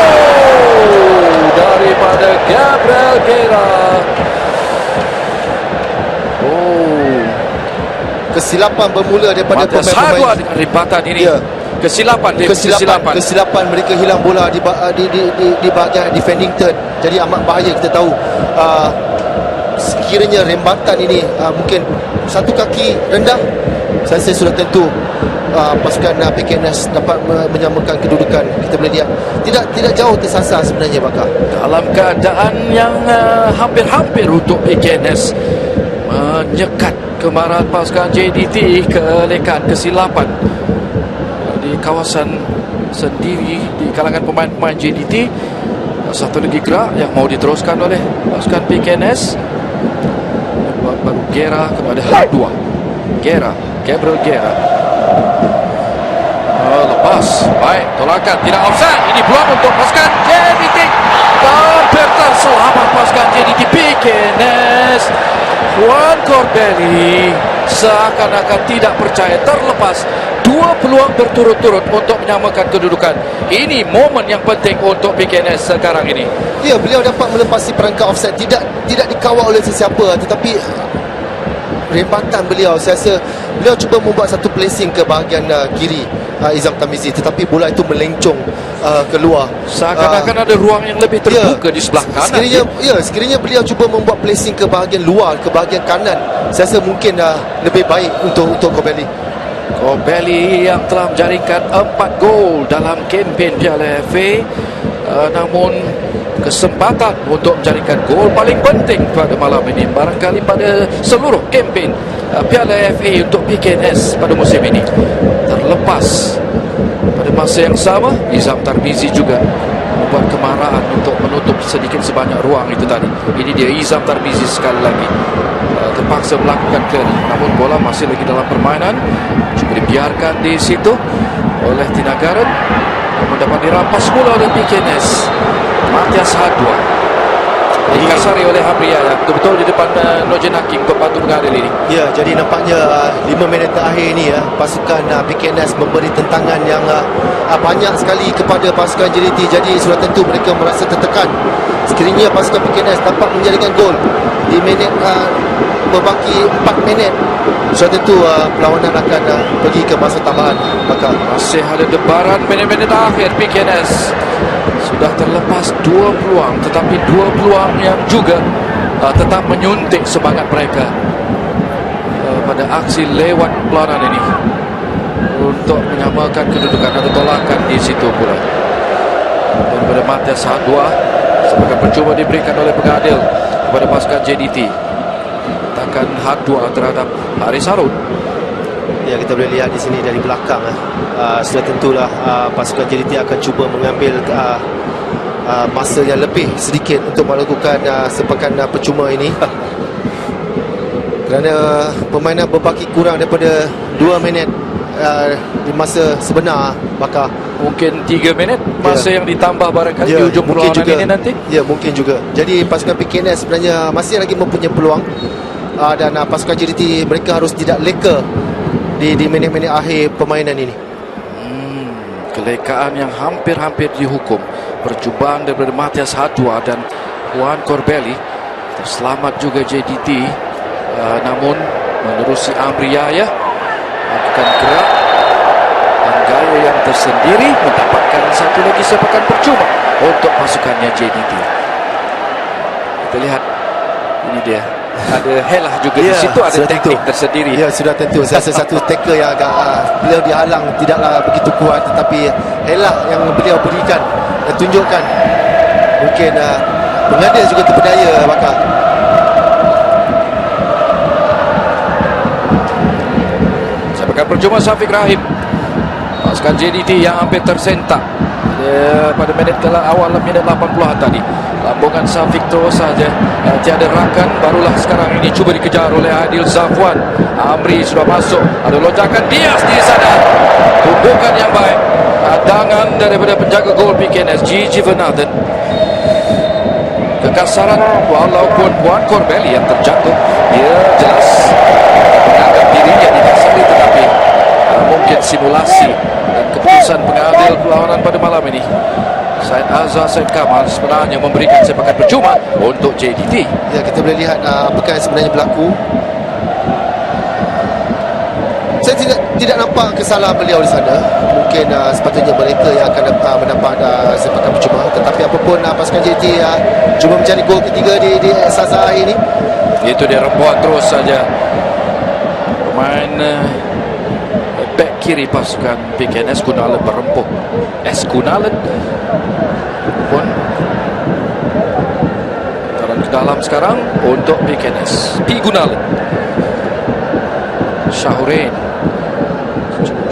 daripada Gabriel Gera. Kesilapan bermula daripada pemain-pemain dengan rebatan ini. Kesilapan mereka hilang bola di bahagian defending third. Jadi amat bahaya. Kita tahu sekiranya rembatan ini mungkin satu kaki rendah, saya rasa sudah tentu pasukan PKNS dapat menyamakan kedudukan. Kita boleh lihat tidak jauh tersasar sebenarnya Bakar. Dalam keadaan yang hampir-hampir untuk PKNS menyekat kemarahan pasukan JDT, keelekan, kesilapan di kawasan sendiri di kalangan pemain-pemain JDT. Satu lagi gerak yang mau diteruskan oleh pasukan PKNS. Baru Gera kepada H2. Gabriel Gera. Lepas. Baik, tolakan, tidak offside. Ini peluang untuk pasukan JDT. Hampir terselamat pasukan JDT PKNS. Juan Corbelli seakan-akan tidak percaya, terlepas. Dua peluang berturut-turut untuk menyamakan kedudukan. Ini momen yang penting untuk PKNS sekarang ini. Ya, beliau dapat melepasi perangkap offside. Tidak dikawal oleh sesiapa, tetapi rembatan beliau, saya rasa beliau cuba membuat satu placing ke bahagian kiri Izam Tamizi, tetapi bola itu melencong keluar. Seakan-akan ada ruang yang lebih terbuka di sebelah kanan. Sekiranya beliau cuba membuat placing ke bahagian luar, ke bahagian kanan, saya rasa mungkin lebih baik untuk Corbelli. Corbelli yang telah menjaringkan 4 gol dalam kempen Piala FA, namun kesempatan untuk menjaringkan gol paling penting pada malam ini barangkali pada seluruh kempen Piala FA untuk PKNS pada musim ini terlepas. Pada masa yang sama, Izam Tarmizi juga membuat kemarahan untuk menutup sedikit sebanyak ruang itu tadi. Ini dia Izam Tarmizi sekali lagi terpaksa melakukan clearing, namun bola masih lagi dalam permainan, cuma dibiarkan di situ oleh Tinagaran, namun dapat dirampas bola oleh PKNS. Matias H2 dikasari oleh Habriaya, betul-betul di depan Nojen Hakim, pembantu pengadil ini. Ya, jadi nampaknya 5 minit terakhir ini pasukan PKNS memberi tentangan yang banyak sekali kepada pasukan JDT. Jadi sudah tentu mereka merasa tertekan. Sekiranya pasukan PKNS dapat menjadikan gol di minit berbaki 4 minit, sudah tentu perlawanan akan pergi ke masa tambahan. Maka masih ada debaran minit-minit akhir. PKNS sudah terlepas 2 peluang, tetapi 2 peluang yang juga tetap menyuntik semangat mereka pada aksi lewat pelawanan ini untuk menyamakan kedudukan. Ada tolakan di situ pula daripada Matias H2 sebagai percuma diberikan oleh pengadil kepada pasukan JDT. Takan H2 terhadap Haris Harun. Ya, kita boleh lihat di sini dari belakang sudah tentulah pasukan JDT akan cuba mengambil masa yang lebih sedikit untuk melakukan sepakan percuma ini. Kerana permainan berbaki kurang daripada 2 minit di masa sebenar, maka Mungkin 3 minit masa yang ditambah barangkali di ujung mungkin perlawanan juga ini nanti. Ya, mungkin juga. Jadi pasukan PKNS sebenarnya masih lagi mempunyai peluang, dan pasukan JDT mereka harus tidak leka di minit-minit akhir permainan ini. Kelekaan yang hampir-hampir dihukum. Percubaan daripada Matias Hadwa dan Juan Corbelli. Terselamat juga JDT, namun menerusi Amri Yahya lakukan gerak dan gaya yang tersendiri, mendapatkan satu lagi sepakan percuma untuk pasukannya JDT. Kita lihat, ini dia, ada helah juga di situ, ada teknik tersendiri. Ya, sudah tentu. Saya rasa satu tackle yang agak beliau dihalang tidaklah begitu kuat, tetapi helah yang beliau berikan dan tunjukkan mungkin mengada juga terpedaya bakal. Sepakan percuma Syafiq Rahim. Pasukan JDT yang hampir tersentak pada minit awal minit 80-an tadi. Lambungan Syafiq terus saja, tiada rakan. Barulah sekarang ini cuba dikejar oleh Adil Zafwan. Amri sudah masuk, ada lonjakan Diaz di sana. Tumpukan yang baik, tangan daripada penjaga gol PKNS Gigi Vernathan. Kekasaran walaupun Juan Corbelli yang terjatuh, dia jelas menganggap dirinya dikasari, tetapi mungkin simulasi dan keputusan pengadil perlawanan pada malam ini, Syed Azhar Syed Kamal, sebenarnya memberikan sepakan percuma untuk JDT. Ya, kita boleh lihat apakah yang sebenarnya berlaku. Saya tidak nampak kesalahan beliau di sana. Mungkin sepatutnya mereka yang akan mendapat sepakan percuma, tetapi apapun pasukan JDT cuba mencari gol ketiga di sasa akhir ini. Itu dia rembuan terus saja pemain back kiri pasukan PKNS Kunalan berempuh. Kunalan pun taran ke dalam sekarang untuk PKNS. P. Gunalan, Syahurain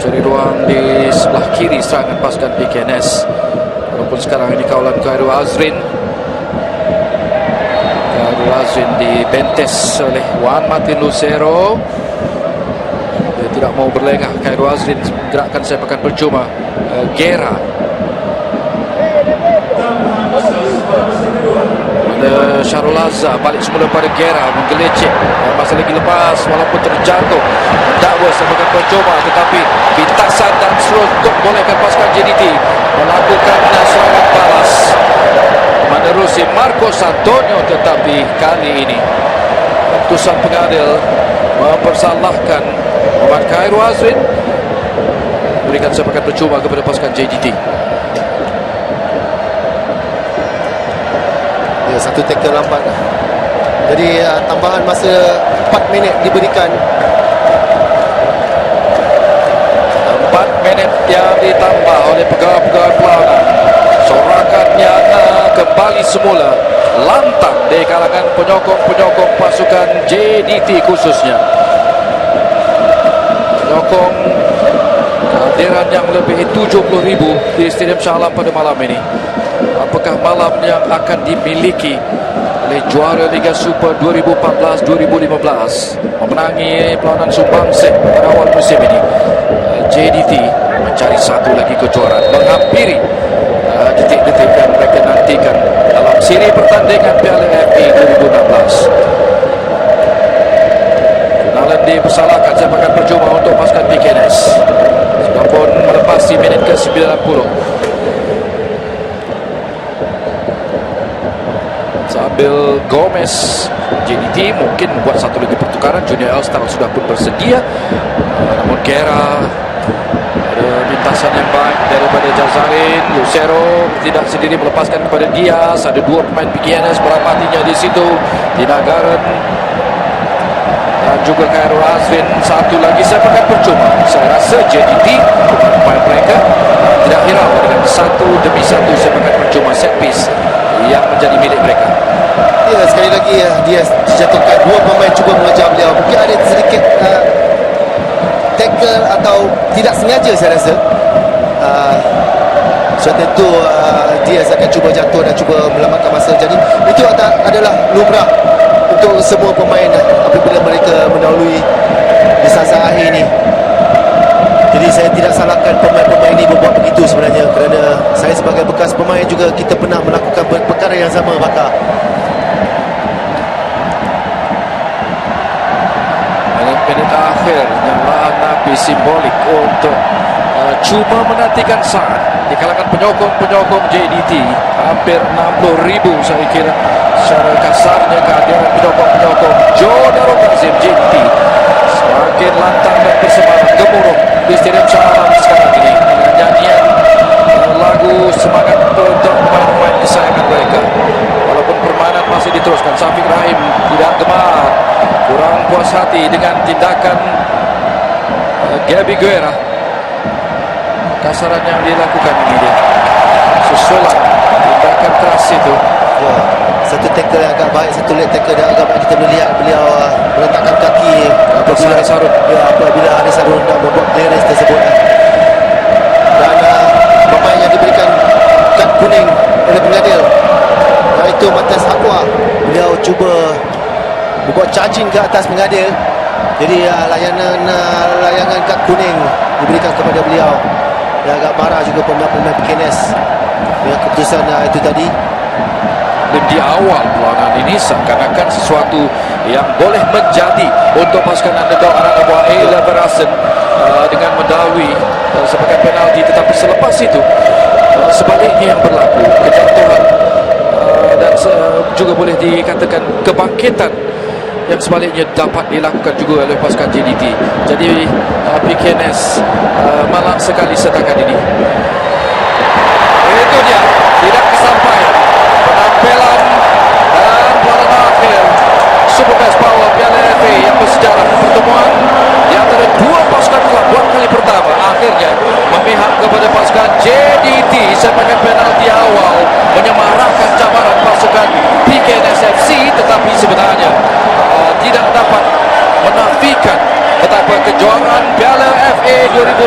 cari ruang di sebelah kiri serangan pasukan PKNS. Walaupun sekarang ini kawalan Khairul Azrin dibentes oleh Juan Martin Lucero. Dia tidak mau berlengah. Khairul Azrin gerakkan sepakan percuma. Gera, ada Syarul Azhar, balik semula pada Gera, menggelecek, masih lagi lepas walaupun terjatuh. Dakwa sepakan percuma, tetapi bintasan dan seruntuk bolehkan pasukan JDT melakukan serangan balas menerusi Marcos Antonio, tetapi kali ini keputusan pengadil mempersalahkan Muhammad Khairul Azrin, berikan sepakan percuma kepada pasukan JDT. Ya, satu tackle lambat. Jadi tambahan masa 4 minit diberikan. 4 minit yang ditambah oleh pegawai-pegawai perlawanan. Sorakan yang kembali semula lantang di kalangan penyokong-penyokong pasukan JDT khususnya. Penyokong kehadiran yang lebih 70,000 di Stadium Shah Alam pada malam ini. Apakah malam yang akan dimiliki oleh juara Liga Super 2014-2015, memenangi perlawanan Sumbangsih pada awal musim ini? JDT mencari satu lagi kejuaraan, menghampiri detik-detik yang mereka nantikan dalam siri pertandingan Piala FA 2016. Kunalan dipersalahkan sepakan percuma untuk pasukan PKNS. Sudah pun melepasi minit ke-90. Sambil Gomez, JDT mungkin membuat satu lagi pertukaran. Junior Elstar sudah pun bersedia, namun Gera, ada lintasan yang baik daripada Jazarin. Lucero tidak sendiri melepaskan kepada Diaz. Ada dua pemain PKNS merapatinya di situ, Dinagaran dan juga Khairul Azrin. Satu lagi sepakan percuma. Saya rasa JDT, pemain mereka tidak hirau dengan satu demi satu sepakan percuma set piece yang menjadi milik mereka. Ya, sekali lagi dia dijatuhkan. Dua pemain cuba mengejar beliau. Mungkin ada sedikit tackle atau tidak sengaja, saya rasa. sudah tentu Diaz akan cuba jatuh dan cuba melamatkan masa. Jadi itu adalah lumrah untuk semua pemain apabila mereka mendahului di saat-saat akhir ini. Jadi saya tidak salahkan pemain-pemain ini berbuat begitu sebenarnya, kerana saya sebagai bekas pemain juga kita pernah melakukan perkara yang sama, Bakar. Minit akhir nyalaan Nabi simbolik untuk cuma menantikan saat di kalangan penyokong-penyokong JDT. Hampir 60,000 saya kira secara kasarnya kehadiran penyokong-penyokong Joe Darul Kazim JDT semakin lantang dan bersemangat gemuruh di Stadium Shah Alam sekarang ini dengan nyanyian lagu semangat untuk pemain-pemain kesayangan mereka. Walaupun permainan masih diteruskan, Syafiq Rahim tidak gemar, kurang puas hati dengan tindakan Gabby Guerra. Kasaran yang dilakukan ini dia susulan tindakan keras itu. Ya, satu tackle yang agak baik, satu leg tackle yang agak baik. Kita melihat beliau meletakkan kaki apabila Haris Harun. Ya, apabila Haris Harun nak membuat clearance tersebut. Dan pemain yang diberikan kad kuning oleh pengadil, iaitu Matias Aqua, beliau cuba membuat charging ke atas pengadil. Jadi layangan kad kuning diberikan kepada beliau. Dia agak marah juga pemain-pemain PKNS dengan keputusan itu tadi. Dan di awal perlawanan ini seakan-akan sesuatu yang boleh menjadi untuk pasukan underdog anak buah A11 Rasen dengan mendahului sebagai penalti, tetapi selepas itu sebaliknya yang berlaku, kejatuhan dan juga boleh dikatakan kebangkitan yang sebaliknya dapat dilakukan juga oleh pasukan JDT. Jadi PKNS malang sekali setakat ini. Itu dia, tidak kesampaian penampilan dan pelajaran akhir Super Best Power Piala FA yang bersejarah. Pertemuan di antara dua pasukan kelab buat kali pertama akhirnya memihak kepada pasukan JDT sebagai penalti awal menyemarakkan cabaran pasukan PKNS FC, tetapi sebenarnya tidak dapat menafikan betapa kejuaraan Piala FA 2016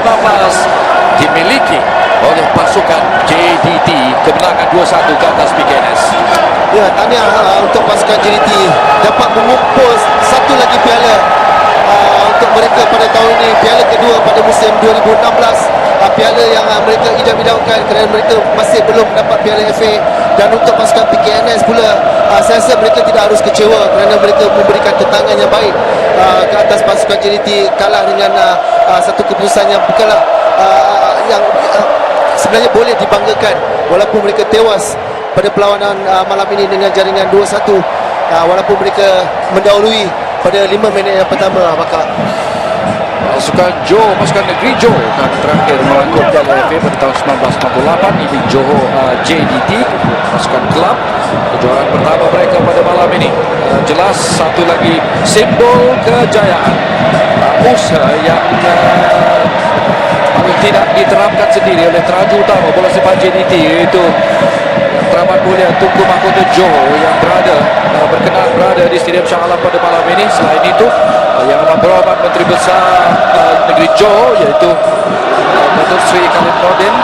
dimiliki oleh pasukan JDT. Kemenangan 2-1 ke atas PKNS. Ya, tahniah untuk pasukan JDT dapat mengumpul satu lagi piala untuk mereka pada tahun ini, piala kedua pada musim 2016. Piala yang mereka idam-idamkan kerana mereka masih belum dapat Piala FA. Dan untuk pasukan PKNS pula, saya rasa mereka tidak harus kecewa kerana mereka memberikan tentangan yang baik ke atas pasukan JDT, kalah dengan satu keputusan yang bukanlah yang sebenarnya boleh dibanggakan, walaupun mereka tewas pada perlawanan malam ini dengan jaringan 2-1, walaupun mereka mendahului pada 5 minit yang pertama. Maka pasukan pasukan negeri Johor dan terakhir melangkut Piala FA pada tahun 1998 ini Johor JDT, pasukan kelab kejuaraan pertama mereka pada malam ini. Jelas satu lagi simbol kejayaan usaha yang paling tidak diterapkan sendiri oleh teraju utama bola sepak JDT, iaitu Teramat Mulia Tunku Mahkota Johor yang berkenan berada di Stadium Shah Alam pada malam ini. Selain itu, Yang Amat Berhormat Menteri Besar Negeri Johor, iaitu Datuk Seri Khalid Nordin,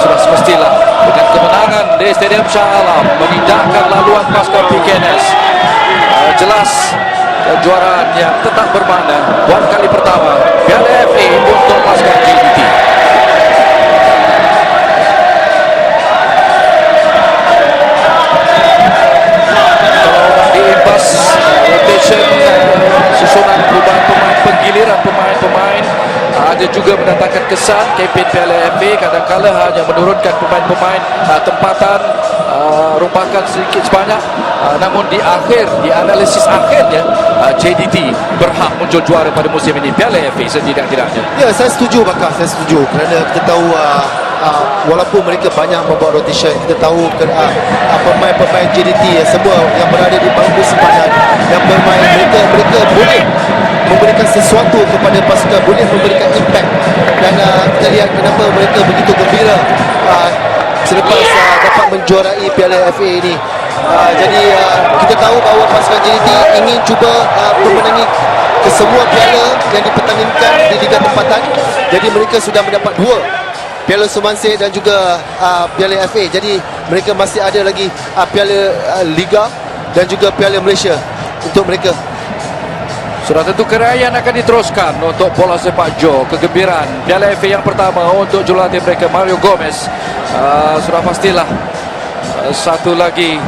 sudah semestilah dengan kemenangan di Stadium Shah Alam mengindahkan laluan pasukan PKNS. Jelas kejuaraan yang tetap bermakna buat kali pertama Piala FA untuk pasukan JDT. Susunan perubahan pemain, penggiliran pemain-pemain ada juga mendatangkan kesan. Kempen Piala FA kadang-kadang hanya menurunkan pemain-pemain tempatan, rupakan sedikit sebanyak, namun di analisis akhirnya JDT berhak muncul juara pada musim ini Piala FA setidak-tidaknya. ya, saya setuju Bakar, saya setuju kerana kita tahu walaupun mereka banyak membuat rotation, kita tahu pemain-pemain JDT semua yang berada di bangku simpanan, yang bermain, mereka boleh memberikan sesuatu kepada pasukan, boleh memberikan impact. Dan kita lihat kenapa mereka begitu gembira selepas dapat menjuarai Piala FA ini. Jadi kita tahu bahawa pasukan JDT ingin cuba memenangi kesemua piala yang dipertandingkan di Liga Tempatan. Jadi mereka sudah mendapat 2 Piala Sumansir dan juga Piala FA. Jadi mereka masih ada lagi Piala Liga dan juga Piala Malaysia untuk mereka. Sudah tentu kerayan akan diteruskan untuk bola sepak Joe. Kegembiraan Piala FA yang pertama untuk jurulatih mereka Mario Gomez. Sudah pastilah satu lagi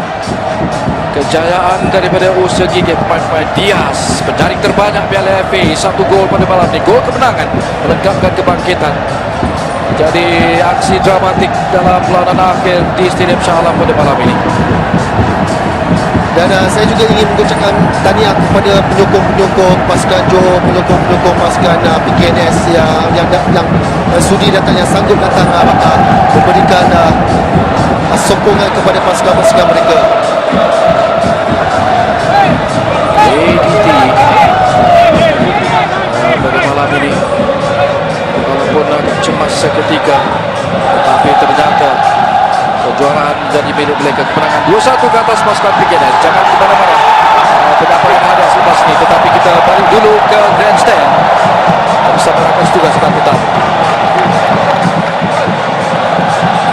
kejayaan daripada segi pemain-pemain Diaz, penjaring terbanyak Piala FA, 1 gol pada malam ini, gol kemenangan melengkapkan kebangkitan. Jadi aksi dramatik dalam perlawanan akhir di Stadium Shah Alam pada malam ini. Dan saya juga ingin mengucapkan tahniah kepada penyokong-penyokong pasukan Johor, penyokong-penyokong pasukan PKNS yang sudi datang, yang sanggup datang memberikan sokongan kepada pasukan-pasukan mereka. ADT pada malam ini walaupun agak cemas seketika, tetapi ternyata kejuaraan jadi milik mereka. Kemenangan 2-1 ke atas pasukan PKNS. Jangan ke mana-mana penyampaian ada selepas ini, tetapi kita balik dulu ke grandstand bersama rakan setugas dan tetamu.